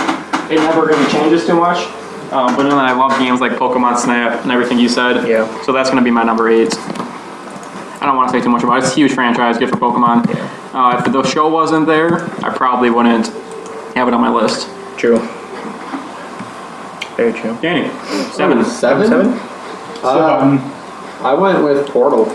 it never really changes too much. But then I love games like Pokemon Snap and everything you said. Yeah. So that's going to be my number 8. I don't want to say too much about it. It's a huge franchise, good for Pokemon. If the show wasn't there, I probably wouldn't have it on my list. True. Very true. Danny, 7. 7? I went with Portal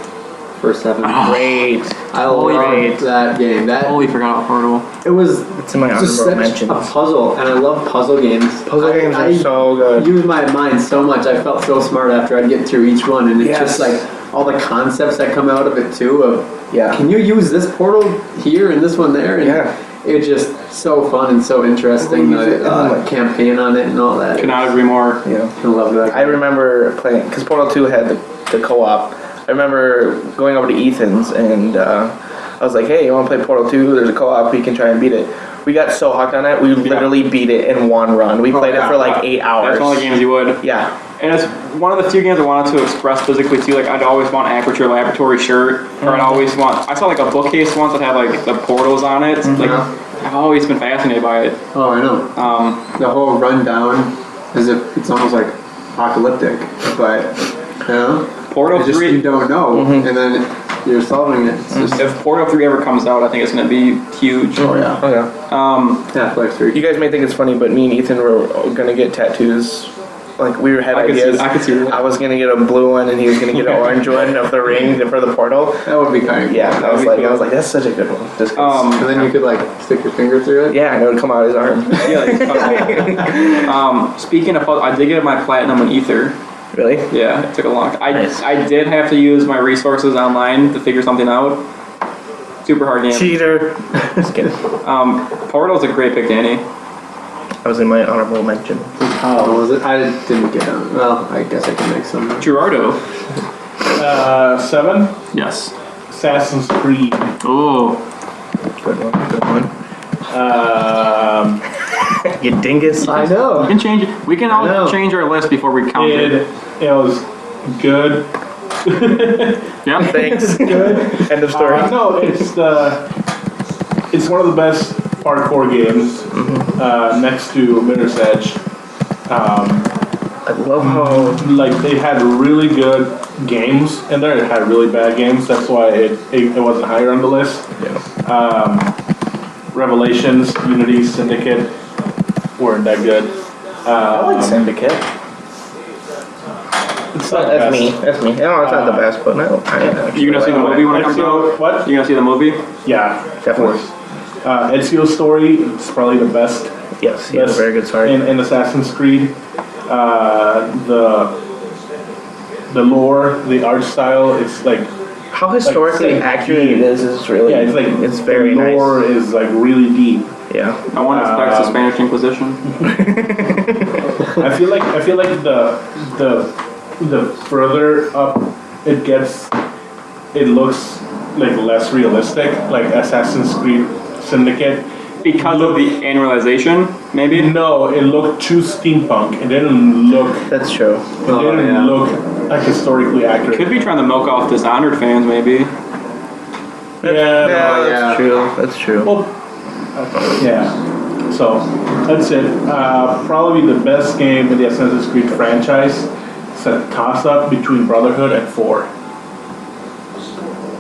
for 7. Great. I loved that game. Totally forgot about Portal. It was It's in my just honorable such mentions. a puzzle, and I love puzzle games. Puzzle games are so good. I used my mind so much. I felt so smart after I'd get through each one, and it's just like all the concepts that come out of it too. Of can you use this portal here and this one there? And it's just so fun and so interesting. The campaign on it and all that. Cannot agree more. Yeah. I love that. I remember playing, because Portal 2 had the co-op. I remember going over to Ethan's and I was like, hey, you want to play Portal 2? There's a co-op, we can try and beat it. We got so hooked on it, we literally beat it in one run. We played it for like 8 hours. That's one of the games you would. Yeah. And it's one of the few games I wanted to express physically too. Like I'd always want Aperture Laboratory shirt, or I'd always want. I saw like a bookcase once that had like the portals on it. Like I've always been fascinated by it. Oh, I know. The whole rundown, as if it's almost like apocalyptic, but you know, Portal 3. You don't know, and then you're solving it. It's just, if Portal 3 ever comes out, I think it's going to be huge. Oh yeah. Half-Life 3. You guys may think it's funny, but me and Ethan were gonna get tattoos. Like we had ideas. I could see that. I was gonna get a blue one, and he was gonna get an orange one of the ring for the portal. That would be kind of Yeah, I was like, that's such a good one. Just 'cause. and then you could like stick your finger through it. Yeah, and it would come out of his arm. Speaking of, I did get my platinum in Ether. Really? Yeah, it took a long. Nice. I did have to use my resources online to figure something out. Super hard game. Cheater. Just kidding. Portal's a great pick, Danny. That was in my honorable mention. Oh, was it? I didn't get them. Well, I guess I can make some. Gerardo. 7. Yes. Assassin's Creed. Oh. Good one. Good one. You dingus. I We know. can change it. We can all change our list before we count it. It was good. Yeah. Thanks. Good. End of story. No, it's one of the best hardcore games next to Mirror's Edge. I love how Like they had really good games in there. It had really bad games. That's why it wasn't higher on the list. Revelations, Unity, Syndicate weren't that good. I like Syndicate. It's not the That's best. me. That's me. No, it's not the best, but no. You gonna see the movie when it comes out? What? You gonna see the movie? Yeah, Definitely. Ezio's story is probably the best. Yes, he has a very good story. In Assassin's Creed. The lore, the art style, it's like How historically like, accurate it is really. yeah, it's like it's very the lore nice. is like really deep. Yeah. I want to expect the Spanish Inquisition. I feel like the further up it gets, it looks like less realistic, like Assassin's Creed Syndicate. Because of the annualization, maybe? No, it looked too steampunk. It didn't look. That's true. It didn't look like historically accurate. Could be trying to milk off Dishonored fans, maybe. Yeah, That's true. That's true. well, yeah. So that's it. Probably the best game in the Assassin's Creed franchise. It's a toss-up between Brotherhood and 4.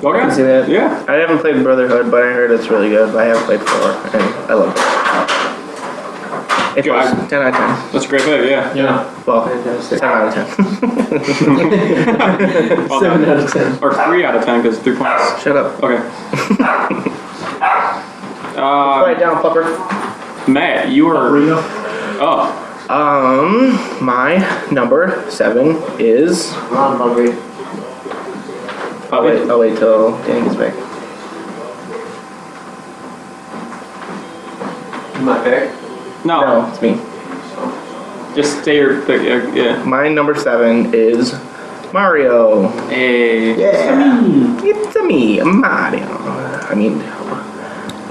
Okay. I can see that. Yeah. I haven't played Brotherhood, but I heard it's really good. I have played 4, and I love it. It Good. was 10 out of 10. That's a great pick, yeah. Yeah. Well, Fantastic. 10 out of 10. 7 out of 10. Or 3 out of 10, because 3 points. Shut up. Okay. Write it down, pupper. Matt, you were... Reno? Oh. My number 7 is. Come on, Bobby. I'll wait till Danny gets back. My pick? No, No, it's me. just say your pick, yeah. My number 7 is Mario. Hey. Yeah. It's me, Mario. I mean,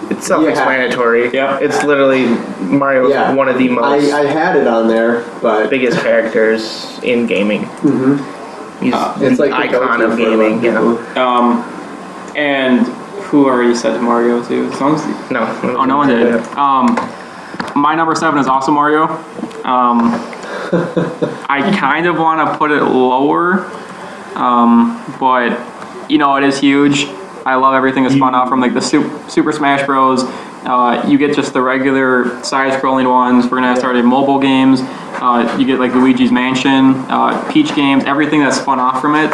it's self-explanatory. Yeah. It's literally Mario is Yeah. one of the most I had it on there, but biggest characters in gaming. He's it's the like the icon go-to of for a lot gaming. of Yeah. people. And who already said Mario too? As long as No. oh, no one did. My number 7 is also Mario. I kind of want to put it lower, but you know it is huge. I love everything that's spun out from like the Super Smash Bros. You get just the regular side-scrolling ones. We're gonna have started mobile games. You get like Luigi's Mansion, Peach games, everything that's spun off from it.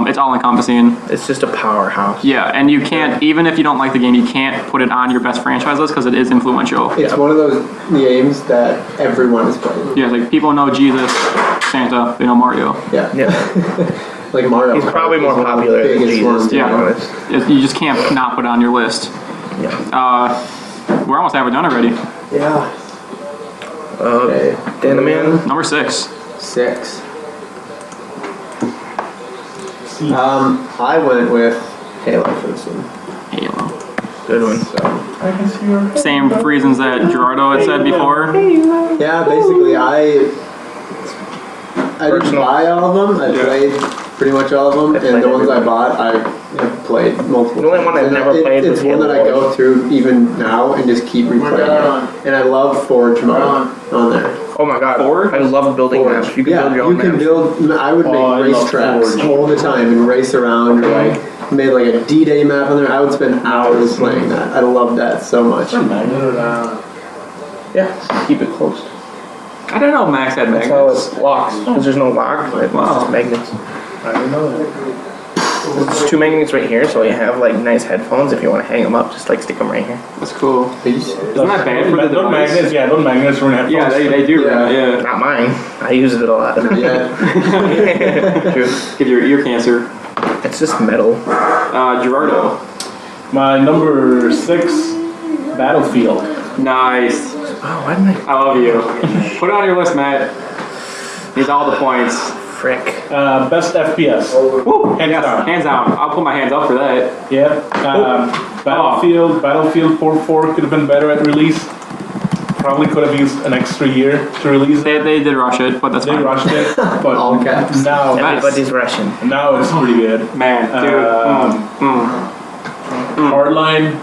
It's all encompassing. It's just a powerhouse. Yeah, and you can't, even if you don't like the game, you can't put it on your best franchise list because it is influential. It's one of those games that everyone has played. Yeah, like people know Jesus, Santa, they know Mario. Yeah. Yeah. Like Mario. He's probably Kart more is one of the popular than biggest Jesus, ones. to be Yeah. honest. You just can't not put it on your list. Yeah. We're almost halfway done already. Yeah. Okay. Danaman. Number 6. 6. I went with Halo for this one. Halo. Good one. I can see your. Same reasons that Gerardo had said before. Yeah, basically I didn't buy all of them. I played pretty much all of them, played and the ones I everyone. bought, I have played multiple The only times. one I've And never played It's was one that I Halo go through even now and just keep replaying it. And I love Forge mode on there. Oh my god. Forge? I love building Forge. maps. You can build your own you can maps. build. I would make I race love tracks Forge. all the time and race around. Or like made like a D-Day map on there. I would spend hours playing that. I love that so much. Yeah. Keep it closed. I don't know if Max had That's how magnets. it locks. Because there's no lock. It's just magnets. I didn't know that. There's 2 magnets right here, so you have like nice headphones. If you want to hang them up, just like stick them right here. That's cool. Peace. Isn't that bad for the Those device? magnets, yeah, those magnets were in headphones. Yeah, they do. Yeah. Yeah. Not mine. I use it a lot. Yeah. True. Give your ear cancer. It's just metal. Gerardo. My number 6, Battlefield. Nice. Oh, why didn't I? I love you. Put it on your list, Matt. Needs all the points. Frick. Best FPS. Woo! Hands Yes, down. hands down. I'll put my hands up for that. Yeah. Battlefield 4 could have been better at release. Probably could have used an extra year to release it. They did rush it, but that's They fine. rushed it, but All caps. now Everybody's rushing. it's pretty good. Man, dude. Hardline,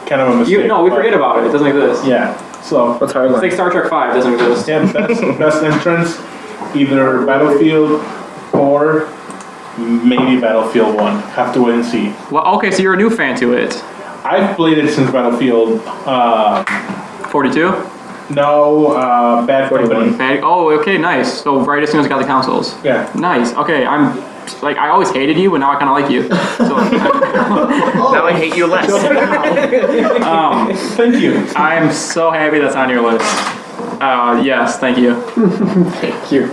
kind of a mistake. We forget about it. It doesn't exist. Yeah. So What's It's like Hardline? Star Trek 5 doesn't exist. yeah, best entrance, either Battlefield or maybe Battlefield 1. Have to wait and see. Well, okay, so you're a new fan to it. I've played it since Battlefield. 42? No, Bad Company. Oh, okay, nice. So right as soon as I got the consoles. Yeah. Nice. Okay, I always hated you, but now I kind of like you. So, Now I hate you less. Thank you. I'm so happy that's on your list. Yes, thank you. Thank you.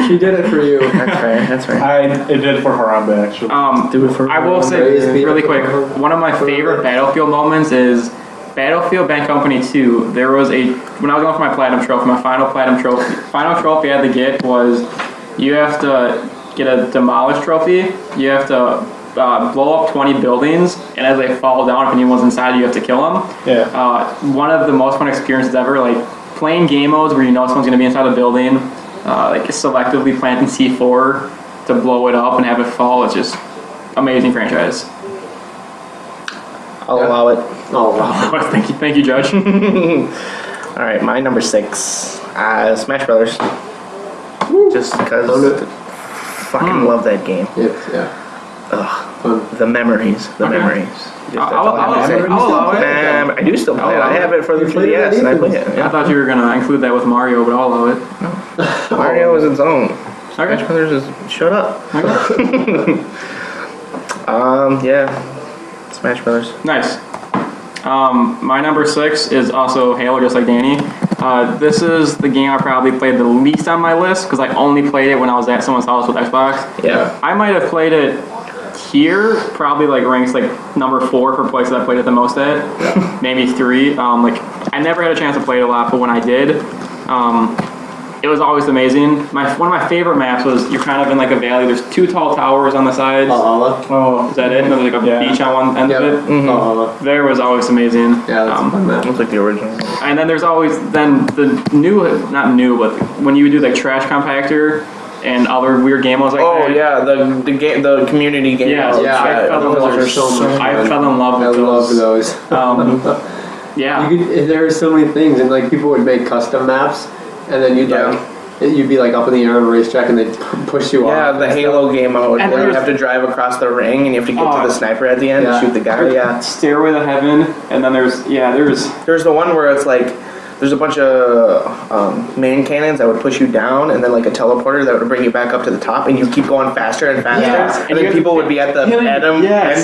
She did it for you. That's right. I did it for Harambe, actually. Do it for I will say really quick, one of my favorite Battlefield moments is Battlefield Bad Company 2. There was when I was going for my platinum trophy, my final platinum trophy, final trophy I had to get was you have to get a demolish trophy. You have to blow up 20 buildings, and as they fall down, if anyone's inside, you have to kill them. Yeah. One of the most fun experiences ever, like playing game modes where you know someone's going to be inside a building, like selectively planting C4 to blow it up and have it fall. It's just amazing franchise. I'll allow it. Oh, wow. Thank you, Judge. All right, my number 6, Smash Brothers. Just because fucking love that game. Yeah. Ugh, the memories. Memories. I'll allow it. I do still play it. I have it for the 3DS and I play it. I Yeah. thought you were going to include that with Mario, but I'll allow it. Mario is its own. Smash Okay. Brothers is shut up. Okay. Yeah. Smash Brothers. Nice. My number 6 is also Halo, just like Danny. This is the game I probably played the least on my list because I only played it when I was at someone's house with Xbox. Yeah. I might have played it here, probably like ranks like number 4 for places I played it the most at. Yeah. Maybe 3. I never had a chance to play it a lot, but when I did, it was always amazing. One of my favorite maps was you're kind of in like a valley. There's 2 tall towers on the sides. Oh, Is that it? And there's like a beach on one end of it. Mm-hmm. There was always amazing. Yeah, that's a fun map. Looks like the original. And then there's always the new, not new, but when you would do like trash compactor and other weird game modes like that. Oh yeah, the community game. Yeah, modes. yeah, I fell in love with those. I love those. Yeah. There were so many things, and like people would make custom maps, and then you'd be like up in the air on a racetrack, and they'd push you off. Yeah, the Halo game mode And where you there's- have to drive across the ring and you have to get to the sniper at the end and shoot the guy. Yeah. Stairway to Heaven, and then there's There's the one where it's like there's a bunch of main cannons that would push you down, and then like a teleporter that would bring you back up to the top, and you keep going faster and faster. Yes. And then people would be at the end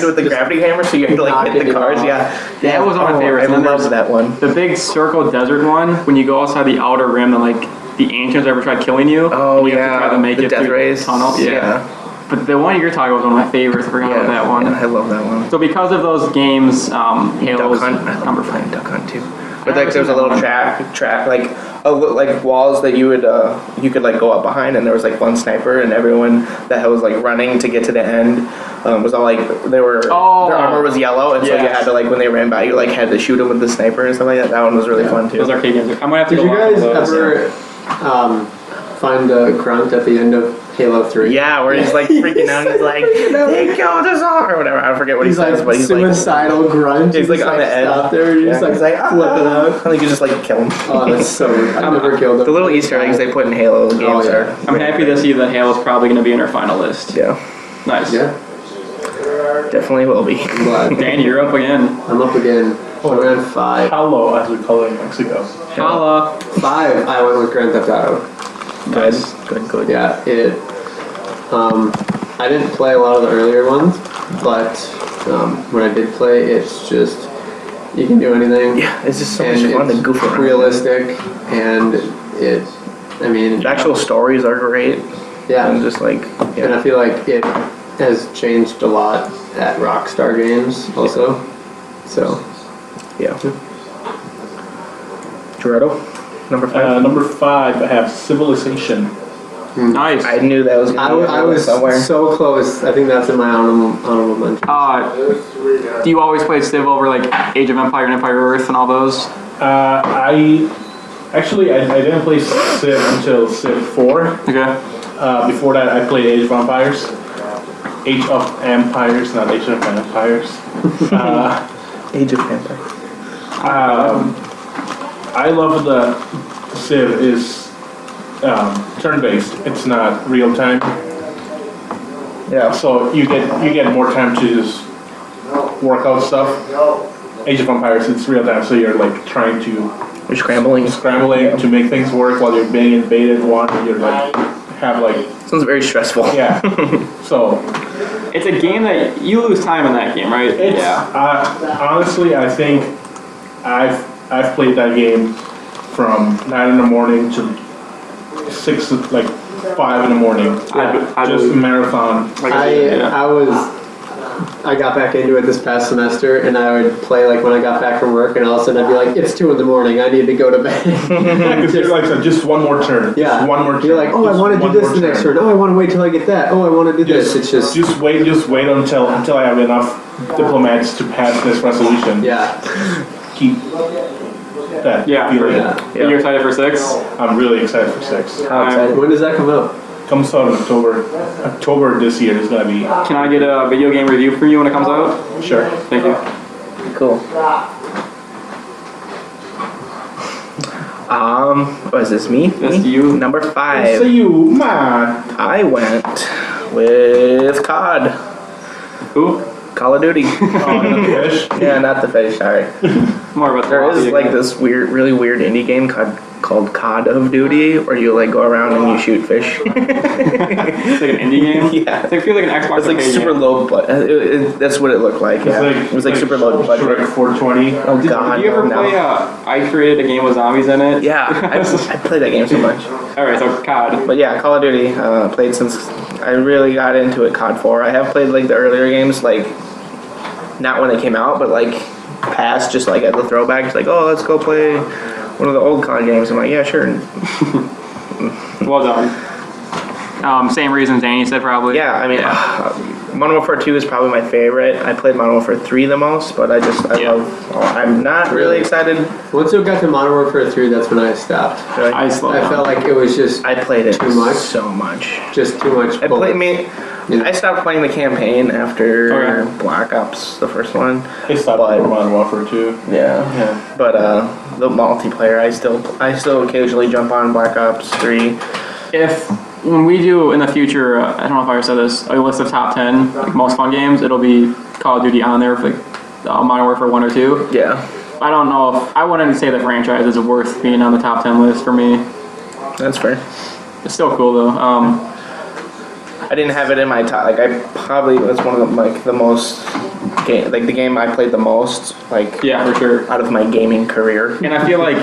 with the gravity hammer, so you have to like hit the cars. Yeah, that was one of my favorites. I And then love that one. the big circle desert one, when you go outside the outer rim, and like the ancients ever tried killing you. Oh and you have to try to make the it death through rays. the tunnel. Yeah. But the one you're talking about was one of my favorites. I forgot about that one. Yeah, I love that one. So because of those games, Halo's Duck Hunt. I number love 5. playing Duck Hunt too. But like there was a little track like walls that you could like go up behind, and there was like one sniper, and everyone that was like running to get to the end was all like their armor was yellow, and so you had to like when they ran by you like had to shoot them with the sniper and stuff like that. That one was really fun too. Those arcade games. I might have to Did go you watch guys those. ever find a grunt at the end of Halo 3? Yeah, where he's like freaking out. He's like, "They killed us all," or whatever. I forget what he says, but he's like suicidal grunt. He's like on the edge. Stop there. You just he's like flipping out. I think you just like kill him. Oh, that's so weird. I never killed him. The little Easter eggs they put in Halo games are. I'm happy to see that Halo's probably going to be in our final list. Yeah, Nice. Yeah, definitely will be. I'm glad. Dan, you're up again. I'm up again. I ran 5. Hello, as we call it in Mexico. Holla. 5. I went with Grand Theft Auto. Nice. Good. Yeah, I didn't play a lot of the earlier ones, but when I did play, it's just you can do anything. Yeah, it's just so and much fun it's to goof around. realistic, and the actual stories are great. Yeah, And just like, and I feel like it has changed a lot at Rockstar Games also. So, yeah. Gerardo, number 5. Number 5, I have Civilization. Nice. I knew that was I going to be was somewhere. so close. I think that's in my honorable mention. Do you always play Civ over like Age of Empire and Empire Earth and all those? I didn't play Civ until Civ 4. Okay. Before that, I played Age of Empires. Age of Empires, not Age of Empires. Age of Empires. I love the Civ is turn-based. It's not real-time. Yeah. So you get more time to just work out stuff. Age of Empires, it's real time, so you're like trying to You're scrambling. to make things work while you're being invaded. You're like have like Sounds very stressful. yeah. So It's a game that you lose time in that game, right? it's honestly, I think I've played that game from 9 in the morning to 5 in the morning. I Just believe- marathon. I got back into it this past semester, and I would play like when I got back from work, and all of a sudden I'd be like, "It's 2 in the morning. I need to go to bed." Because you're like just one more turn. Yeah, Just one more turn. You're like, "Oh, I Just want to one do this more the next turn. Oh, I want to wait till I get that. Oh, I want to do this." It's just wait until I have enough diplomats to pass this resolution. yeah. Keep that Yeah, feeling. Yeah. You're excited for 6? I'm really excited for 6. How excited. When does that come out? Comes out in October. October this year is gonna be Can I get a video game review for you when it comes out? sure. Thank you. Cool. What is this, me? That's Me? you. Number See 5. you, man. I went with COD. Who? Call of Duty. Oh, and the fish. Yeah, not the fish, sorry. More about There is the like this really weird indie game called COD of Duty, where you like go around and you shoot fish. It's like an indie game? Yeah. It's like, feels like an Xbox It's like arcade super game. low, but that's what it looked like. Yeah, it was like super low budget. Shrek 420. Oh god, Did you ever no. play I created a game with zombies in it? Yeah, I played that game so much. Alright, so COD. But yeah, Call of Duty, played since I really got into it. COD 4. I have played like the earlier games, like not when they came out, but like past, just like at the throwbacks, like oh let's go play one of the old COD games. I'm like yeah sure. Well done. Same reason Danny said probably. Yeah, I mean, Modern Warfare 2 is probably my favorite. I played Modern Warfare 3 the most, but I love. I'm not really excited. Once it got to Modern Warfare 3, that's when I stopped. I slowed I down. felt like it was just I played it Too much? so much. just too much. I stopped playing the campaign after Okay. Black Ops, the first one. They stopped But- for Modern Warfare 2. Yeah, Yeah. but the multiplayer, I still occasionally jump on Black Ops 3. If when we do in the future, I don't know if I ever said this, a list of top 10 like most fun games, it'll be Call of Duty on there for like Modern Warfare 1 or 2. Yeah, I don't know if I wouldn't say the franchise is worth being on the top 10 list for me. that's fair. It's still cool though. I didn't have it in my top. Like I probably was one of the most game, like the game I played the most, like Yeah, for sure. out of my gaming career. And I feel like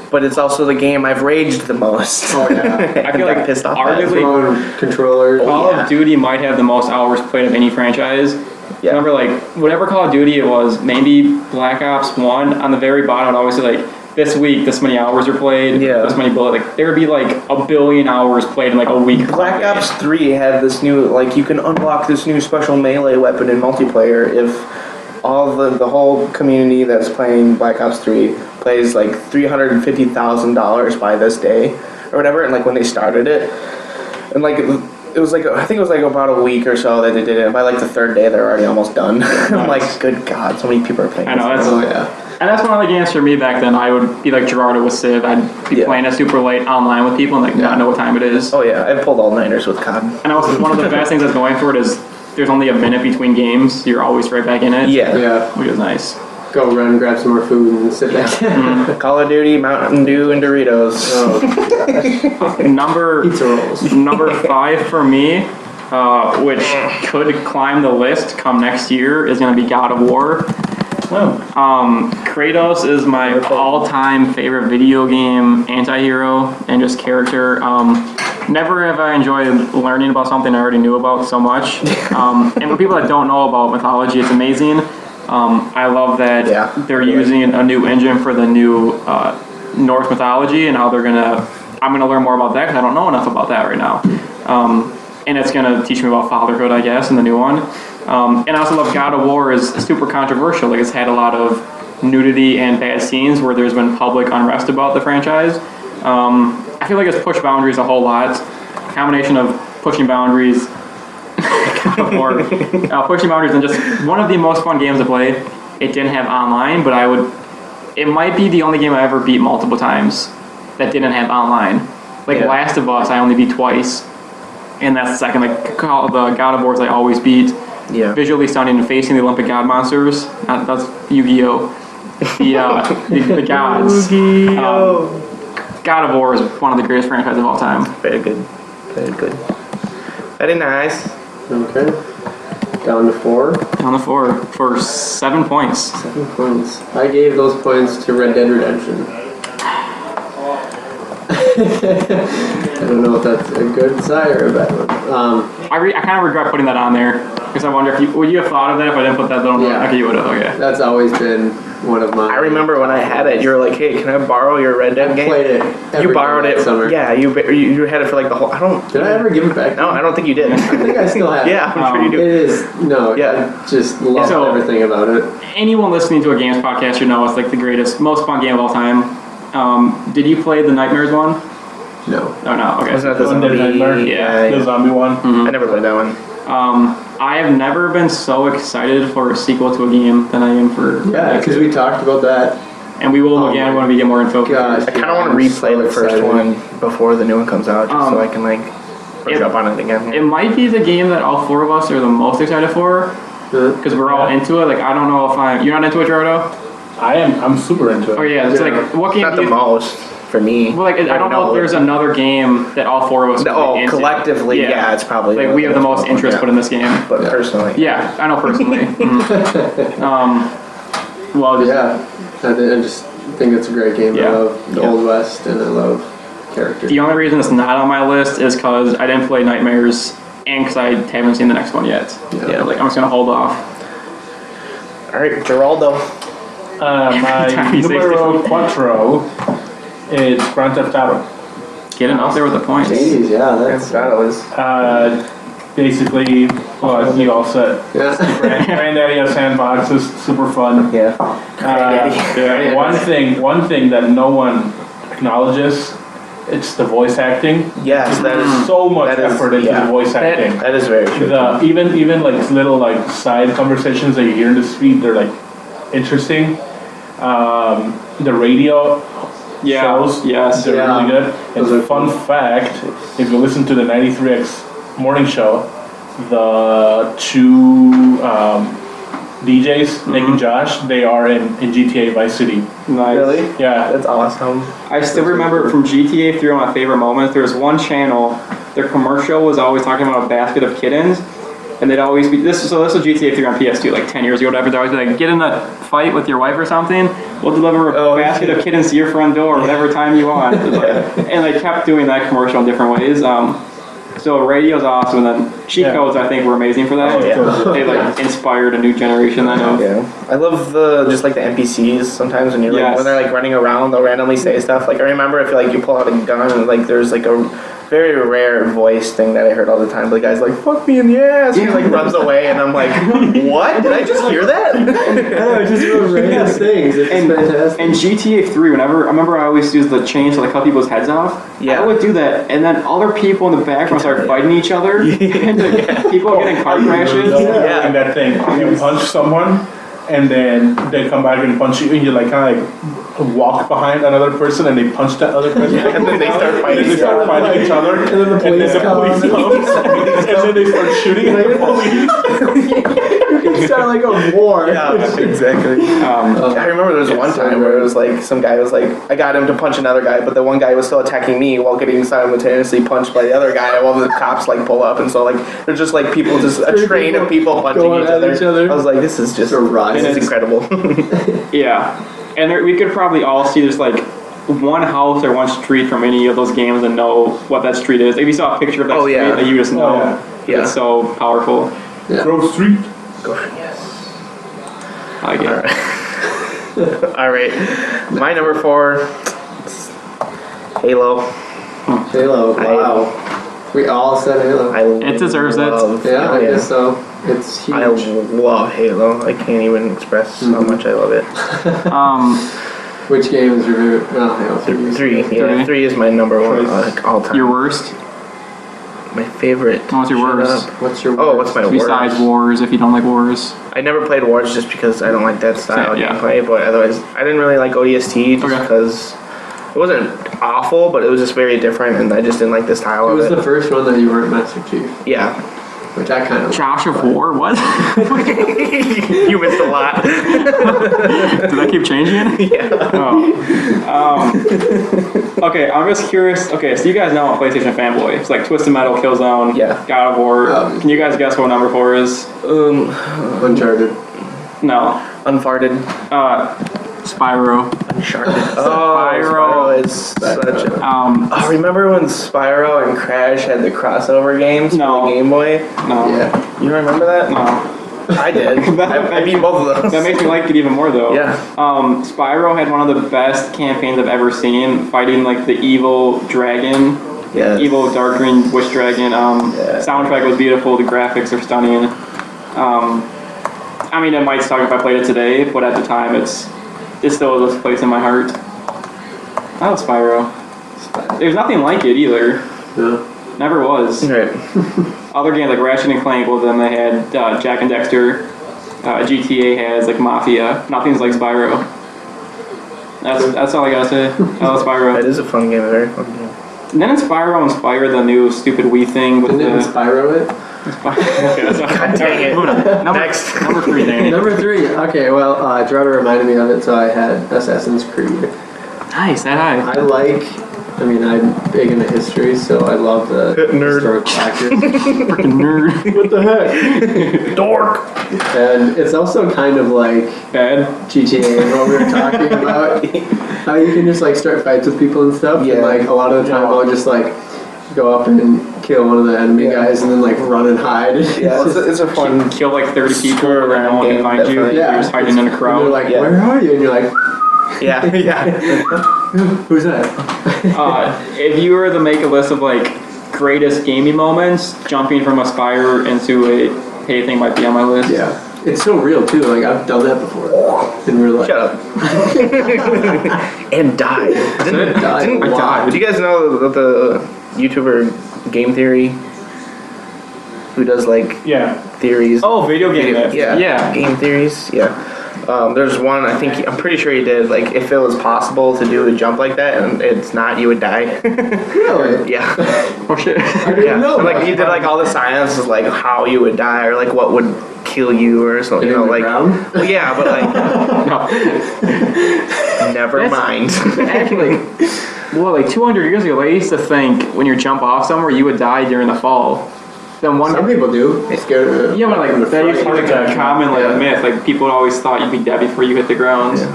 But it's also the game I've raged the most. Oh yeah. I feel got like pissed off at. arguably Throwing controllers. Call yeah. of Duty might have the most hours played of any franchise. Yeah. Remember, like, whatever Call of Duty it was, maybe Black Ops 1, on the very bottom, it would always say, like, this week, this many hours are played, Yeah. this many bullet. Like, there would be, like, 1 billion hours played in, like, a week. Black Ops 3 had this new, like, you can unlock this new special melee weapon in multiplayer if all the whole community that's playing Black Ops 3 plays, like, $350,000 by this day, or whatever, and, like, when they started it. And, like, it was like, I think it was, like, about a week or so that they did it, and by, like, the third day, they're already almost done. I'm like, good God, so many people are playing I know, this. that's, Oh yeah. and that's one of the games for me back then. I would be like Gerardo with Civ. I'd be Yeah. playing it super late online with people and, like, not know what time it is. Oh, yeah, I've pulled all-nighters with COD. And also, one of the best things that's going for it is there's only a minute between games. You're always right back in it. Yeah. Yeah. Which is nice. Go run, grab some more food, and sit back. Call of Duty, Mountain Dew, and Doritos. Oh, Number pizza rolls. Number 5 for me, which could climb the list come next year, is going to be God of War. Kratos is my all-time favorite video game anti-hero and just character. Never have I enjoyed learning about something I already knew about so much. And for people that don't know about mythology, it's amazing. I love that they're using a new engine for the new Norse mythology and how they're gonna. I'm gonna learn more about that because I don't know enough about that right now. And it's gonna teach me about fatherhood, I guess, in the new one. And I also love God of War is super controversial. Like, it's had a lot of nudity and bad scenes where there's been public unrest about the franchise. I feel like it's pushed boundaries a whole lot. Combination of pushing boundaries, or pushing boundaries, and just one of the most fun games to play. It didn't have online, but it might be the only game I ever beat multiple times that didn't have online. Like Last of Us, I only beat twice. and that's second. Like the God of Wars I always beat. Yeah. Visually stunning and facing the Olympic God monsters. That's Yu-Gi-Oh. The gods. God of War is one of the greatest franchises of all time. Very good. Very good. Very nice. Okay. Down to 4. On the floor for 7 points. 7 points. I gave those points to Red Dead Redemption. I don't know if that's a good sign or a bad one. I kind of regret putting that on there because I wonder if would you have thought of that if I didn't put that little note? Yeah. Okay, you would have. Okay. That's always been one of my. I remember when I had it, you were like, "Hey, can I borrow your Red Dead game?" Played it. You borrowed it. Summer. Yeah, you had it for like the whole. I don't. Did I ever give it back? No, I don't think you did. I think I still have. Yeah, I'm sure you do. It is no. Yeah. I just love So- everything about it. Anyone listening to a games podcast should know it's like the greatest, most fun game of all time. Did you play the Nightmares one? No. Oh no. Okay. Wasn't that the Undead zombie? Nightmare? Yeah. The zombie one. I never played that one. I have never been so excited for a sequel to a game than I am for. Yeah, because we talked about that. And we will again when we get more info. Gosh, I kind of want to replay the first one before the new one comes out, just so I can like brush up on it again. It might be the game that all four of us are the most excited for because we're all into it. Like I don't know if you're not into it, Gerardo? I am. I'm super into it. Oh yeah, it's like what game? Not do the you, most for me. well, like I don't know if there's another game that all four of us. Oh, are into. collectively, yeah, it's probably Like we have the most interest put in this game. But personally, Yeah, I know personally. Well, just, Yeah, I just think it's a great game. Yeah. I love the Old West, and I love characters. the only reason it's not on my list is because I didn't play Nightmares and because I haven't seen the next one yet. Yeah. Like I'm just gonna hold off. all right, Geraldo. My Tiny numero 60. 4 is Grand Theft Auto. Getting up there with the points. Jeez, yeah, that's Battle is Basically, what you all said. yeah. Granddaddy of Sandbox is super fun. yeah. Yeah. One thing that no one acknowledges, it's the voice acting. Yes, that is So much that is- effort into yeah. the voice acting. that is very true. Even like little like side conversations that you hear in the street, they're like interesting. The radio shows, Yes. they're Yeah. really good. And Those are fun fact, if you listen to the 93X morning show, the two DJs, Nick and Josh, they are in GTA Vice City. Nice. Really? Yeah. That's awesome. I still remember from GTA 3 one of my favorite moments. There was one channel, their commercial was always talking about a basket of kittens, and they'd always be this was GTA 3 on PS2 like 10 years ago, whatever. They'd always be like, get in a fight with your wife or something. We'll deliver a basket of kittens to your front door whatever time you want. And they kept doing that commercial in different ways. So radio's awesome, and then cheat codes I think were amazing for that. Oh, yeah. They like inspired a new generation then of Yeah, I love just like the NPCs sometimes when you're like Yes. when they're like running around, they'll randomly say stuff. Like I remember if like you pull out a gun and like there's like a very rare voice thing that I heard all the time. The guy's like "fuck me in the ass," and he like runs away, and I'm like, "What? Did I just hear that?" Yeah, just real random things. It's fantastic. And GTA 3, whenever I remember I always used the chains to like cut people's heads off. Yeah. I would do that, and then other people in the background start fighting each other, and like, people getting car crashes. Yeah. And that thing, you punch someone, and then they come back and punch you, and you like kind of like walk behind another person, and they punch that other person, And then they start fighting. They start fighting each other, And then the police come. comes, and then they start shooting at the police. It's kind of like a war. Yeah, exactly. I remember there was one time where it was like some guy was like, I got him to punch another guy, but the one guy was still attacking me while getting simultaneously punched by the other guy while the cops like pull up, and so like there's just like people, just a train of people punching going each at other. each other. I was like, this is just It's a riot. this is incredible. Yeah, and we could probably all see there's like one house or one street from any of those games and know what that street is. If you saw a picture of that Oh, street, yeah. that you just know. Yeah. It's so powerful. Grove Street. I get it. All right, my number 4, Halo. Halo. Wow. We all said Halo. It deserves it. Yeah, I guess so. It's huge. I love Halo. I can't even express how much I love it. Which game is your favorite? Oh, Halo 3. 3, yeah, Three. 3 is my number 1 like, all time. Your worst? My favorite. What's your Shut worst? up. What's your Oh, what's my Besides worst? Wars, if you don't like Wars. I never played Wars just because I don't like that style of Yeah. gameplay, but otherwise, I didn't really like ODST just Okay. because it wasn't awful, but it was just very different, and I just didn't like the style It of was it. the first one that you weren't Master Chief, Yeah. which I kind of. Josh of War, what? You missed a lot. Did I keep changing it? Yeah. Okay, I'm just curious. Okay, so you guys know I'm a PlayStation fanboy. It's like Twisted Metal, Killzone, Yeah. God of War. Can you guys guess what number 4 is? Uncharted. No. Unfarted. Spyro. Uncharted. Spyro. Spyro is such a... Oh, remember when Spyro and Crash had the crossover games No. for the Game Boy? No. Yeah. You don't remember that? No. I did. I beat both of those. That makes me like it even more though. Yeah. Spyro had one of the best campaigns I've ever seen, fighting like the evil dragon. Yes. Evil dark green witch dragon. Soundtrack was beautiful, the graphics are stunning. I mean, it might suck if I played it today, but at the time it still has a place in my heart. I love Spyro. There's nothing like it either. Yeah. Never was. Right. Other games like Ratchet and Clank, well then they had Jack and Dexter. GTA has like Mafia. Nothing's like Spyro. That's all I gotta say. I love Spyro. That is a fun game, a very fun game. And then Spyro inspired the new stupid Wii thing with Didn't it the... Spyro it? Okay, that's not... God dang it. Moving on. Next. Number 3, Danny. Number 3. Okay, well, Gerardo reminded me of it, so I had Assassin's Creed. Nice, that high. I'm big into history, so I love the Nerd. historical factors. Freaking nerd. What the heck? Dork! And it's also kind of like Bad. GTA and what we were talking about. How you can just like start fights with people and stuff. Yeah. And like a lot of the time I'll just like go up and kill one of the enemy guys and then like run and hide. Yeah, it's a fun... Kill like 30 people and then no one game, can find you. definitely. You're just hiding in a And crowd. they're like, Yeah. where are you? And you're like, Yeah, yeah. who's that? If you were to make a list of like greatest gaming moments, jumping from a Spire into a hay thing might be on my list. Yeah. It's so real too. Like I've done that before in real life. Shut up. And died. Didn't died. I died. Do you guys know the YouTuber Game Theory? Who does like Yeah. theories? Oh, video game. Yeah. Game theories. Yeah. There's one, I'm pretty sure he did, like, if it was possible to do a jump like that and it's not, you would die. Really? Yeah. Oh shit. I didn't Yeah. know. And, like, that. he did, like, all the science of, like, how you would die or, like, what would kill you or something, you know, In the like... ground? Well, yeah, but, like, No. never mind. Actually, well, like 200 years ago, I used to think when you jump off somewhere, you would die during the fall. Then one Some people do. It's scared of yeah, but like that used to be like a common like Yeah. myth. Like people always thought you'd be dead before you hit the ground. Yeah.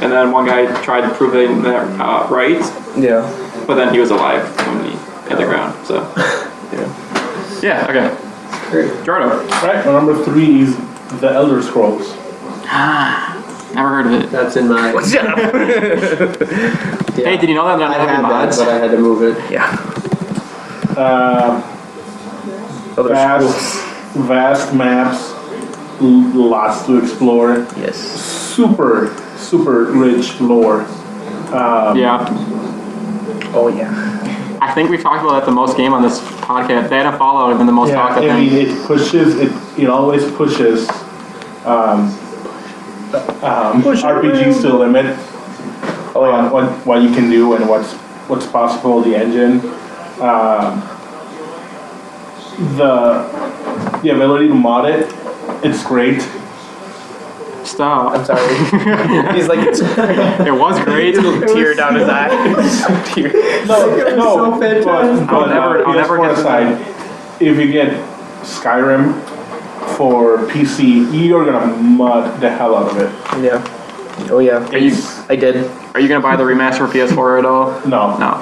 And then one guy tried to prove that right, Yeah. but then he was alive when he hit the ground. So yeah, okay. Gerardo. Right. Well, number 3 is The Elder Scrolls. Never heard of it. That's in my. Shut up. Hey, did you know that I I had have that, mods? but I had to move it. Yeah. Vast maps, lots to explore. Yes. Super rich lore. Yeah. Oh, yeah. I think we've talked about that the most game on this podcast. They had a Fallout have been the most talked, I I mean, think. it always pushes RPGs to the limit. Oh, yeah. What you can do and what's possible. The engine, the ability to mod it. It's great. Stop. I'm sorry. He's like, It was great. tear down his eye. Tear. No, so fantastic. but I'll never PS4 get to aside, if you get Skyrim for PC, you're gonna mud the hell out of it. Yeah. Oh, yeah. I did. Are you gonna buy the remaster for PS4 at all? No. No.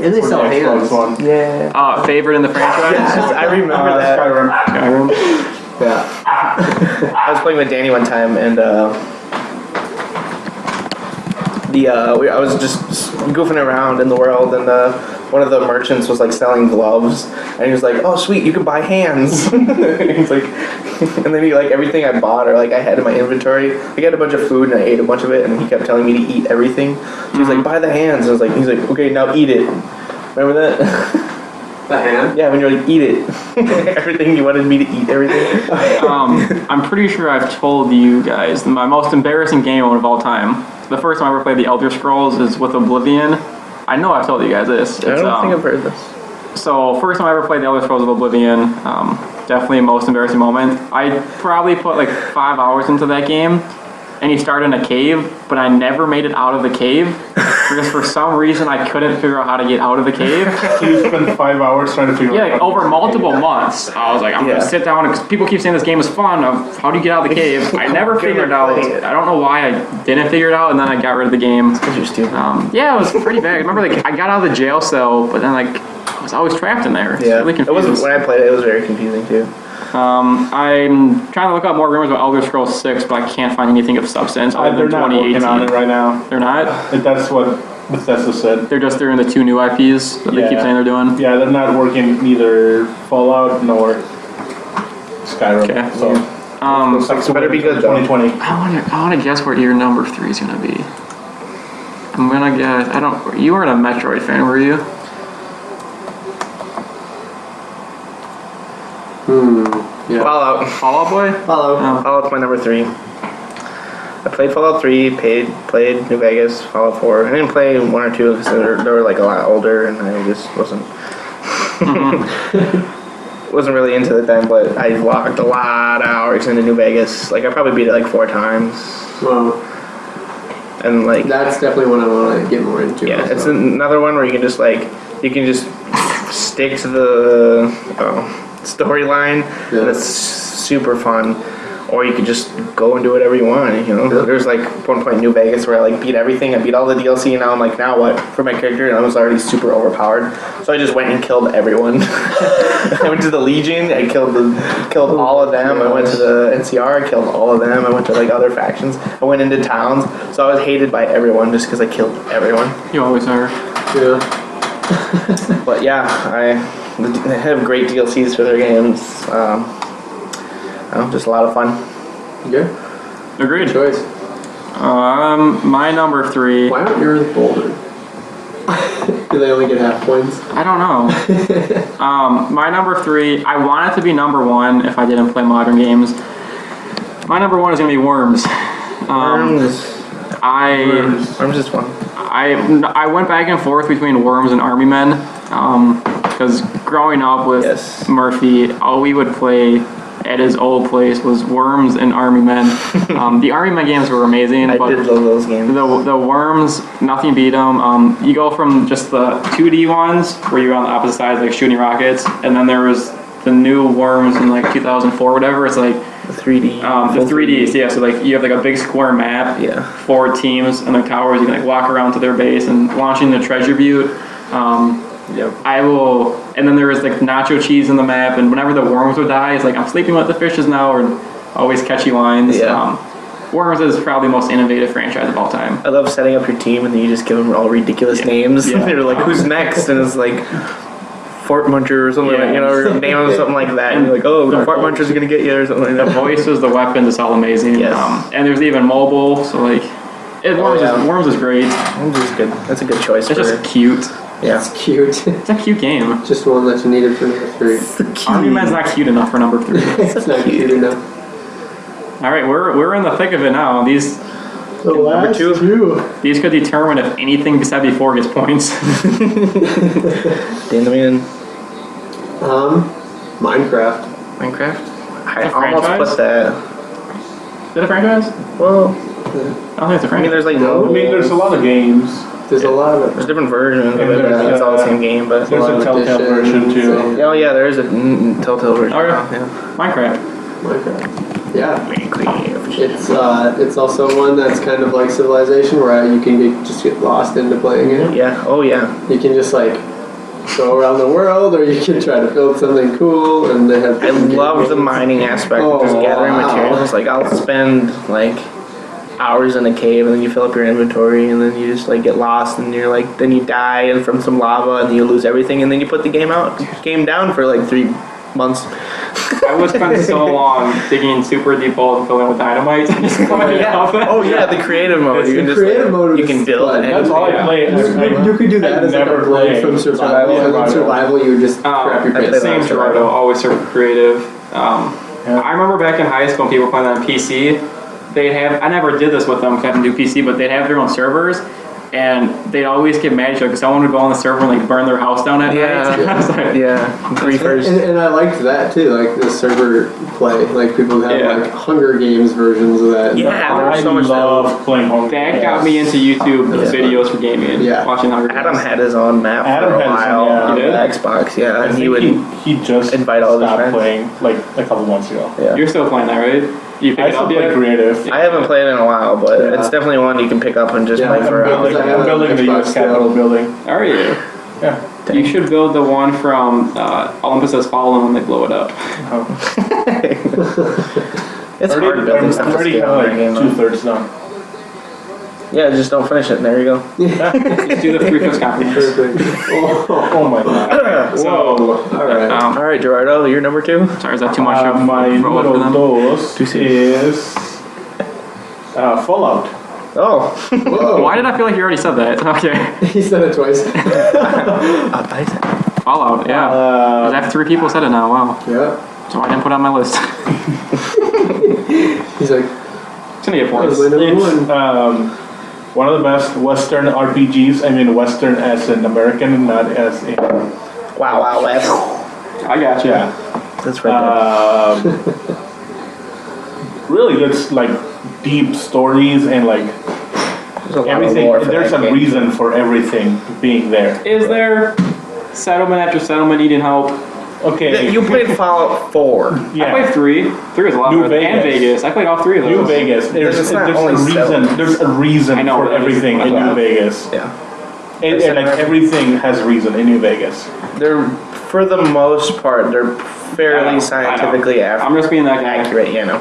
And they For sell the Xbox hands. One. Yeah. Favorite in the franchise? I remember that. Skyrim. Skyrim. Yeah. I was playing with Danny one time, and I was just goofing around in the world, and one of the merchants was like selling gloves, and he was like, "Oh, sweet, you can buy hands." He's like, and then he like everything I bought or like I had in my inventory. I had a bunch of food and I ate a bunch of it, and he kept telling me to eat everything. He was like, "Buy the hands." I was like, he's like, "Okay, now eat it." Remember that? The hand? Yeah, when you're like, eat it. Everything you wanted me to eat, everything. I'm pretty sure I've told you guys my most embarrassing game of all time. The first time I ever played the Elder Scrolls is with Oblivion. I I know I've told you guys this. It's, I don't think I've heard this. So first time I ever played the Elder Scrolls of Oblivion, definitely most embarrassing moment. I probably put like 5 hours into that game, and you start in a cave, but I never made it out of the cave because for some reason I couldn't figure out how to get out of the cave. So you spent 5 hours trying to figure Yeah, out. like over multiple months. I was like, I'm gonna sit down, because people keep saying this game is fun. How do you get out of the cave? I never figured it out. I don't know why I didn't figure it out, and then I got rid of the game. Because you're stupid. Yeah, it was pretty bad. I remember like I got out of the jail cell, but then like I was always trapped in there. It's really it was confusing. when I played it. It was very confusing too. I'm trying to look up more rumors about Elder Scrolls 6, but I can't find anything of substance other They're than not 2018. working on it right now. They're not? That's what Bethesda said. They're just doing the 2 new IPs that they keep saying they're doing? Yeah, they're not working neither Fallout nor Skyrim. Okay. So It better be good, though. 2020. I want to guess what your number 3 is going to be. I'm going to guess, you weren't a Metroid fan, were you? Yeah. Fallout. Fallout Boy? Follow. Oh. Fallout's my number 3. I played Fallout 3, played New Vegas, Fallout 4. I didn't play 1 or 2 because they were like a lot older, and I just wasn't wasn't really into it then. But I logged a lot of hours into New Vegas. Like I probably beat it like 4 times, Well, and like that's definitely one I want to get more into. yeah, also. it's another one where you can just stick to the storyline, and it's super fun. Or you could just go and do whatever you want, you know? Yeah. There's like one point in New Vegas where I like beat everything. I beat all the DLC, and now I'm like, now what? For my character, and I was already super overpowered. So I just went and killed everyone. I went to the Legion, I killed all of them. I went to the NCR, I killed all of them. I went to like other factions. I went into towns. So I was hated by everyone just because I killed everyone. You always are. Yeah. But yeah, they have great DLCs for their games. Just a lot of fun. Yeah. Agreed. Good choice. My number 3. Why aren't yours bolder? Do they only get half points? I don't know. My number 3, I want it to be number 1 if I didn't play modern games. My number 1 is going to be Worms. Worms is fun. I went back and forth between Worms and Army Men because growing up with Murphy, all we would play at his old place was Worms and Army Men. The Army Men games were amazing. I did love those games. The Worms, nothing beat them. You go from just the 2D ones where you're on the opposite sides, like shooting rockets, and then there was the new Worms in like 2004, whatever. It's like the 3D. The 3Ds, yeah. So like you have like a big square map, 4 teams and the towers. You can like walk around to their base and launching the treasure butte. I will, and then there was like nacho cheese in the map, and whenever the worms would die, it's like I'm sleeping with the fishes now, or always catchy lines. Worms is probably the most innovative franchise of all time. I love setting up your team, and then you just give them all ridiculous names. Yeah. They're like, who's next? And it's like Fort Muncher or something, like, you know, or name them something like that. And you're like, oh, the Fort Muncher's gonna get you or something like that. The voices, the weapons, it's all amazing. And there's even mobile, so like, Worms is great. Worms is good. That's a good choice. It's just cute. Yeah. It's cute. It's a cute game. Just one that you needed for number 3. Army Men's not cute enough for number 3. It's not cute enough. All right, we're in the thick of it now. These The last 2. These could determine if anything said before gets points. Damn. Minecraft. I almost put that. Is it a franchise? Well, I don't think it's a franchise. I mean, there's like there's a lot of games. There's a lot of There's different versions of it. It's all the same game, but there's a Telltale version too. Oh yeah, there is a Telltale version. Oh yeah. Minecraft. Yeah. It's also one that's kind of like Civilization, where you can just get lost into playing it. Yeah. Oh yeah. You can just like go around the world, or you can try to build something cool, and they have. I love the mining aspect of just gathering materials. Like I'll spend like hours in a cave, and then you fill up your inventory, and then you just like get lost, and you're like, then you die and from some lava, and then you lose everything, and then you put the game down for like 3 months. I would spend so long digging super deep holes and filling with dynamite. And just Oh yeah, the creative mode. You can just you can build. That's all I play. You could do that as like a break from survival. And in survival, you would just crap your pants. Same Gerardo, always super creative. I remember back in high school when people were playing on PC. They'd have, I never did this with them because I didn't do PC, but they'd have their own servers, and they'd always get mad at each other because someone would go on the server and like burn their house down at night. I was like, griefers. And I liked that too, like the server play. Like people have like Hunger Games versions of that. Yeah, I so much love playing Hunger Games. that got me into YouTube videos for gaming. Yeah. Watching Hunger Games. Adam had his own map Adam for a had his own, while yeah. on He did? the Xbox, yeah, I and think he would he just invite all his stopped friends. playing like a couple months ago. Yeah. You're still playing that, right? You I picked it still up play yet? creative. I haven't played in a while, but Yeah. it's definitely one you can pick up and just Yeah, play I'm for hours. I'm building the Xbox US Capitol building. Are you? Yeah. You should build the one from Olympus Has Fallen when they blow it up. It's hard building stuff I'm to already scale have in like that game, though. 2/3 done. Yeah, just don't finish it, and there you go. Just do the 3/5 compromise. Perfect. Oh my god. So, All right. All right, Gerardo, you're number 2. sorry, is that too much of My a roll for número them? dos is Fallout. Oh. Whoa. Why did I feel like you already said that? Okay. He said it twice. Fallout, yeah. I have 3 people said it now, wow. Yeah. So I didn't put it on my list. He's like, It's gonna get that was points. my number It's one. one of the best Western RPGs. I mean, Western as an American, not as a. Wow, West. I got you. Yeah. That's right there. Really good, like deep stories and like There's a lot of everything. lore for There's that a game. reason for everything being there. Is there settlement after settlement needing help? Okay. You played Fallout 4. I Yeah. played 3. 3 was a lot New better. And Vegas. Vegas. I played all 3 of those. New Vegas. There's It's not a only reason. settlements. There's a reason I know, for but it's everything in not New that. Vegas. Yeah. And like everything has reason in New Vegas. They're, for the most part, they're I know, fairly scientifically I'm just being that guy. accurate, you know.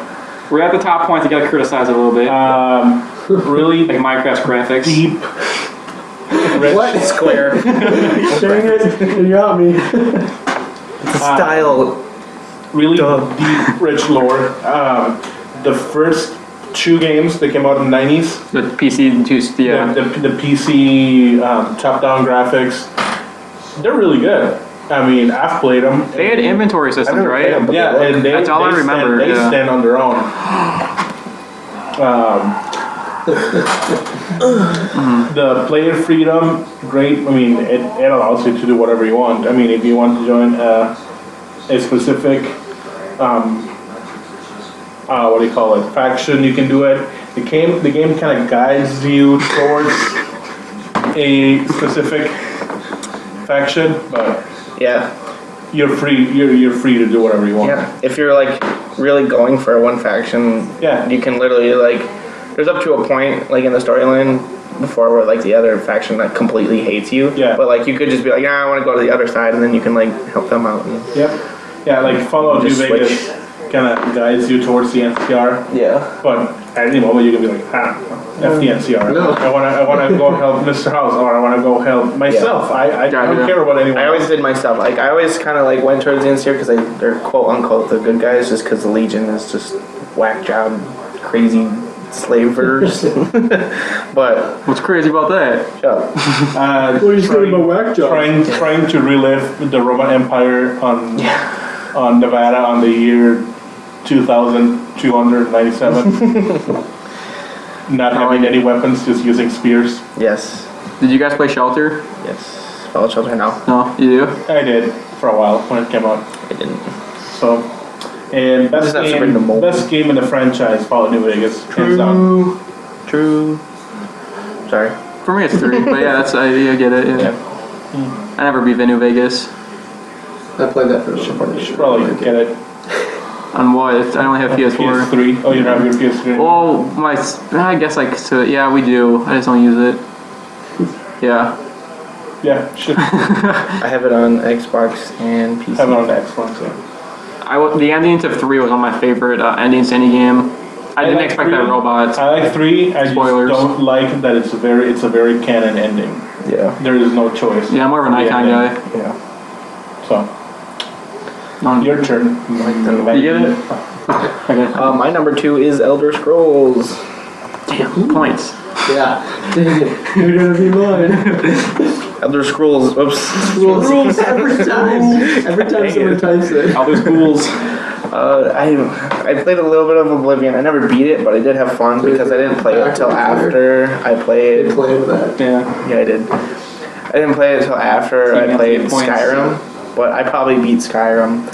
We're at the top points. You gotta criticize it a little bit. Really like Minecraft's graphics. deep. What? Square. Dang it. You got me. Style. Really deep, rich lore. The first 2 games that came out in the 90s, The PC, yeah. the PC top-down graphics, they're really good. I mean, I've played them. They had inventory systems, never played right? them. Yeah, and That's all I remember, They yeah. stand on their own. The player freedom, great. I mean, it allows you to do whatever you want. I mean, if you want to join a specific, what do you call it, faction, you can do it. The game kind of guides you towards a specific faction, but Yeah. you're free. You're free to do whatever you want. Yeah. If you're like really going for one faction, Yeah. you can literally like. There's up to a point like in the storyline before where like the other faction like completely hates you. Yeah. But like you could just be like, yeah, I want to go to the other side, and then you can like help them out. And, Yep. Yeah, like Fallout New Just Vegas kind of guides you towards the NCR, yeah. but at any moment you can be like, F the NCR. No. I want to go help Mr. House, or I want to go help myself. I don't care about anyone I always else. did myself. Like I always kind of like went towards the NCR because they're quote unquote the good guys, just because the Legion is just whack job, crazy slavers. But What's crazy about that? shut up. What are you saying about whack job? Trying to relive the Roman Empire on Nevada on the year 2297. Not having any weapons, just using spears. Yes, Did you guys play Shelter? yes. Fallout Shelter now. No, you do? I did for a while when it came out. I didn't. So, and Just not super into mobile. best game in the franchise, Fallout New Vegas, hands down. True. Sorry. For me, it's 3. But yeah, that's I get it. Yeah. I never beat New Vegas. I played that for a You short should probably get it. On what? I only have PS4. PS3. Oh, you have your PS3. Well, I guess like so. Yeah, we do. I just don't use it. Yeah. Yeah, should I have it on Xbox and PC. have it on the Xbox. Yeah. The endings of 3 was one of my favorite endings to any game. I didn't like expect 3. that robots. I like 3. I Spoilers. just don't like that it's a very canon ending. Yeah. There is no choice. Yeah, I'm more of an icon guy. Yeah. So, No, your turn. you get it? Okay. My number 2 is Elder Scrolls. Damn, points. Yeah. Dang it. You're gonna be mine. Elder Scrolls. Oops. Rules every time. Every time someone types it. Elder Schools. I played a little bit of Oblivion. I never beat it, but I did have fun because I didn't play it until after I played. They played that. Yeah, I did. I didn't play it until after I played Skyrim, but I probably beat Skyrim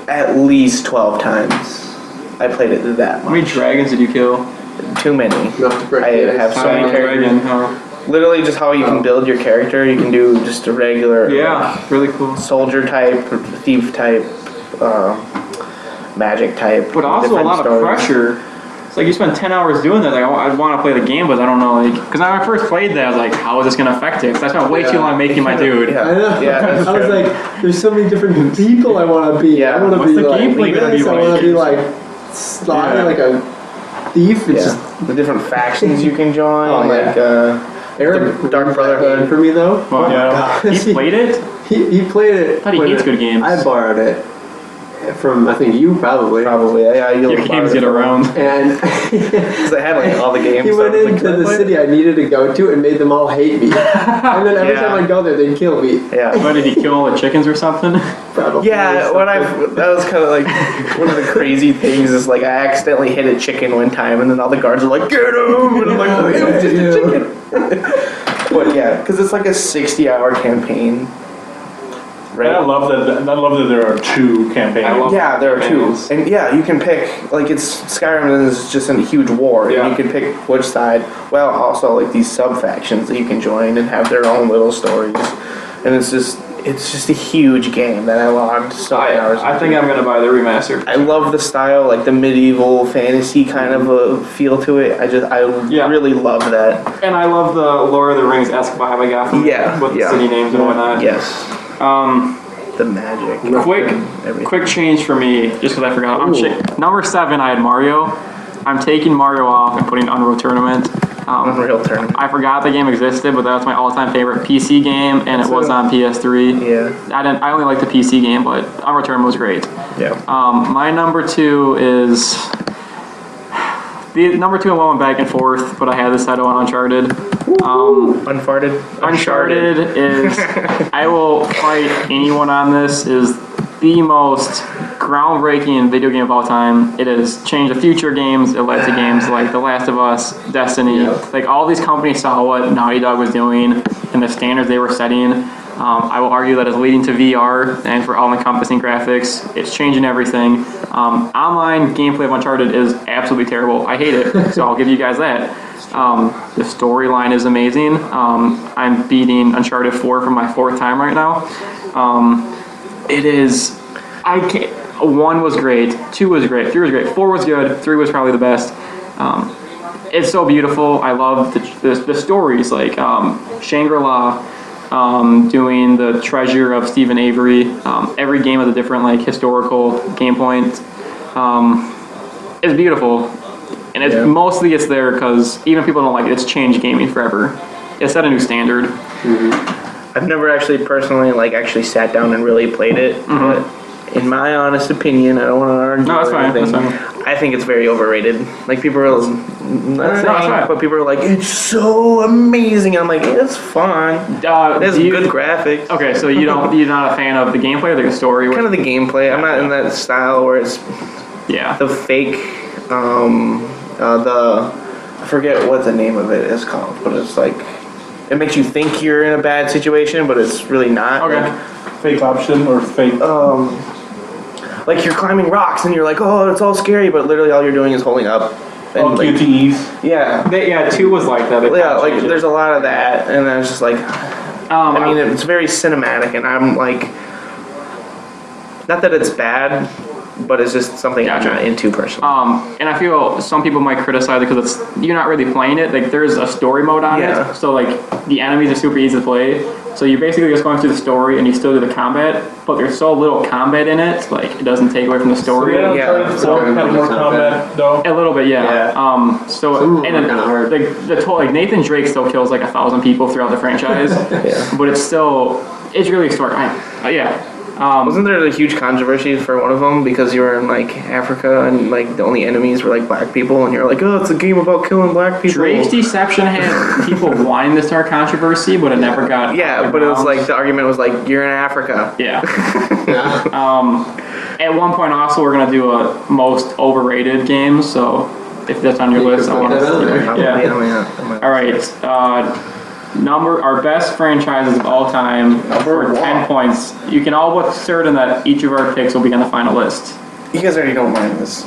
at least 12 times. I played it that How many much. dragons did you kill? Too many. Enough to break I the ice. have so many characters. Literally just how you can build your character. You can do just a regular Yeah, really cool. soldier type, thief type, magic type. But also a different lot of stories. pressure. It's like you spend 10 hours doing that. Like, I want to play the game, but I don't know. Like, because when I first played that, I was like, how is this going to affect it? Because I spent way too long making my dude. Yeah. I know. Yeah, that's I was true. like, there's so many different people I want to be. Yeah. I want to What's be the like gameplay gonna this. be I like? want to be like slimy, Yeah. like a thief. It's just The different factions you can join, Oh, like Eric. the Dark Brotherhood. For me though. Well, Yeah. He played it? He played it. I thought he when hates good games. I borrowed it from I think you probably. Probably, yeah. You'll Your games get around. And Because I had like all the games. he so went I was like, into "Can I the play it?" city I needed to go to and made them all hate me. And then every Yeah. time I go there, they'd kill me. Yeah. What, did he kill all the chickens or something? Probably. Yeah, that was kind of like one of the crazy things is like I accidentally hit a chicken one time and then all the guards are like, get him! And I'm like, oh, it was just a chicken. But yeah, because it's like a 60-hour campaign. And I love that there are 2 campaigns. I love- Yeah, there are 2. campaigns. And yeah, you can pick, like it's Skyrim is just a huge war, Yeah. and you can pick which side. Well, also like these sub-factions that you can join and have their own little stories. And it's just a huge game that I logged so many hours. I think I'm going to buy the remaster. I love the style, like the medieval fantasy kind of a feel to it. I Yeah. really love that. And I love the Lord of the Rings-esque vibe I got from Yeah, it with the yeah. city names and whatnot. Yes, Um, the magic. Everything. quick change for me, just because I forgot. Number 7, I had Mario. I'm taking Mario off and putting Unreal Tournament. Unreal Tournament. I forgot the game existed, but that was my all-time favorite PC game, and it was on PS3. Yeah, I only like the PC game, but Unreal Tournament was great. yeah. My number 2 is the number 2 and 1 went back and forth, but I had this title on Uncharted. Unfarted. Uncharted is, I will fight anyone on this, is the most groundbreaking video game of all time. It has changed the future games. It led to games like The Last of Us, Destiny. Like all these companies saw what Naughty Dog was doing and the standards they were setting. I will argue that it's leading to VR and for all-encompassing graphics. It's changing everything. Online gameplay of Uncharted is absolutely terrible. I hate it, so I'll give you guys that. The storyline is amazing. I'm beating Uncharted 4 for my 4th time right now. It is, 1 was great, 2 was great, 3 was great, 4 was good, 3 was probably the best. It's so beautiful. I love the stories, like Shangri-La, doing the treasure of Stephen Avery. Every game has a different like historical game point. It's beautiful. And it's mostly it's there because even people don't like it. It's changed gaming forever. It set a new standard. I've never actually personally sat down and really played it, but in my honest opinion, I don't want to argue. No, that's or fine. anything, That's fine. I think it's very overrated. Like people are not saying, that's fine. but people are like, it's so amazing. I'm like, it's fun. It's good graphics. Okay, so you're not a fan of the gameplay or the story? Kind of the gameplay. I'm not in that style where it's Yeah. the fake. I forget what the name of it is called, but it's like it makes you think you're in a bad situation, but it's really not. Okay. Fake option or fake. Like you're climbing rocks and you're like, oh, it's all scary, but literally all you're doing is holding up. And like, QTEs. yeah, 2 was like that. They yeah, kinda like changed it. there's a lot of that, and I was just like, I mean, it's very cinematic, and I'm like, not that it's bad, but it's just something Gotcha. I'm not into personally. And I feel some people might criticize it because you're not really playing it. Like there's a story mode on Yeah. it, so like the enemies are super easy to play. So you're basically just going through the story and you still do the combat, but there's so little combat in it, like it doesn't take away from the story. Yeah, Yeah. Uncharted 4 had more combat though. A little bit, yeah. Yeah. So Some of them and are kinda hard. like Nathan Drake still kills like 1,000 people throughout the franchise, Yeah. but it's really a story. Yeah. Wasn't there a huge controversy for one of them because you were in like Africa and like the only enemies were like black people and you're like, oh, it's a game about killing black people. Drake's Deception had people wanting to start controversy, but it never got. Yeah, but it was like the argument was like, you're in Africa. Yeah. Yeah. at one point also we're gonna do a most overrated games. So if that's on your You list, could I put want that on there. to. Yeah. All right. Our best franchises of all time for 10 points. You can all but certain that each of our picks will be on the final list. You guys already don't mind this.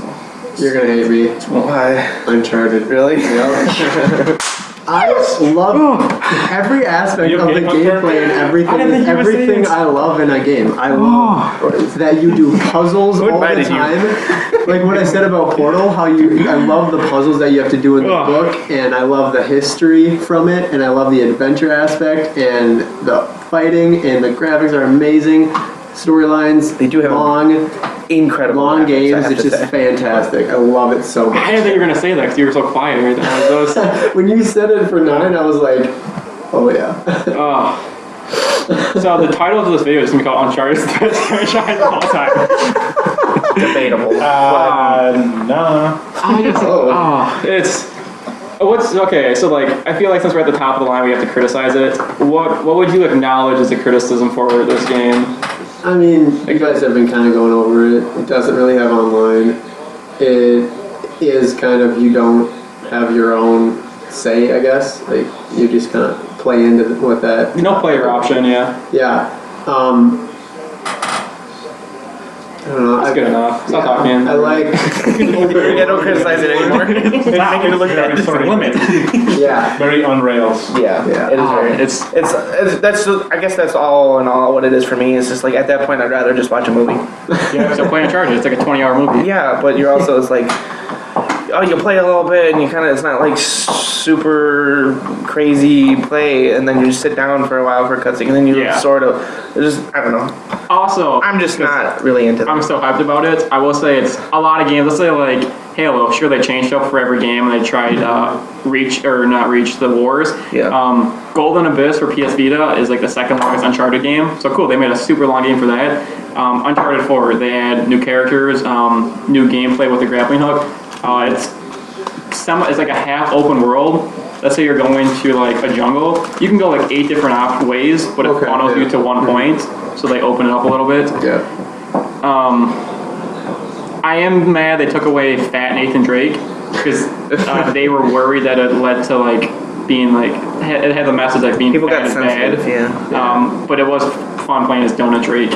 You're gonna hate me. Why? Uncharted. Really? Yep. I love every aspect of the gameplay and everything I love in a game. I love that you do puzzles all the time. Like what I said about Portal, I love the puzzles that you have to do in the book, and I love the history from it, and I love the adventure aspect, and the fighting, and the graphics are amazing. Storylines, they do have incredible long games. It's just fantastic. I love it so much. I didn't think you were gonna say that because you were so quiet right there. When you said it for 9, I was like, oh yeah. So the title of this video is gonna be called Uncharted is the best franchise of all time. Debatable. Nah. Okay, so like I feel like since we're at the top of the line we have to criticize it. What would you acknowledge as a criticism for this game? I mean, you guys have been kind of going over it. It doesn't really have online. It is kind of, you don't have your own say, I guess. Like, you just kind of play into what that... No player option, yeah. Yeah. I don't know. That's good enough. Stop talking. I like... Yeah, don't criticize it anymore. It's making it look bad. It's the limit. Yeah. Very on rails. Yeah, it is very. I guess that's all in all what it is for me. It's just like at that point I'd rather just watch a movie. Yeah, so playing Uncharted, it's like a 20-hour movie. Yeah, but you're also, it's like, you play a little bit and you kind of, it's not like super crazy play, and then you just sit down for a while for a cutscene, and then you sort of, just, I don't know. Also, I'm just not really into that. I'm so hyped about it. I will say it's a lot of games. Let's say like Halo. Sure, they changed up for every game, and they tried Reach the Wars. Yeah. Golden Abyss for PS Vita is like the second longest Uncharted game. So cool, they made a super long game for that. Uncharted 4, they add new characters, new gameplay with the grappling hook. It's like a half open world. Let's say you're going to like a jungle. You can go like 8 different ways, but it funnels you to one point. So they open it up a little bit. Yeah. I am mad they took away Fat Nathan Drake because they were worried that it led to like being like it had the message like being people fat got is bad. Yeah. But it was fun playing as Donut Drake.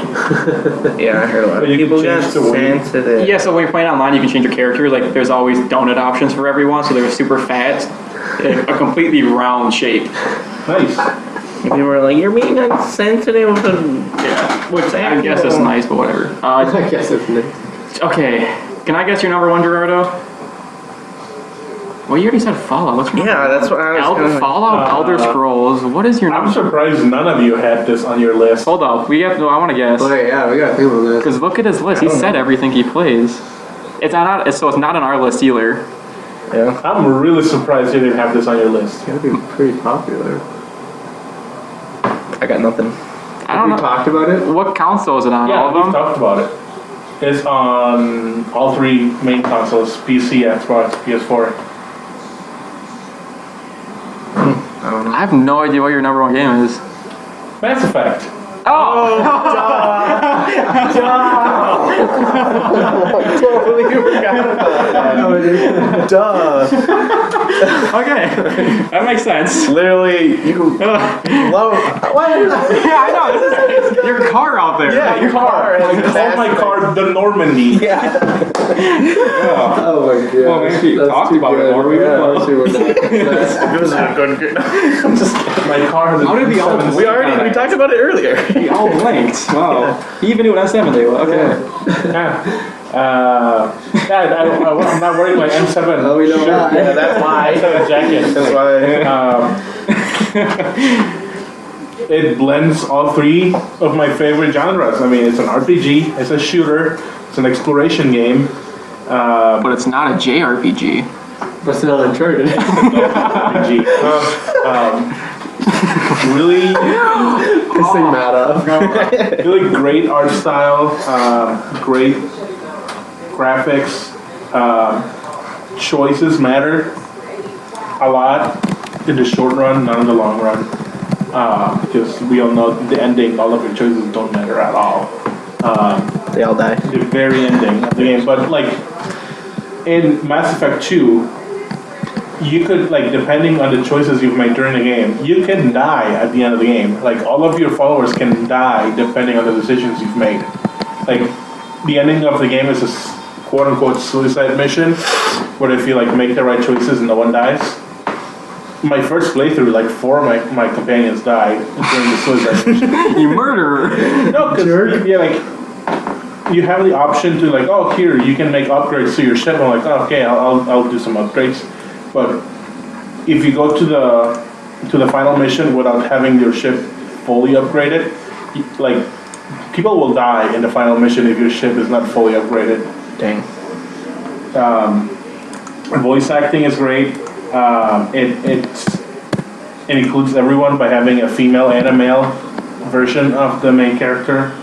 Yeah, I heard a lot of people got sensitive. Yeah, so when you're playing online, you can change your character. Like there's always donut options for everyone. So they're super fat, a completely round shape. Nice. People were like, "You're being insensitive." Yeah, which I guess is nice, but whatever. I guess it's nice. Okay, can I guess your number one, Gerardo? Well, you already said Fallout. What's your number? Yeah, that's what I was Fallout, Elder Scrolls. What is your number? I'm surprised none of you had this on your list. Hold up, I want to guess. Oh yeah, we got to think about this. Because look at his list. He said everything he plays. It's not on our list either. Yeah. I'm really surprised you didn't have this on your list. It's gotta be pretty popular. I got nothing. I don't know. We talked about it? What console is it on? Yeah, All of we've them? talked about it. It's on all 3 main consoles: PC, Xbox, PS4. I don't know. I have no idea what your number one game is. Mass Effect. Oh! Totally forgot about that. Duh. Okay, that makes sense. Literally, you love. What? Yeah, I know. This is your car out there. Yeah, your car. I call my car the Normandy. Yeah. Oh my god. Well, maybe you talked about it more. We My car has a How did we all- seven- We talked about it earlier. We all blinked. Wow. He even knew what M7 they were. Okay. I'm not wearing my M7. Oh, we know shirt. why. Yeah, that's why. M7 jacket. That's why. It blends all 3 of my favorite genres. I mean, it's an RPG, it's a shooter, it's an exploration game. But it's not a JRPG. But it's not Uncharted. RPG. Really, Pissing Matt off. really great art style, great graphics. Choices matter a lot in the short run, not in the long run. Because we all know the ending, all of your choices don't matter at all. They all die. the very ending of the game. But like in Mass Effect 2, you could, like, depending on the choices you've made during the game, you can die at the end of the game. Like, all of your followers can die depending on the decisions you've made. Like, the ending of the game is a quote-unquote suicide mission where if you, like, make the right choices and no one dies. My first playthrough, like, 4 of my companions died during the suicide mission. You murderer. No, because, yeah, like, you have the option to, like, oh, here, you can make upgrades to your ship. I'm like, oh, okay, I'll do some upgrades. But if you go to the final mission without having your ship fully upgraded, like, people will die in the final mission if your ship is not fully upgraded. Dang. Voice acting is great. It includes everyone by having a female and a male version of the main character.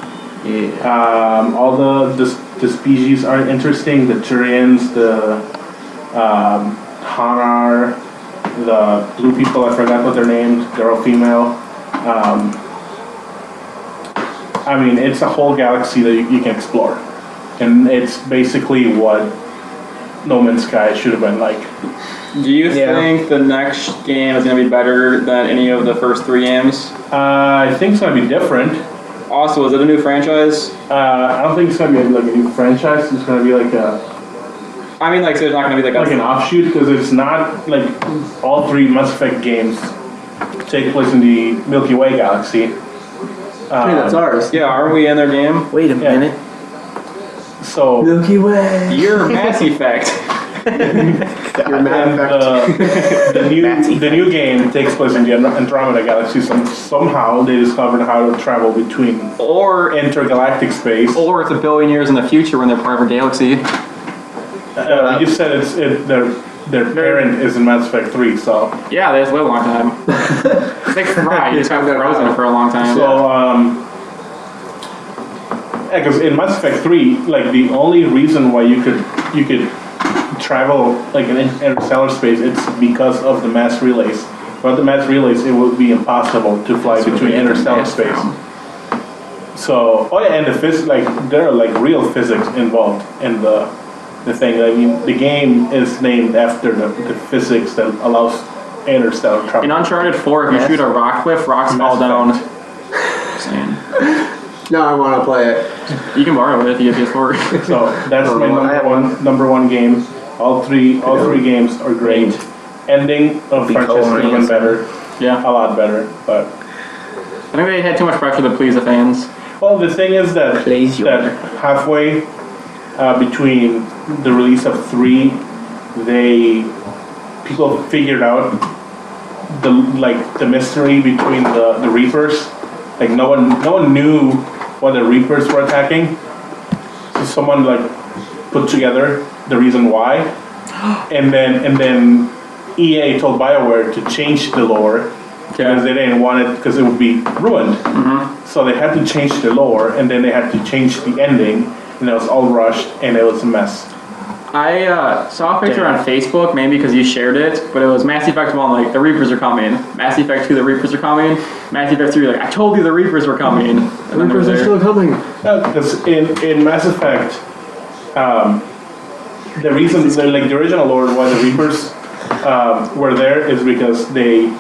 Yeah. All the species are interesting. The Turians, the Hanar, the blue people, I forgot what they're named. They're all female. I mean, it's a whole galaxy that you can explore. And it's basically what No Man's Sky should have been like. Do you think the next game is going to be better than any of the first 3 games? I think it's going to be different. Also, is it a new franchise? I don't think it's going to be like a new franchise. It's going to be like a... I mean, like, so there's not going to be like an offshoot, because it's not like all 3 Mass Effect games take place in the Milky Way galaxy. Hey, that's ours. Yeah, aren't we in their game? Wait a minute. So Milky Way. You're Mass Effect. You're Mass Effect. the new game takes place in the Andromeda galaxy. Somehow they discovered how to travel between Or intergalactic space. it's a billion years in the future when they're part of a galaxy. You said their parent is in Mass Effect 3, so... Yeah, they just live a long time. It's like Fry, you just got frozen for a long time. So, because in Mass Effect 3, like, the only reason why you could travel, like, in interstellar space, it's because of the mass relays. Without the mass relays, it would be impossible to fly between interstellar space. So, and the like, there are, like, real physics involved in the thing. I mean, the game is named after the physics that allows interstellar travel. In Uncharted 4, if you shoot a rock cliff, rocks fall down. Saying. Now I want to play it. You can borrow it if you get PS4. So that's my number one game. All three games are great. Ending of franchise could have been better. Yeah, a lot better. But I think they had too much pressure to please the fans. well, the thing is that halfway between the release of 3, people figured out the mystery between the Reapers. Like no one knew what the Reapers were attacking. So someone put together the reason why, and then EA told BioWare to change the lore because they didn't want it because it would be ruined. Mm-hmm. So they had to change the lore, and then they had to change the ending, and it was all rushed and it was a mess. I saw a picture on Facebook, maybe because you shared it, but it was Mass Effect 1, like, the Reapers are coming. Mass Effect 2, the Reapers are coming. Mass Effect 3, like, I told you the Reapers were coming. The Reapers are still coming. Because in Mass Effect, the reason, the original lore why the Reapers were there is because they,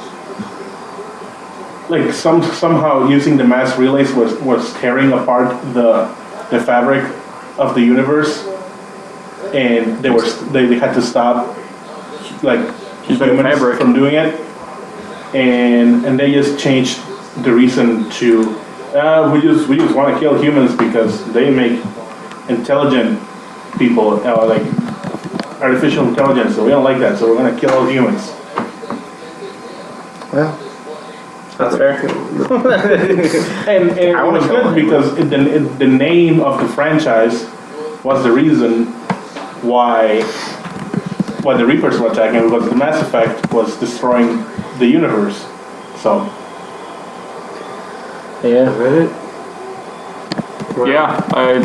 somehow using the mass relays was tearing apart the fabric of the universe. And they had to stop humans from doing it, and they just changed the reason to we just want to kill humans because they make intelligent people like artificial intelligence, so we don't like that, so we're gonna kill all humans. Well, that's fair. and it was good because the name of the franchise was the reason why the Reapers were attacking, because the Mass Effect was destroying the universe. So yeah, Read it? Yeah,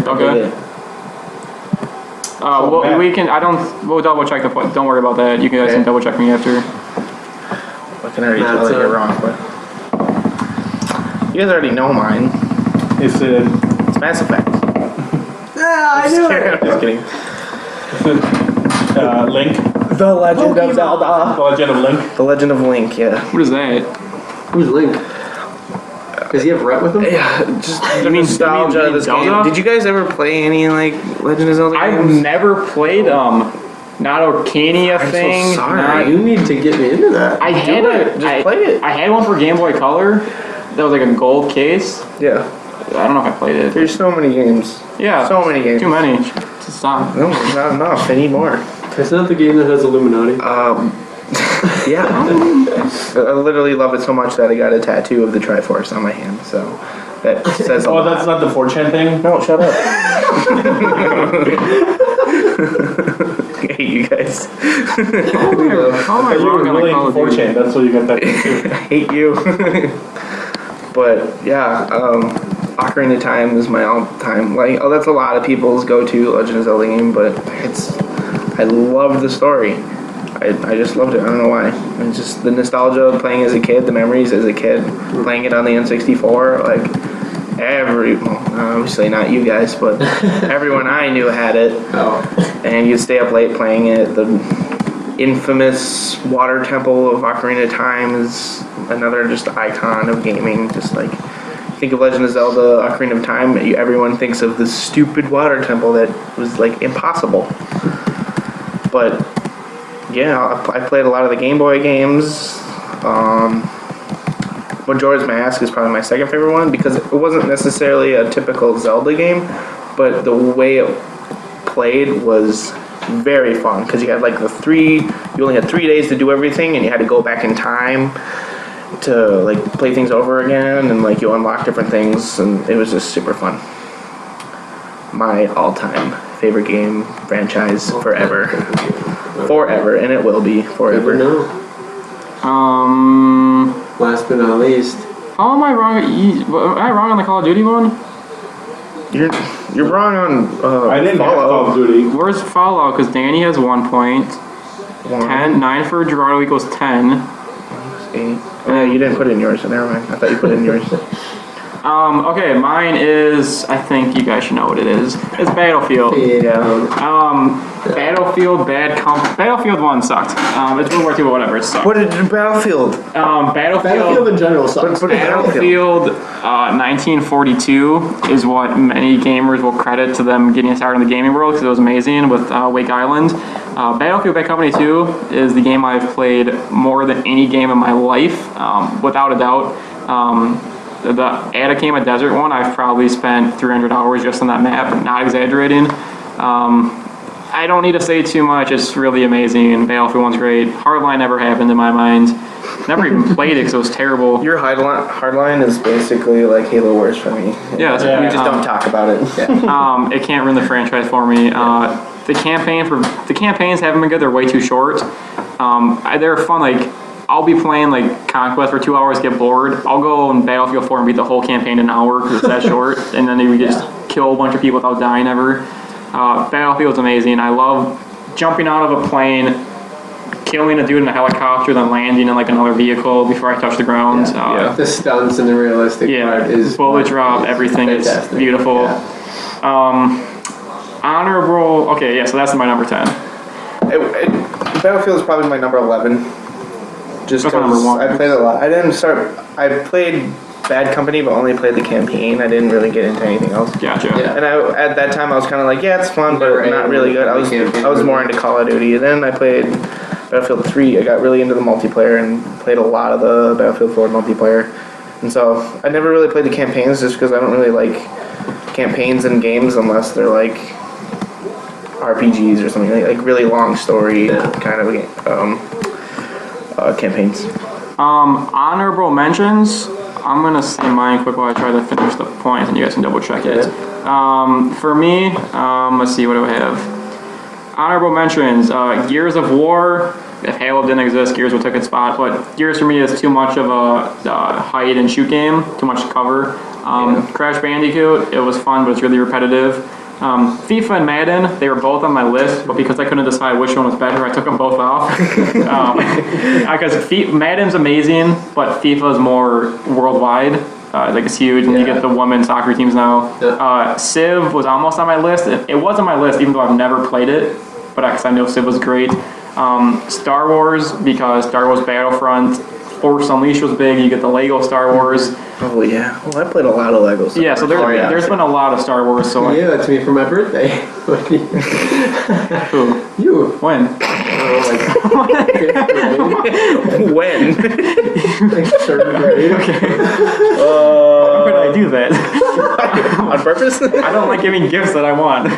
okay. We can. We'll double check the point. Don't worry about that. You guys can double check me after. I can already tell that you're wrong, but you guys already know mine. it's Mass Effect. I knew it. I'm just kidding. Link. The Legend of Zelda. The Legend of Link. The Legend of Link, yeah. What is that? Who's Link? Does he have Rhett with him? Yeah, just the mean- nostalgia you mean of this Zelda? game. Did you guys ever play any, like, Legend of Zelda I've games? never played not Arcania I'm thing. so sorry. not- You need to get me into that. I had Just play it. I had one for Game Boy Color. That was like a gold case. Yeah. I don't know if I played it. There's so many games. Yeah. So many games. Too many. To stop. No, there's not enough anymore. It's not the game that has Illuminati. Yeah. I literally love it so much that I got a tattoo of the Triforce on my hand, so that says a Oh, lot. that's not the 4chan thing? No, shut up. I hate you guys. How am I You were wrong on really the Call into of Duty? 4chan, that's what you got that thing I hate you. But yeah, Ocarina of Time is my all-time. Like, oh, that's a lot of people's go-to Legend of Zelda game, but I love the story. I just loved it. I don't know why. It's just the nostalgia of playing as a kid, the memories as a kid, playing it on the N64. Like obviously not you guys, but everyone I knew had it. Oh. And you'd stay up late playing it. The infamous water temple of Ocarina of Time is another just icon of gaming. Just like think of Legend of Zelda, Ocarina of Time, everyone thinks of the stupid water temple that was like impossible. But yeah, I played a lot of the Game Boy games. Majora's Mask is probably my second favorite one because it wasn't necessarily a typical Zelda game, but the way it played was very fun because you had like you only had 3 days to do everything, and you had to go back in time to like play things over again, and like you unlock different things, and it was just super fun. My all-time favorite game franchise forever, and it will be forever. Never know. Last but not least. How am I wrong? Am I wrong on the Call of Duty one? You're wrong on I didn't have Call of Fallout. Duty. Where's Fallout? Because Danny has 1 point. 9 for Gerardo equals 10. You didn't put it in yours, so never mind. I thought you put it in yours. Okay, mine is, I think you guys should know what it is. It's Battlefield. Battlefield, Battlefield 1 sucked. It's World War 2, but whatever, it sucked. What did Battlefield? Battlefield in general sucks. Battlefield 1942 is what many gamers will credit to them getting started in the gaming world because it was amazing with Wake Island. Battlefield Bad Company 2 is the game I've played more than any game in my life, without a doubt. The Atacama Desert one, I've probably spent 300 hours just on that map, not exaggerating. I don't need to say too much, it's really amazing. Battlefield 1's great. Hardline never happened in my mind. Never even played it because it was terrible. Your Hardline is basically like Halo Wars for me. Yeah, We just don't talk about it. It can't ruin the franchise for me. The campaigns haven't been good. They're way too short. They're fun. Like I'll be playing like Conquest for 2 hours, get bored. I'll go on Battlefield 4 and beat the whole campaign in an hour because it's that short, and then you just kill a bunch of people without dying ever. Battlefield's amazing. I love jumping out of a plane, killing a dude in a helicopter, then landing in like another vehicle before I touch the ground. The stunts and the realistic part is bullet drop, everything is fantastic. beautiful. Honorable. Okay, yeah, so that's my number 10. Battlefield is probably my number 11. Just That's my number because 1. I played a lot. I played Bad Company, but only played the campaign. I didn't really get into anything else. Gotcha. Yeah. And at that time, I was kind of like, yeah, it's fun, but not really good. I was more into Call of Duty. And then I played Battlefield 3. I got really into the multiplayer and played a lot of the Battlefield 4 multiplayer. And so I never really played the campaigns just because I don't really like campaigns in games unless they're like RPGs or something, like really long story kind of campaigns. Honorable mentions. I'm gonna say mine quick while I try to finish the points, and you guys can double check it. For me, let's see, what do I have? Honorable mentions. Gears of War. If Halo didn't exist, Gears would take its spot. But Gears for me is too much of a hide and shoot game, too much to cover. Crash Bandicoot. It was fun, but it's really repetitive. FIFA and Madden, they were both on my list, but because I couldn't decide which one was better, I took them both off. Because Madden's amazing, but FIFA is more worldwide. Like it's huge, and you get the women's soccer teams now. Civ was almost on my list. It was on my list, even though I've never played it, but because I know Civ was great. Star Wars, because Star Wars Battlefront, Force Unleashed was big. You get the Lego Star Wars. Oh yeah. Well, I played a lot of Legos. Yeah, so there's been a lot of Star Wars. So yeah, that's me for my birthday. Who? You. When? When? Like third grade. Okay. How could I do that? On purpose? I don't like giving gifts that I want.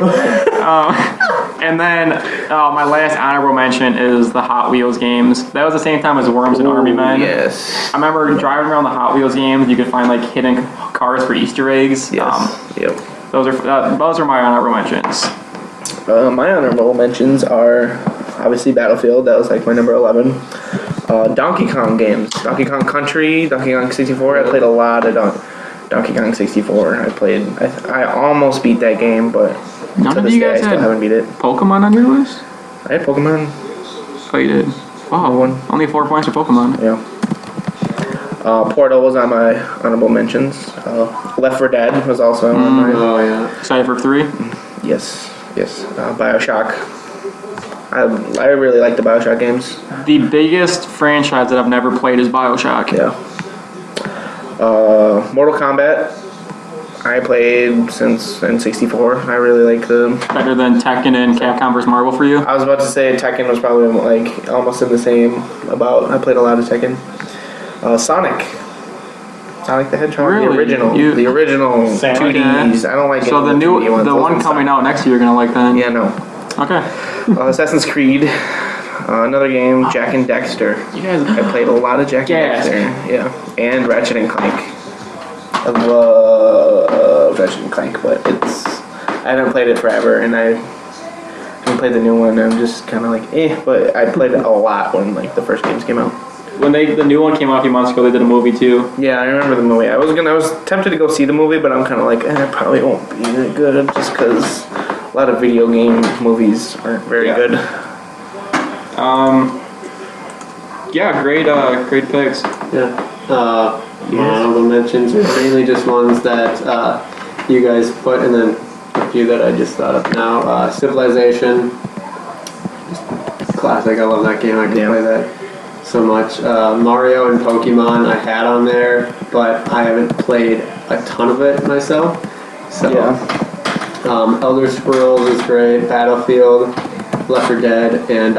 And then my last honorable mention is the Hot Wheels games. That was the same time as Worms and Army Men. Yes. I remember driving around the Hot Wheels games. You could find like hidden cars for Easter eggs. Yes. Yep. Those are my honorable mentions. My honorable mentions are obviously Battlefield. That was like my number 11. Donkey Kong games. Donkey Kong Country, Donkey Kong 64. I played a lot of Donkey Kong 64. I almost beat that game, but None to of this you day I guys still had haven't beat it. Pokemon on your list? I had Pokemon. Oh, you did. Wow. One. Only 4 points for Pokemon. Yeah. Portal was on my honorable mentions. Left 4 Dead was also on my. Oh yeah. Excited for 3? Yes. Bioshock. I really like the Bioshock games. The biggest franchise that I've never played is Bioshock. Yeah. Mortal Kombat. I played since N64. I really like them. Better than Tekken and Capcom vs. Marvel for you? I was about to say Tekken was probably like almost in the same about. I played a lot of Tekken. Sonic the Hedgehog, Really? the original 2Ds. I don't like So the any of new, 3D ones. the Those one ones coming suck. out next year, you're gonna like then. Yeah, no. Okay. Assassin's Creed. Another game, Jack and Dexter. You guys. I played a lot of Jack Gas. and Dexter. Yeah, and Ratchet and Clank. I love Ratchet and Clank, but I haven't played it forever, and I haven't played the new one. I'm just kind of like, but I played it a lot when like the first games came out. When the new one came out a few months ago, they did a movie too. Yeah, I remember the movie. I was tempted to go see the movie, but I'm kind of like, it probably won't be that good, just because a lot of video game movies aren't very good. Yeah, great picks. Yeah. My honorable mentions are mainly just ones that you guys put, and then a few that I just thought of now. Civilization. Just classic. I love that game. I can play that so much. Mario and Pokemon I had on there, but I haven't played a ton of it myself. So, Elder Scrolls is great. Battlefield, Left 4 Dead, and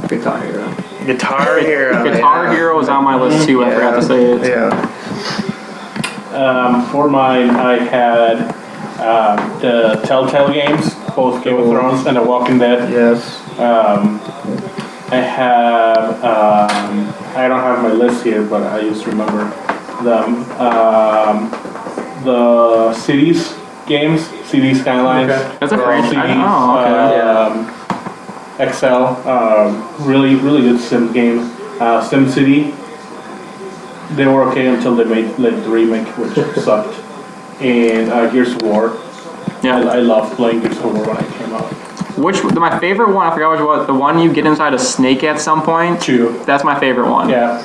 Guitar Hero. Guitar Hero. Guitar Hero is on my list too. I forgot to say it. Yeah. For mine, I had the Telltale games, both Game of Thrones and The Walking Dead. Yes. I have, I don't have my list here, but I used to remember them. The Cities games, City Skylines. Okay. That's a They're all franchise. Cities, Oh, okay. Excel, really good sim games. SimCity, they were okay until they made like the remake, which sucked. And Gears of War. Yeah. I loved playing Gears of War when it came out. My favorite one, I forgot which was, the one you get inside a snake at some point. 2. That's my favorite one. Yeah.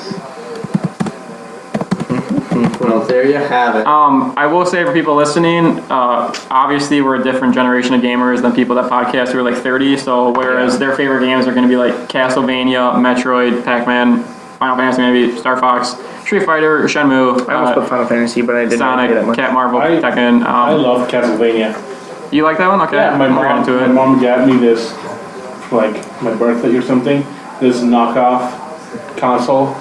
Well, there you have it. I will say for people listening, obviously we're a different generation of gamers than people that podcast who are like 30. So whereas their favorite games are going to be like Castlevania, Metroid, Pac-Man, Final Fantasy, maybe Star Fox, Street Fighter, Shenmue, I almost put Final Fantasy, but I didn't Sonic, play that much. Cat Marvel, Tekken. I love Castlevania. You like that one? Okay. Yeah, my We're into it. mom got me this, like my birthday or something, this knockoff console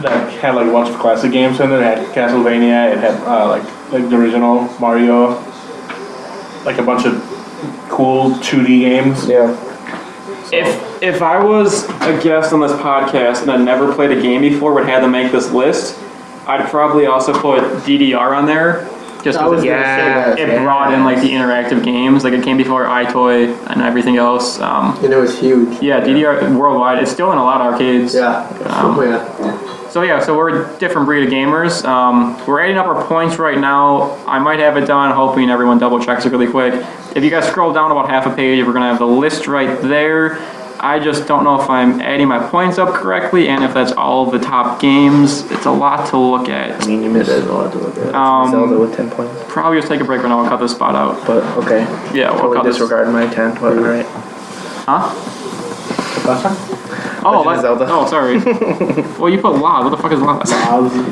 that had like a bunch of classic games in it. It had Castlevania, it had like the original Mario, like a bunch of cool 2D games. Yeah. If I was a guest on this podcast and I'd never played a game before, would have to make this list, I'd probably also put DDR on there. Just because it brought in like the interactive games, like it came before iToy and everything else. And it was huge. Yeah, DDR worldwide. It's still in a lot of arcades. Yeah. So we're a different breed of gamers. We're adding up our points right now. I might have it done, hoping everyone double checks it really quick. If you guys scroll down about half a page, we're gonna have the list right there. I just don't know if I'm adding my points up correctly and if that's all the top games. It's a lot to look at. I mean, you missed a lot to look at. Zelda with 10 points. Probably just take a break right now and cut this spot out. But, okay. Yeah, we'll Totally cut this. disregard my 10. What, alright. Huh? Oh, Legend of Zelda. Oh, sorry. Well, you put Laz. What the fuck is Laz?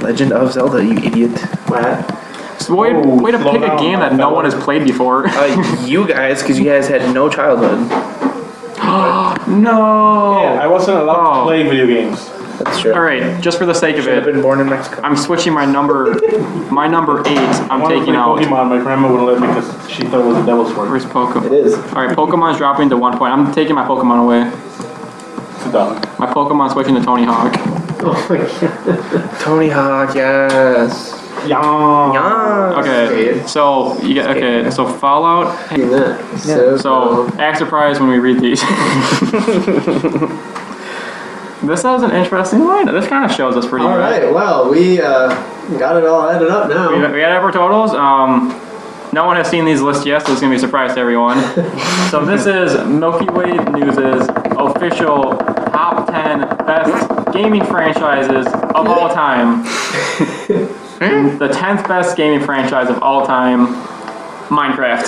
Legend of Zelda, you idiot. What? So way to slow pick a down, game that no one has played before. You guys, because you guys had no childhood. No. Yeah, I wasn't allowed to play video games. That's true. All right, just for the sake of Should have it, been born in Mexico. I'm switching my number. My number 8. I'm I taking out. Pokemon. My grandma wouldn't let me because she thought it was a devil's work. Where's Pokemon? It is. All right, Pokemon's dropping to 1 point. I'm taking my Pokemon away. It's a dog. My Pokemon's switching to Tony Hawk. Oh my god. Tony Hawk, yes. Yeah. Yeah. Okay, so you get So Fallout. So act surprised when we read these. This has an interesting line. This kind of shows us pretty All good. right. Well, we got it all added up now. We had our totals. No one has seen these lists yet, so it's going to be a surprise to everyone. So this is Milky Way News'S official top 10 best gaming franchises of all time. The 10th best gaming franchise of all time, Minecraft.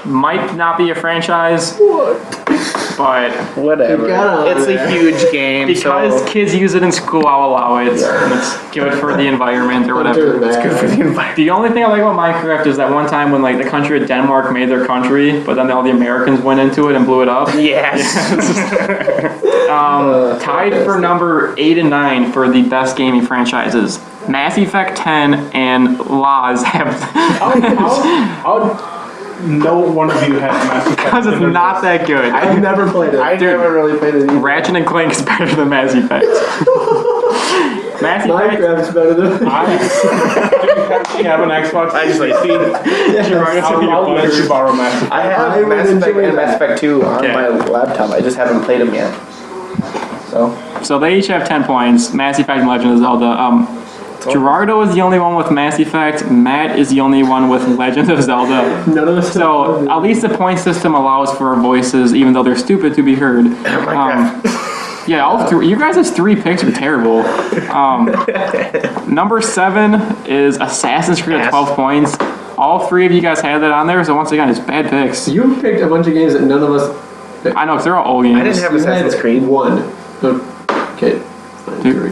Might not be a franchise, but Whatever. It's a huge game. because kids use it in school, I'll allow it. And it's good for the environment or whatever. It's good for the environment. The only thing I like about Minecraft is that one time when like the country of Denmark made their country, but then all the Americans went into it and blew it up. Yes. Tied for number 8 and 9 for the best gaming franchises. Mass Effect 10 and Laz have How no one of you has Mass Effect? because it's not that good. I've never played it. I never really played it either. Ratchet and Clank is better than Mass Effect. Mass Effect. Minecraft's better than. Do you have an Xbox? I just like I'll let you borrow Mass Effect. I I have would Mass Effect enjoy and Mass that. Effect 2 on Okay. my laptop. I just haven't played them yet. So So they each have 10 points. Mass Effect and Legend of Zelda. Gerardo is the only one with Mass Effect. Matt is the only one with Legend of Zelda. None of us. So at least the point system allows for our voices, even though they're stupid to be heard. Yeah, all three. You guys' 3 picks are terrible. Number 7 is Assassin's Creed at 12 points. All 3 of you guys had that on there, so once again, it's bad picks. You picked a bunch of games that none of us. I know, 'cause they're all old games. I didn't have You Assassin's had Creed. one. Okay.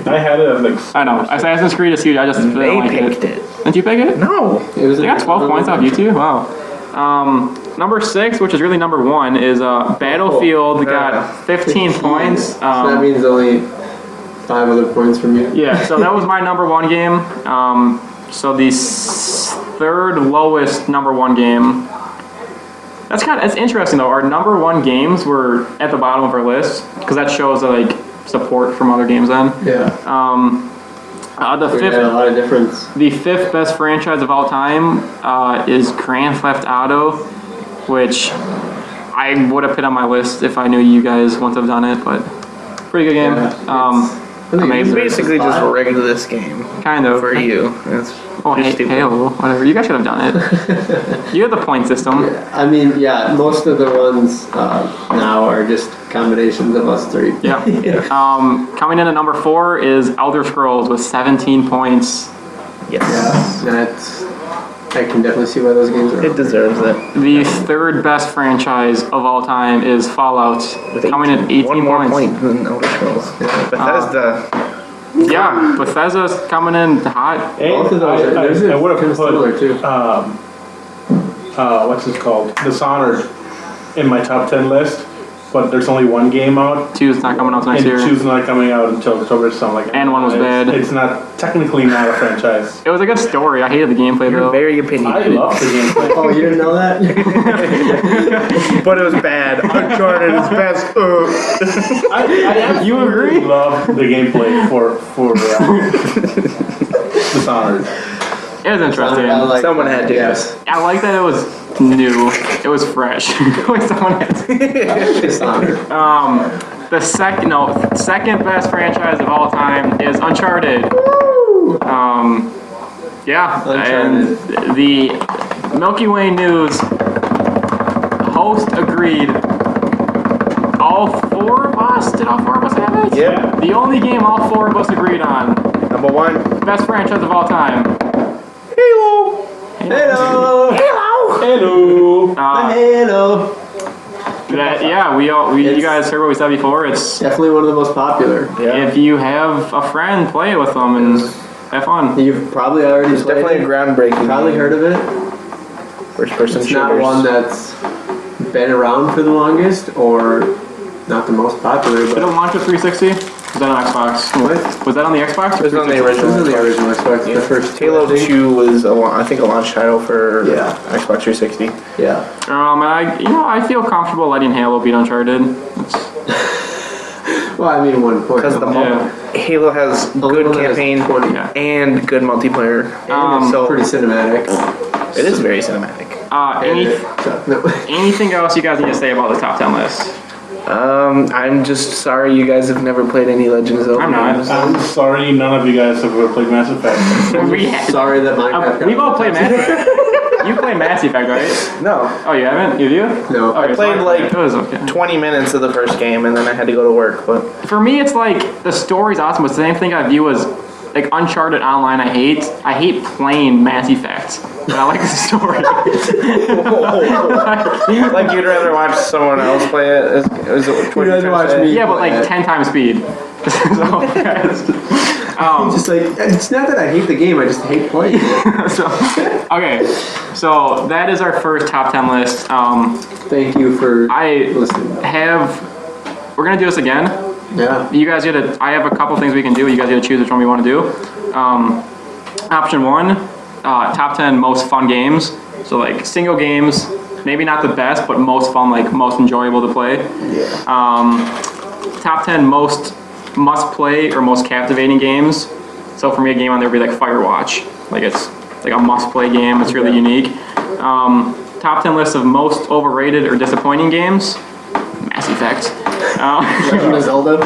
I had it like. I know. Assassin's Creed is huge. I just They didn't like picked it. it. Didn't you pick it? No. It was They got 12 points off you too? Wow. Number 6, which is really number 1, is Battlefield. Got 15 points. So that means only 5 other points from you. Yeah, so that was my number 1 game. So the third lowest number 1 game. That's interesting though. Our number 1 games were at the bottom of our list because that shows like support from other games then. Yeah. The We fifth. had a lot of difference. The 5th best franchise of all time is Grand Theft Auto, which I would have put on my list if I knew you guys wouldn't have done it, but pretty good game. Amazing. Basically just rigged this game Kind of. for you. That's Oh, you're stupid. Halo, whatever. You guys should have done it. You have the point system. I mean, yeah, most of the ones now are just combinations of us 3. Yeah. Coming in at number 4 is Elder Scrolls with 17 points. Yes. I can definitely see why those games are. It deserves it. The 3rd best franchise of all time is Fallout, With coming in at 18 One more points. point than Elder Scrolls. Bethesda. Yeah, Bethesda's coming in hot. Both of those I would have kinda similar, put too. what's it called? Dishonored in my top 10 list, but there's only 1 game out. 2's not coming out next And year. 2's not coming out until October, so I'm like. And 1 was bad. It's technically not a franchise. It was a good story. I hated the gameplay You're though. very I opinionated. love the gameplay. Oh, you didn't know that? But it was bad. Uncharted is best. You agree? Love the gameplay for Dishonored. It was interesting. I like Someone had to. Yes. I like that it was new. It was fresh. Like someone had to. Dishonored. The second best franchise of all time is Uncharted. Yeah, and the Milky Way News host agreed. All 4 Us? Did all 4 of us have it? Yeah. The only game all 4 of us agreed on. Number 1. Best franchise of all time. Halo. Hello. Hello. Hello. You guys heard what we said before. It's Definitely one of the most popular. Yeah. if you have a friend, play it with them and have fun. You've probably already It's played definitely a it. groundbreaking. Probably heard of it. First person It's shooters. not one that's been around for the longest, or not the most popular. Did it But launch with 360? Was that on Xbox? what? Was that on the Xbox? It was on the This original. is the original Xbox. The first Halo two, I think. 2 was I think a launch title for Yeah. Xbox 360. Yeah. I feel comfortable letting Halo beat Uncharted. Well, I mean, one point. Because Halo has good one that has campaign 20. Yeah. and good multiplayer. And it's so pretty cinematic. it is very cinematic. No. Anything else you guys need to say about the top 10 list? I'm just sorry you guys have never played any Legend of Zelda. I'm not. games. I'm sorry none of you guys have ever played Mass Effect. We Sorry that Minecraft. we've all played Mass Effect. You play Mass Effect, right? No. Oh, you haven't? You do? No. Okay, played, so like, it was okay. 20 minutes of the first game and then I had to go to work, but For me, it's like the story's awesome, but the same thing I view as like Uncharted Online. I hate playing Mass Effect, but I like the story. like you'd rather watch someone else play it. Is it You'd rather watch me. Yeah, but like 10 times speed. Just like, it's not that I hate the game, I just hate playing it. So that is our first top 10 list. Thank you for I listening. we're gonna do this again. Yeah. You guys I have a couple things we can do. You guys gotta choose which one we want to do. Option 1, top 10 most fun games. So like single games, maybe not the best, but most fun, like most enjoyable to play. Yeah. Top 10 most must play or most captivating games. So for me, a game on there would be like Firewatch. Like it's like a must play game. It's really unique. Top 10 list of most overrated or disappointing games. Mass Effect. Legend of Zelda.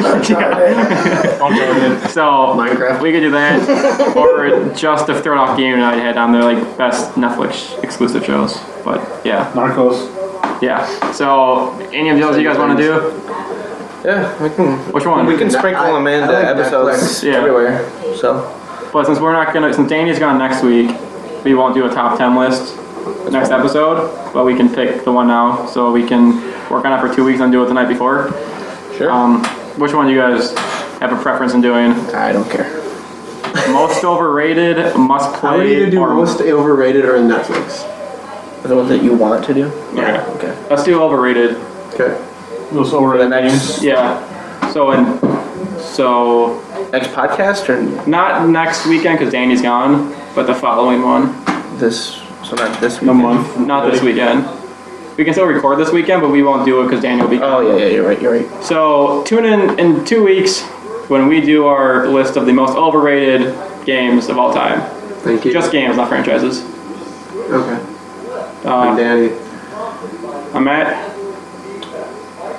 So Minecraft. we could do that, or just a throw off game that I had on there, like best Netflix exclusive shows. But yeah, Narcos. yeah. So any of those you guys want to do? Yeah, we can. Which one? We can sprinkle them into I like episodes Netflix. Yeah. everywhere. So But since we're not gonna, since Danny's gone next week, we won't do a top 10 list next episode. But we can pick the one now, so we can work on it for 2 weeks and do it the night before. sure. Which one do you guys have a preference in doing? I don't care. Most overrated, must play, I would either do or most overrated or Netflix. The ones that you want to do. Yeah. Okay. Let's do overrated. Okay. Those The overrated next games. Yeah. So next podcast or not next weekend because Danny's gone, but the following one. this? So not this The weekend. month. Not this weekend. We can still record this weekend, but we won't do it because Danny will be gone. Oh yeah, you're right. You're right. So tune in 2 weeks when we do our list of the most overrated games of all time. Thank you. Just games, not franchises. Okay. I'm Danny. I'm Matt.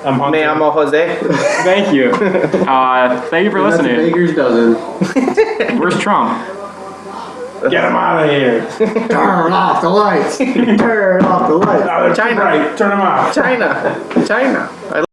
I'm hungry. Me llamo Jose. Thank you. Thank you for That's a listening. baker's dozen. Where's Trump? Get him out of here. Turn off the lights. Turn off the lights. Now they're too China. bright. Turn them off. China. I